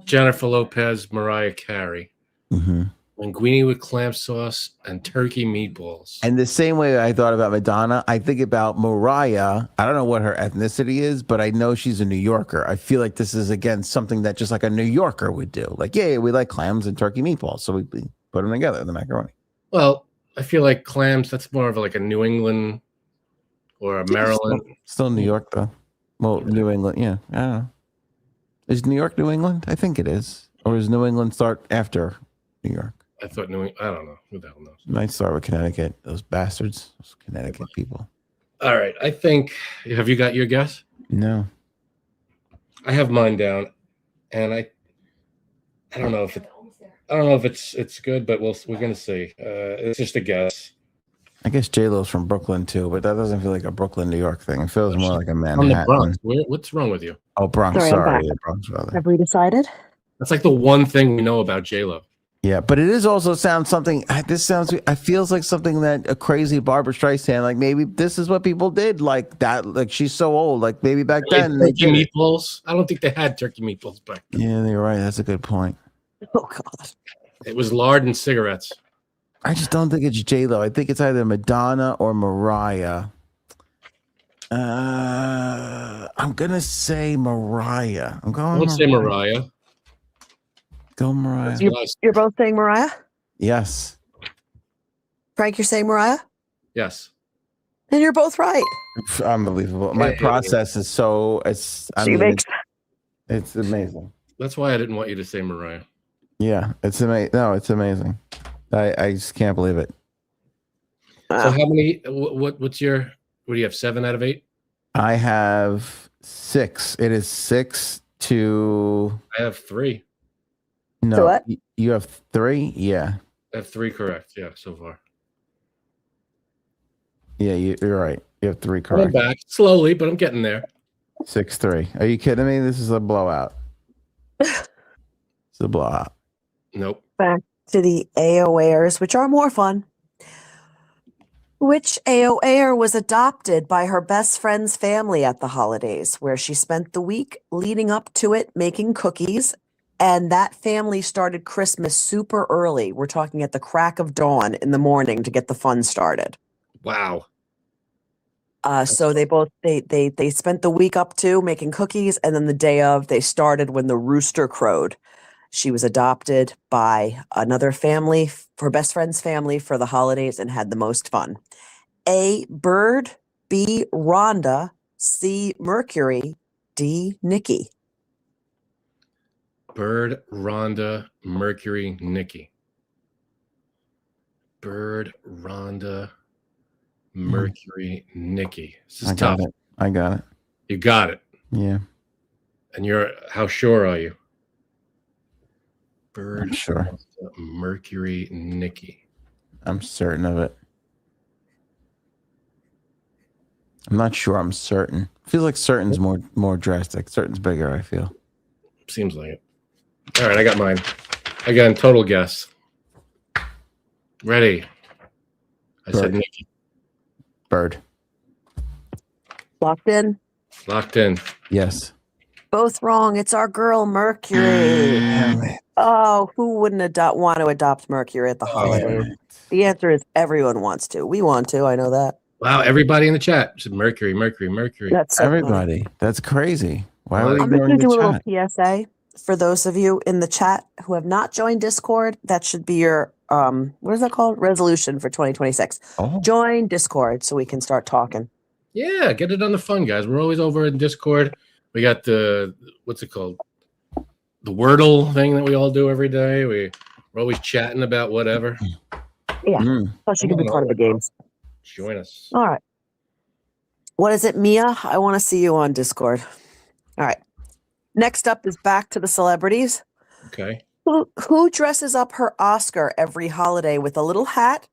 Jennifer Lopez, Mariah Carey. Mm-hmm. Linguine with clam sauce and turkey meatballs. And the same way I thought about Madonna, I think about Mariah. I don't know what her ethnicity is, but I know she's a New Yorker. I feel like this is, again, something that just like a New Yorker would do. Like, yeah, we like clams and turkey meatballs, so we put them together, the macaroni. Well, I feel like clams, that's more of like a New England or a Maryland. Still New York, though. Well, New England, yeah. I don't know. Is New York New England? I think it is. Or does New England start after New York? I thought New England. I don't know. Who the hell knows? Might start with Connecticut. Those bastards. Those Connecticut people. All right. I think. Have you got your guess? No. I have mine down, and I don't know if it's good, but we're gonna see. It's just a guess. I guess J-Lo's from Brooklyn too, but that doesn't feel like a Brooklyn, New York thing. It feels more like a From the Manhattan. Bronx. What's wrong with you? Oh, Bronx. Sorry, I'm Sorry, back. yeah, Bronx, rather. Have we decided? That's like the one thing we know about J-Lo. Yeah, but it is also sounds something. This sounds. I feels like something that a crazy Barbara Streisand. Like maybe this is what people did. Like that. Like she's so old. Like maybe back then they Turkey did it. meatballs. I don't think they had turkey meatballs back then. Yeah, you're right. That's a good point. Oh God. It was lard and cigarettes. I just don't think it's J-Lo. I think it's either Madonna or Mariah. I'm gonna say Mariah. I'm going. I would say Mariah. Go Mariah. You're both saying Mariah? Yes. Frank, you're saying Mariah? Yes. And you're both right. Unbelievable. My process is so. It's amazing. That's why I didn't want you to say Mariah. Yeah, it's amazing. No, it's amazing. I just can't believe it. So how many? What do you have? 7 out of 8? I have 6. It is 6 to. I have 3. No, So what? You have 3. Yeah, I have 3 correct. Yeah, so far. yeah, you're right. You have 3 I'm correct. back slowly, but I'm getting there. 6-3. Are you kidding me? This is a blowout. It's a blowout. Nope. Back to the AOAers, which are more fun. Which AOAer was adopted by her best friend's family at the holidays, where she spent the week leading up to it making cookies And that family started Christmas super early. We're talking at the crack of dawn in the morning to get the fun started. Wow. So they spent the week up to making cookies, and then the day of they started when the rooster crowed. She was adopted by another family, her best friend's family, for the holidays and had the most fun. A, Bird. B, Rhonda. C, Mercury. D, Nikki. Bird, Rhonda, Mercury, Nikki. Bird, Rhonda, Mercury, Nikki. This is tough. I got it. You got it. Yeah. And how sure are you? Bird, I'm sure. Rhonda, Mercury, Nikki. I'm certain of it. I'm not sure. I'm certain. Feels like certain's more drastic. Certain's bigger, I feel. Seems like it. All right, I got mine. Again, total guess. Ready? I said Nikki. Bird. Locked in? Locked in. Yes. Both wrong. It's our girl, Mercury. Oh, who wouldn't want to adopt Mercury at the holidays? The answer is everyone wants to. We want to. I know that. Wow, everybody in the chat said Mercury, Mercury, Mercury. That's so everybody. funny. That's crazy. Why are we I'm just ignoring going to do a the little chat? PSA for those of you in the chat who have not joined Discord. That should be your what is that called? Resolution for 2026. Oh. Join Discord so we can start talking. Yeah, get it on the fun, guys. We're always over in Discord. We got the what's it called? The Wordle thing that we all do every day. We're always chatting about whatever. Yeah. Plus you can be part of the games. Join us. All right. What is it, Mia? I want to see you on Discord. All right. Next up is back to the celebrities. Okay. Who dresses up her Oscar every holiday with a little hat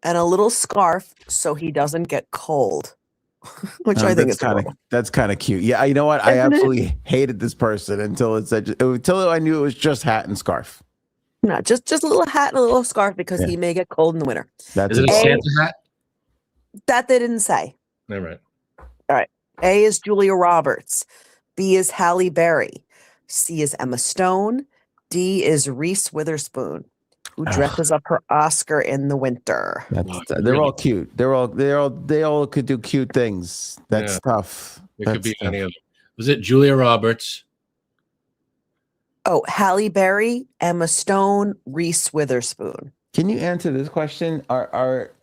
and a little scarf so he doesn't get cold? Which I think is that's kind of cute. Yeah, you know what? I absolutely hated this person until I knew it was just hat and scarf. No, just a little hat and a little scarf because he may get cold in the winter. Is it a Santa hat? That they didn't say. All right. All right. A is Julia Roberts. B is Halle Berry. C is Emma Stone. D is Reese Witherspoon, who dresses up her Oscar in the winter. They're all cute. They all could do cute things. That's tough. It could be any of them. Was it Julia Roberts? Oh, Halle Berry, Emma Stone, Reese Witherspoon. Can you answer this question?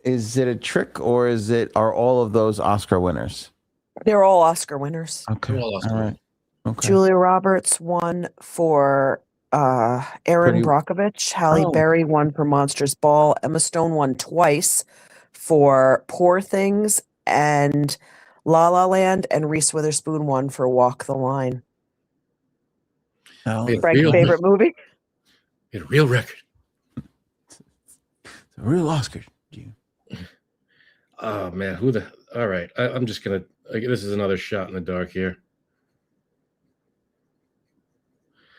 Is it a trick or are all of those Oscar winners? They're all Oscar winners. Okay. All right. Okay. Julia Roberts won for Erin Brockovich. Halle Berry won for Monsters Ball. Emma Stone won twice for Poor Things and La La Land, and Reese Witherspoon won for Walk the Line. Frank's favorite movie? Get a real record. It's a real Oscar. Oh man, all right. I'm just gonna. This is another shot in the dark here.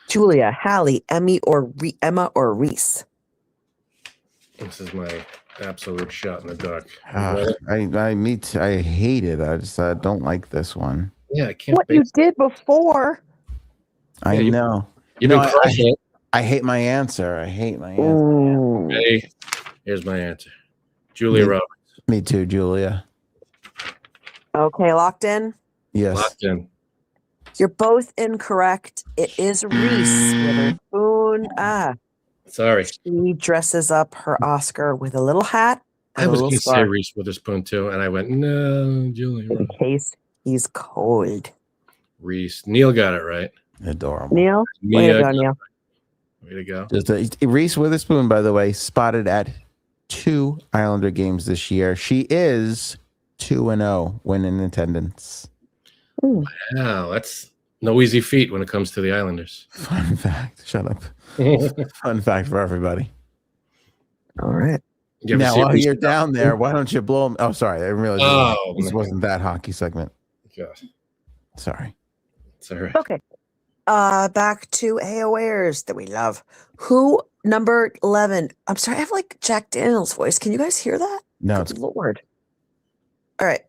Julia, Halle, Emma, or Reese. This is my absolute shot in the dark. I hate it. I just don't like this one. Yeah, I can't. What you did before? I know. I hate my answer. Hey, here's my answer. Julia Roberts. Me too, Julia. Okay, locked in? Yes. Locked in. You're both incorrect. It is Reese Witherspoon. Sorry. She dresses up her Oscar with a little hat. I was going to say Reese Witherspoon too, and I went, no, Julia. In case he's cold. Reese. Neil got it right. Adorable. Neil? Way to go, Neil. Way to go. Reese Witherspoon, by the way, spotted at 2 Islander games this year. She is 2-0 when in attendance. Ooh. Wow, that's no easy feat when it comes to the Islanders. Fun fact. Shut up. Fun fact for everybody. All right. Now, while you're down there, why don't you blow them? Oh, sorry. I didn't realize this wasn't that hockey segment. God. Sorry. It's all right. Okay. Back to AOAers that we love. Who, number 11? I'm sorry, I have like Jack Daniels' voice. Can you guys hear that? No. Good Lord. All right.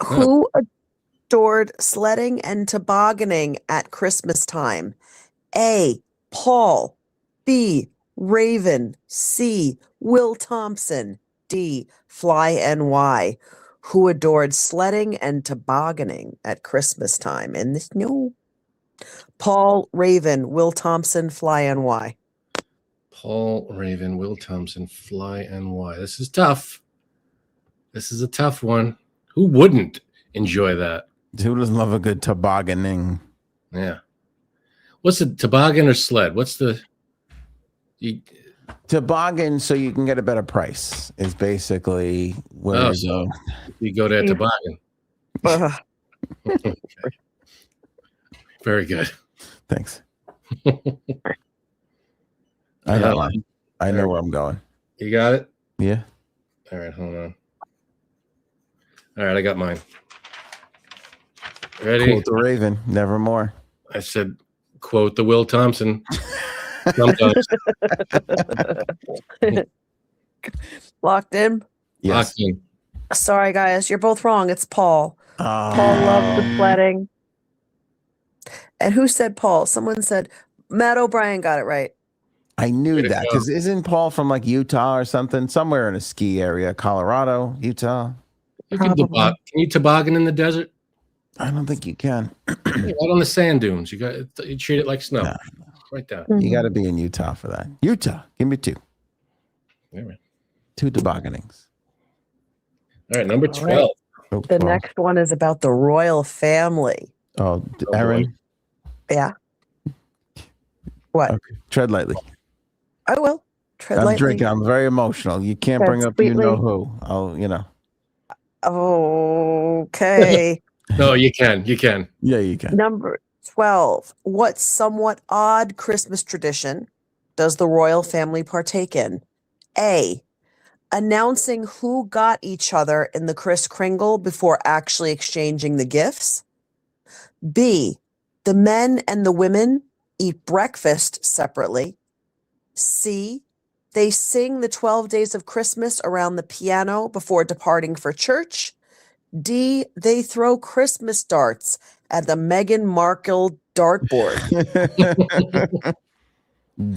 Who adored sledding and tobogganing at Christmas time? A, Paul. B. Raven. C. Will Thompson. D. Fly NY, who adored sledding and tobogganing at Christmas time in the snow. Paul, Raven, Will Thompson, Fly NY. Paul, Raven, Will Thompson, Fly NY. This is tough. This is a tough one. Who wouldn't enjoy that? Who doesn't love a good tobogganing? Yeah. What's the toboggan or sled? What's the toboggan? So you can get a better price. Is basically where you go to a toboggan. Very good. Thanks. I got mine. I know where I'm going. You got it? Yeah. All right, hold on. All right, I got mine. Ready? Quote the Raven, nevermore. I said, quote the Will Thompson. Sometimes. Locked in? Yes. Locked in. Sorry, guys. You're both wrong. It's Paul. Paul loved the sledding. And who said Paul? Someone said Matt O'Brien got it right. I knew that because isn't Paul from like Utah or something? Somewhere in a ski area, Colorado, Utah. Can you toboggan in the desert? I don't think you can. Right on the sand dunes. You treat it like snow. No. Right down. You got to be in Utah for that. Utah, give me 2. Yeah, right. 2 tobogganings. All right, number 12. Oh, the next one is about the royal family. Oh, Aaron. Boy. Yeah. What? Okay. Tread lightly. I will. Tread I'm lightly. drinking. I'm very emotional. You can't bring up you know who. Okay. No, you can. You can. Yeah, you can. Number 12. What somewhat odd Christmas tradition does the royal family partake in? A. Announcing who got each other in the Kris Kringle before actually exchanging the gifts. B. The men and the women eat breakfast separately. C. They sing the 12 days of Christmas around the piano before departing for church. D. They throw Christmas darts at the Meghan Markle dartboard.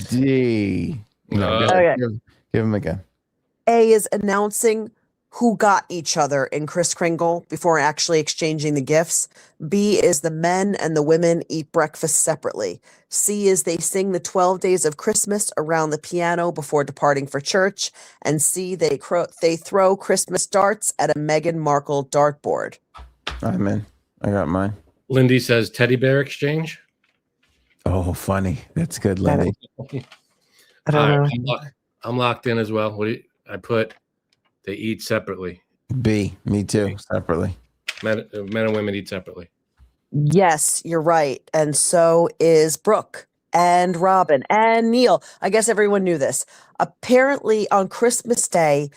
D. No, Okay. give him again. A is announcing who got each other in Kris Kringle before actually exchanging the gifts. B is the men and the women eat breakfast separately. C is they sing the 12 days of Christmas around the piano before departing for church. And C, they throw Christmas darts at a Meghan Markle dartboard. I'm in. I got mine. Lindy says teddy bear exchange. Oh, funny. That's good, Lindy. I don't know. I'm locked in as well. What do I put? They eat separately. B. Me too. Separately. Men and women eat separately. Yes, you're right. And so is Brooke and Robin and Neil. I guess everyone knew this. Apparently on Christmas Day,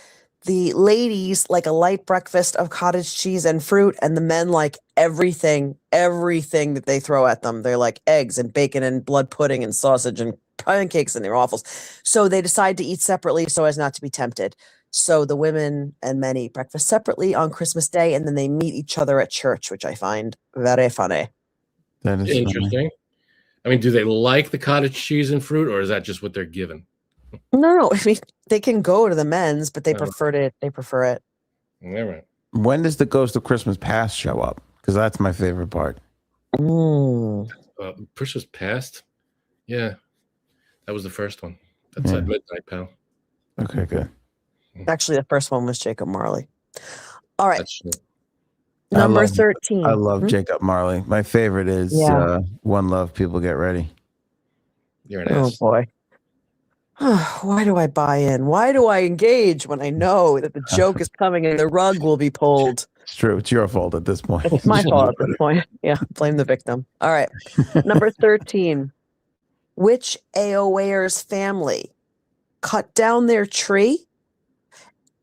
the ladies like a light breakfast of cottage cheese and fruit, and the men like everything that they throw at them. They're like eggs and bacon and blood pudding and sausage and pancakes and their waffles. So they decide to eat separately so as not to be tempted. So the women and men eat breakfast separately on Christmas Day, and then they meet each other at church, which I find very funny. That is interesting. Funny. I mean, do they like the cottage cheese and fruit, or is that just what they're given? No. I mean, they can go to the men's, but they prefer it. They prefer it. Yeah, right. When does the Ghost of Christmas Past show up? Because that's my favorite part. Christmas Past? Yeah. That was the first one. That's at midnight, pal. Okay, good. Actually, the first one was Jacob Marley. All right. That's true. Number 13. I love Jacob Marley. My favorite is One Love, People Get Ready. You're an ass. Oh, boy. Why do I buy in? Why do I engage when I know that the joke is coming and the rug will be pulled? It's true. It's your fault at this point. It's my fault at this point. Yeah, blame the victim. All right. Number 13. Which AOA's family cut down their tree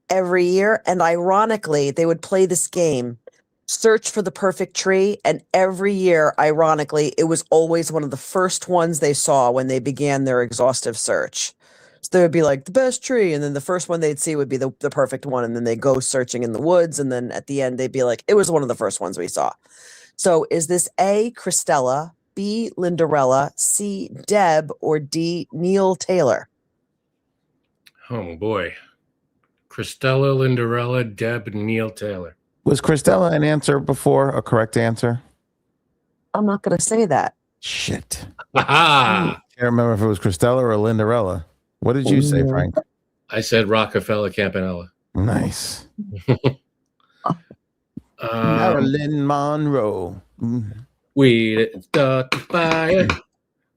every year? And ironically, they would play this game, search for the perfect tree. And every year, ironically, it was always one of the first ones they saw when they began their exhaustive search. So they would be like, the best tree. And then the first one they'd see would be the perfect one. And then they go searching in the woods. And then at the end, they'd be like, it was one of the first ones we saw. So is this A, Christella, B. Lindarella, C. Deb, or D. Neil Taylor? Oh boy. Christella, Lindarella, Deb, Neil Taylor. Was Christella an answer before, a correct answer? I'm not going to say that. Shit. Aha! Can't remember if it was Christella or Lindarella. What did you say, Frank? I said Rockefeller Campanella. Nice. Marilyn Monroe. We didn't start the fire.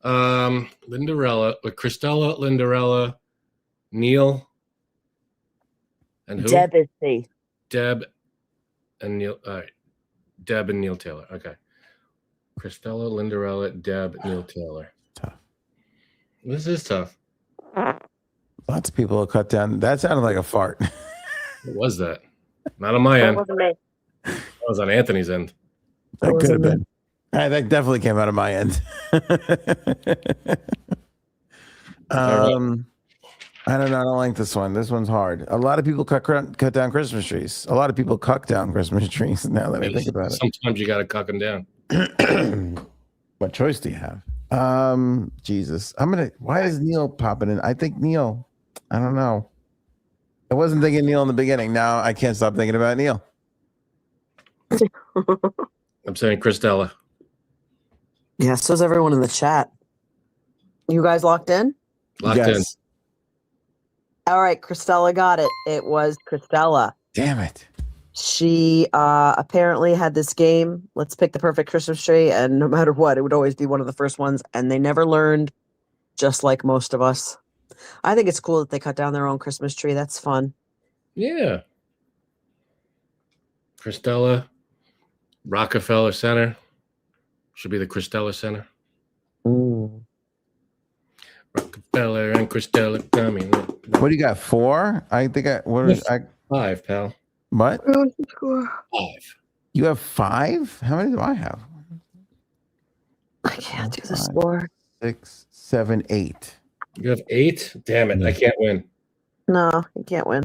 Lindarella, Christella, Lindarella, Neil, and who? Deb is C. Deb and Neil. All right. Deb and Neil Taylor. Okay. Christella, Lindarella, Deb, Neil Taylor. Tough. This is tough. Lots of people have cut down. That sounded like a fart. What was that? Not on my That end. wasn't me. That was on Anthony's end. That That could have wasn't been. That definitely came out of my end. I don't know. I don't like this one. This one's hard. A lot of people cut down Christmas trees. A lot of people cuck down Christmas trees. Now that I think about it. Sometimes you got to cuck them down. What choice do you have? Jesus. Why is Neil popping in? I think Neil. I don't know. I wasn't thinking Neil in the beginning. Now I can't stop thinking about Neil. I'm saying Christella. Yeah, so's everyone in the chat. You guys locked in? Locked in. All right, Christella got it. It was Christella. Damn it. She apparently had this game, let's pick the perfect Christmas tree, and no matter what, it would always be one of the first ones, and they never learned, just like most of us. I think it's cool that they cut down their own Christmas tree. That's fun. Yeah. Christella, Rockefeller Center. Should be the Christella Center. Ooh. Rockefeller and Christella coming. What do you got? 4? I think I 5, pal. What? 5. You have 5? How many do I have? I can't do the score. 6, 7, 8. You have 8? Damn it. I can't win. No, you can't win.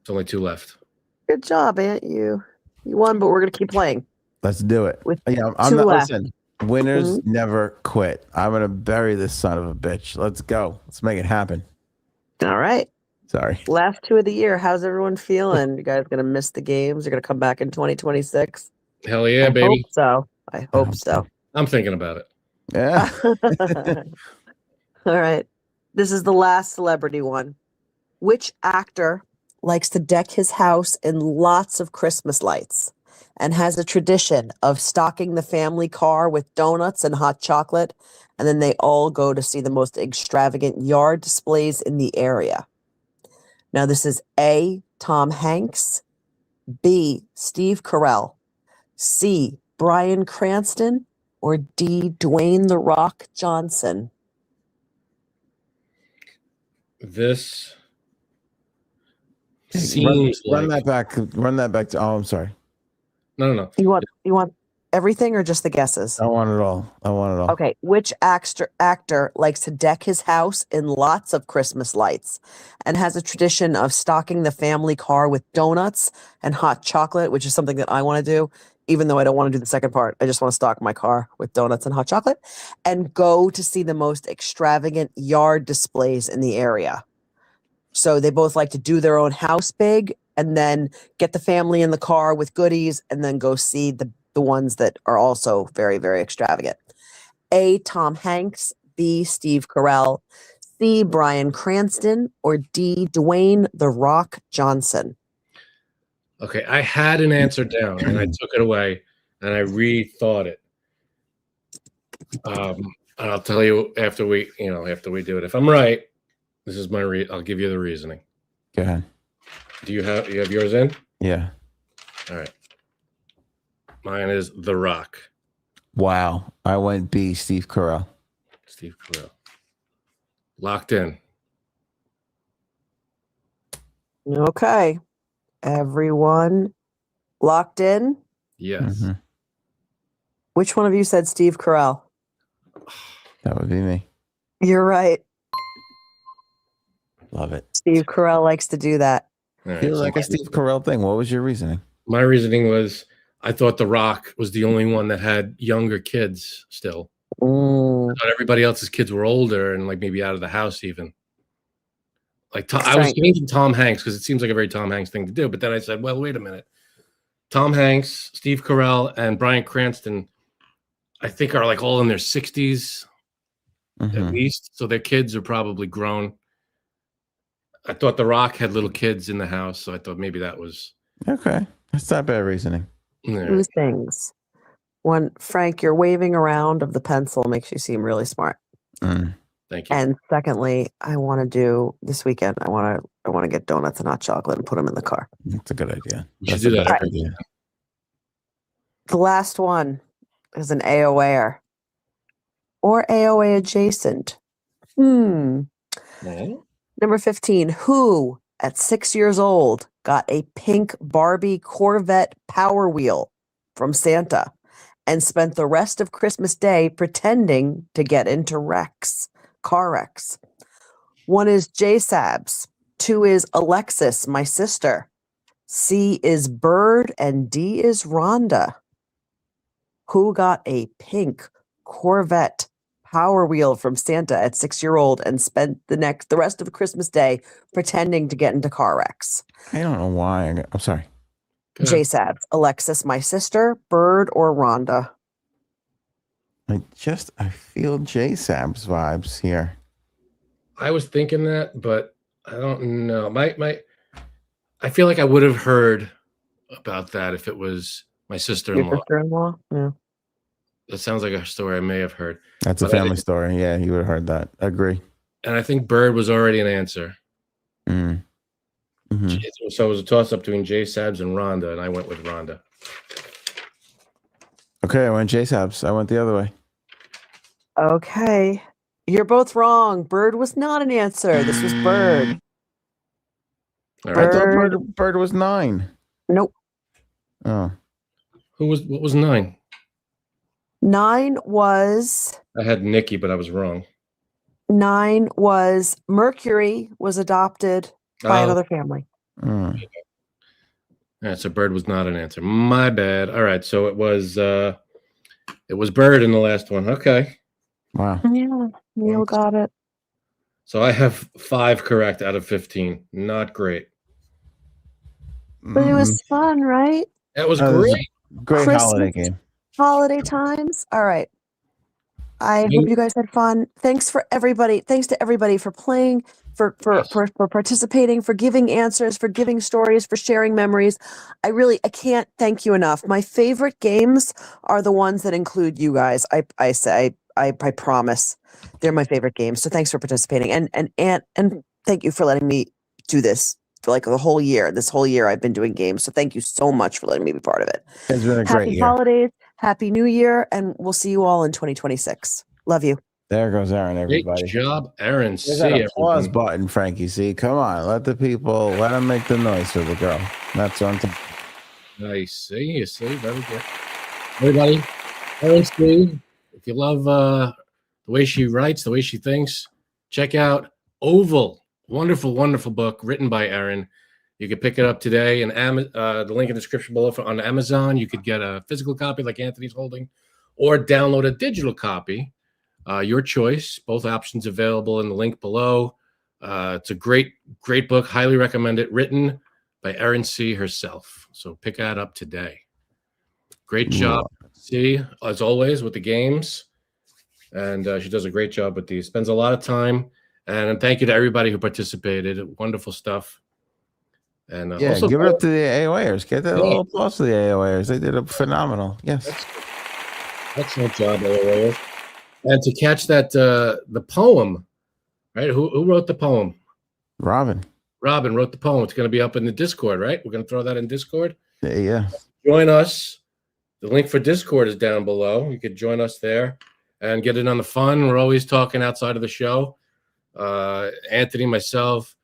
It's only 2 left. Good job, Aunt. You won, but we're going to keep playing. Let's do it. Yeah, I'm 2 not. left. Listen, winners never quit. I'm gonna bury this son of a bitch. Let's go. Let's make it happen. All right. Sorry. Last 2 of the year. How's everyone feeling? You guys going to miss the games? You're going to come back in 2026? Hell yeah, I baby. hope so. I hope so. I'm thinking about it. Yeah. All right. This is the last celebrity one. Which actor likes to deck his house in lots of Christmas lights and has a tradition of stocking the family car with donuts and hot chocolate, and then they all go to see the most extravagant yard displays in the area? Now, this is A, Tom Hanks, B, Steve Carell, C, Bryan Cranston, or D, Dwayne "The Rock" Johnson? This seems run like... Run that back to. Oh, I'm sorry. No. You want everything or just the guesses? I want it all. Okay. Which actor likes to deck his house in lots of Christmas lights and has a tradition of stocking the family car with donuts and hot chocolate, which is something that I want to do, even though I don't want to do the second part. I just want to stock my car with donuts and hot chocolate and go to see the most extravagant yard displays in the area. So they both like to do their own house big and then get the family in the car with goodies and then go see the ones that are also very, very extravagant. A, Tom Hanks, B, Steve Carell, C, Bryan Cranston, or D, Dwayne "The Rock" Johnson? Okay, I had an answer down and I took it away and I rethought it. And I'll tell you after we do it. If I'm right, this is my I'll give you the reasoning. Go ahead. Do you have yours in? Yeah. All right. Mine is The Rock. Wow. I went B, Steve Carell. Steve Carell. Locked in. Okay. Everyone locked in? Yes. Mm-hmm. Which one of you said Steve Carell? That would be me. You're right. Love it. Steve Carell likes to do that. All right, Feels like a Steve Carell thing. What was your reasoning? My reasoning was I thought The Rock was the only one that had younger kids still. I thought everybody else's kids were older and like maybe out of the house even. Like I was thinking Tom Hanks because it seems like a very Tom Hanks thing to do. But then I said, well, wait a minute. Tom Hanks, Steve Carell, and Bryan Cranston, I think are like all in their 60s at least. So their kids are probably grown. I thought The Rock had little kids in the house. So I thought maybe that was. Okay. That's not bad reasoning. Two things. One, Frank, your waving around of the pencil makes you seem really smart. Thank you. And secondly, I want to do this weekend. I want to get donuts and hot chocolate and put them in the car. That's a good idea. You should do that. Idea. The last one is an AOA or AOA adjacent. Number 15. Who at 6 years old got a pink Barbie Corvette Power Wheel from Santa and spent the rest of Christmas Day pretending to get into car wrecks? 1 is J-Sabs. 2 is Alexis, my sister. C is Bird, and D is Rhonda. Who got a pink Corvette Power Wheel from Santa at 6-year-old and spent the rest of Christmas Day pretending to get into car wrecks? I don't know why. I'm sorry. J-Sabs, Alexis, my sister, Bird, or Rhonda? I feel J-Sabs vibes here. I was thinking that, but I don't know. I feel like I would have heard about that if it was my sister-in-law. Your sister-in-law? Yeah. That sounds like a story I may have heard. That's a family story. Yeah, you would have heard that. Agree. And I think Bird was already an answer. So it was a toss-up between J-Sabs and Rhonda, and I went with Rhonda. Okay, I went J-Sabs. I went the other way. Okay. You're both wrong. Bird was not an answer. This was Bird. All right. I thought Bird was 9. Nope. Oh. What was 9? 9 was... I had Nikki, but I was wrong. 9 was Mercury was adopted by another family. All right, so Bird was not an answer. My bad. All right, so it was Bird in the last one. Okay. Wow. Yeah, Neil got it. So I have 5 correct out of 15. Not great. But it was fun, right? That was great. Great Christmas, holiday game. Holiday times. All right. I hope you guys had fun. Thanks to everybody for playing, for participating, for giving answers, for giving stories, for sharing memories. I can't thank you enough. My favorite games are the ones that include you guys. I promise they're my favorite games. So thanks for participating. And thank you for letting me do this for like the whole year. This whole year I've been doing games. So thank you so much for letting me be part of it. It's been a great year. Happy holidays. Happy New Year, and we'll see you all in 2026. Love you. There goes Aaron, everybody. Great job, Aaron. There's that applause button, Frankie. See, come on. Let them make the noise for the girl. That's on top. Nice. You see. Very good. Everybody, Aaron C., if you love the way she writes, the way she thinks, check out Oval. Wonderful, wonderful book written by Aaron. You can pick it up today, and the link in the description below on Amazon. You could get a physical copy like Anthony's holding, or download a digital copy. Your choice. Both options available in the link below. It's a great, great book. Highly recommend it. Written by Erin C. herself. So pick that up today. Great job, C, as always, with the games. And she does a great job with these. Spends a lot of time. And thank you to everybody who participated. Wonderful stuff. And also, give it up to the AOAers. Get that little applause to the AOAers. They did a phenomenal. Yes. Excellent job, AOAers. And to catch that, the poem, right? Who wrote the poem? Robin wrote the poem. It's going to be up in the Discord, right? We're going to throw that in Discord. Yeah. Join us. The link for Discord is down below. You could join us there and get in on the fun. We're always talking outside of the show. Anthony, myself,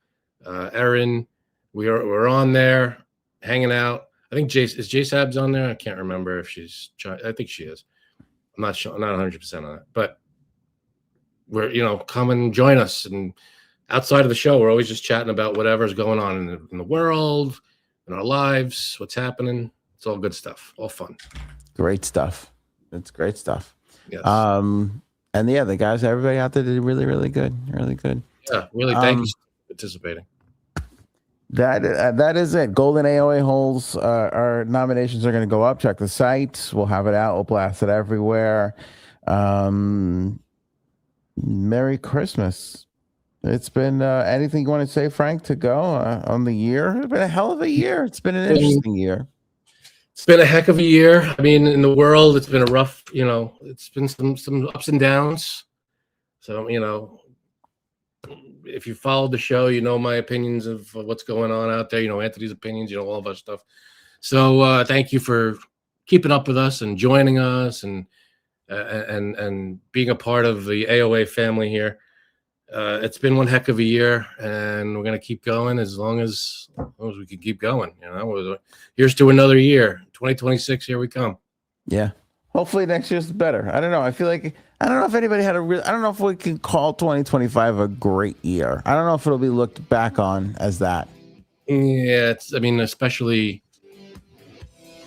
Erin, we're on there hanging out. I think is J-Sabs on there? I can't remember if she's. I think she is. I'm not sure. I'm not 100% on it, but we're come and join us. And outside of the show, we're always just chatting about whatever's going on in the world, in our lives, what's happening. It's all good stuff. All fun. Great stuff. It's great stuff. Yes. And yeah, the guys, everybody out there did really, really good. Really good. Yeah, really. Thank you for participating. That is it. Golden AOA holes. Our nominations are going to go up. Check the site. We'll have it out. We'll blast it everywhere. Merry Christmas. It's been anything you want to say, Frank, to go on the year? It's been a hell of a year. It's been an interesting year. It's been a heck of a year. I mean, in the world, it's been a rough, it's been some ups and downs. So, if you followed the show, my opinions of what's going on out there, Anthony's opinions, all of our stuff. So thank you for keeping up with us and joining us and being a part of the AOA family here. It's been one heck of a year, and we're going to keep going as long as we can keep going. Here's to another year. 2026, here we come. Yeah. Hopefully next year's better. I don't know. I feel like I don't know if anybody had I don't know if we can call 2025 a great year. I don't know if it'll be looked back on as that. Yeah, especially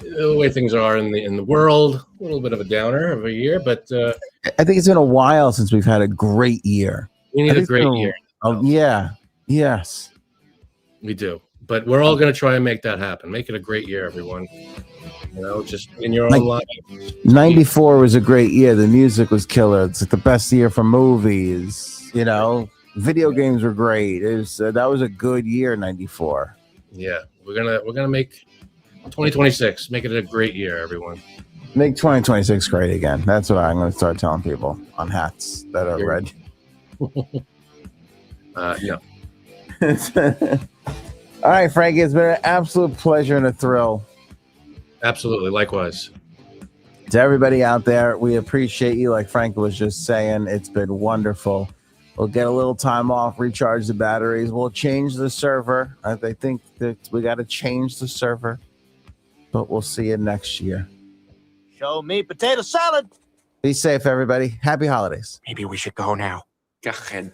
the way things are in the world, a little bit of a downer of a year, but I think it's been a while since we've had a great year. We need a great year. Oh yeah. Yes. We do. But we're all going to try and make that happen. Make it a great year, everyone. Just in your own life. 94 was a great year. The music was killer. It's like the best year for movies. Video games were great. That was a good year, 94. Yeah, we're gonna make 2026. Make it a great year, everyone. Make 2026 great again. That's what I'm going to start telling people on hats that are red. Yeah. All right, Frankie, it's been an absolute pleasure and a thrill. Absolutely. Likewise. To everybody out there, we appreciate you. Like Frank was just saying, it's been wonderful. We'll get a little time off, recharge the batteries. We'll change the server. I think that we got to change the server, but we'll see you next year. Show me potato salad. Be safe, everybody. Happy holidays. Maybe we should go now. Go ahead.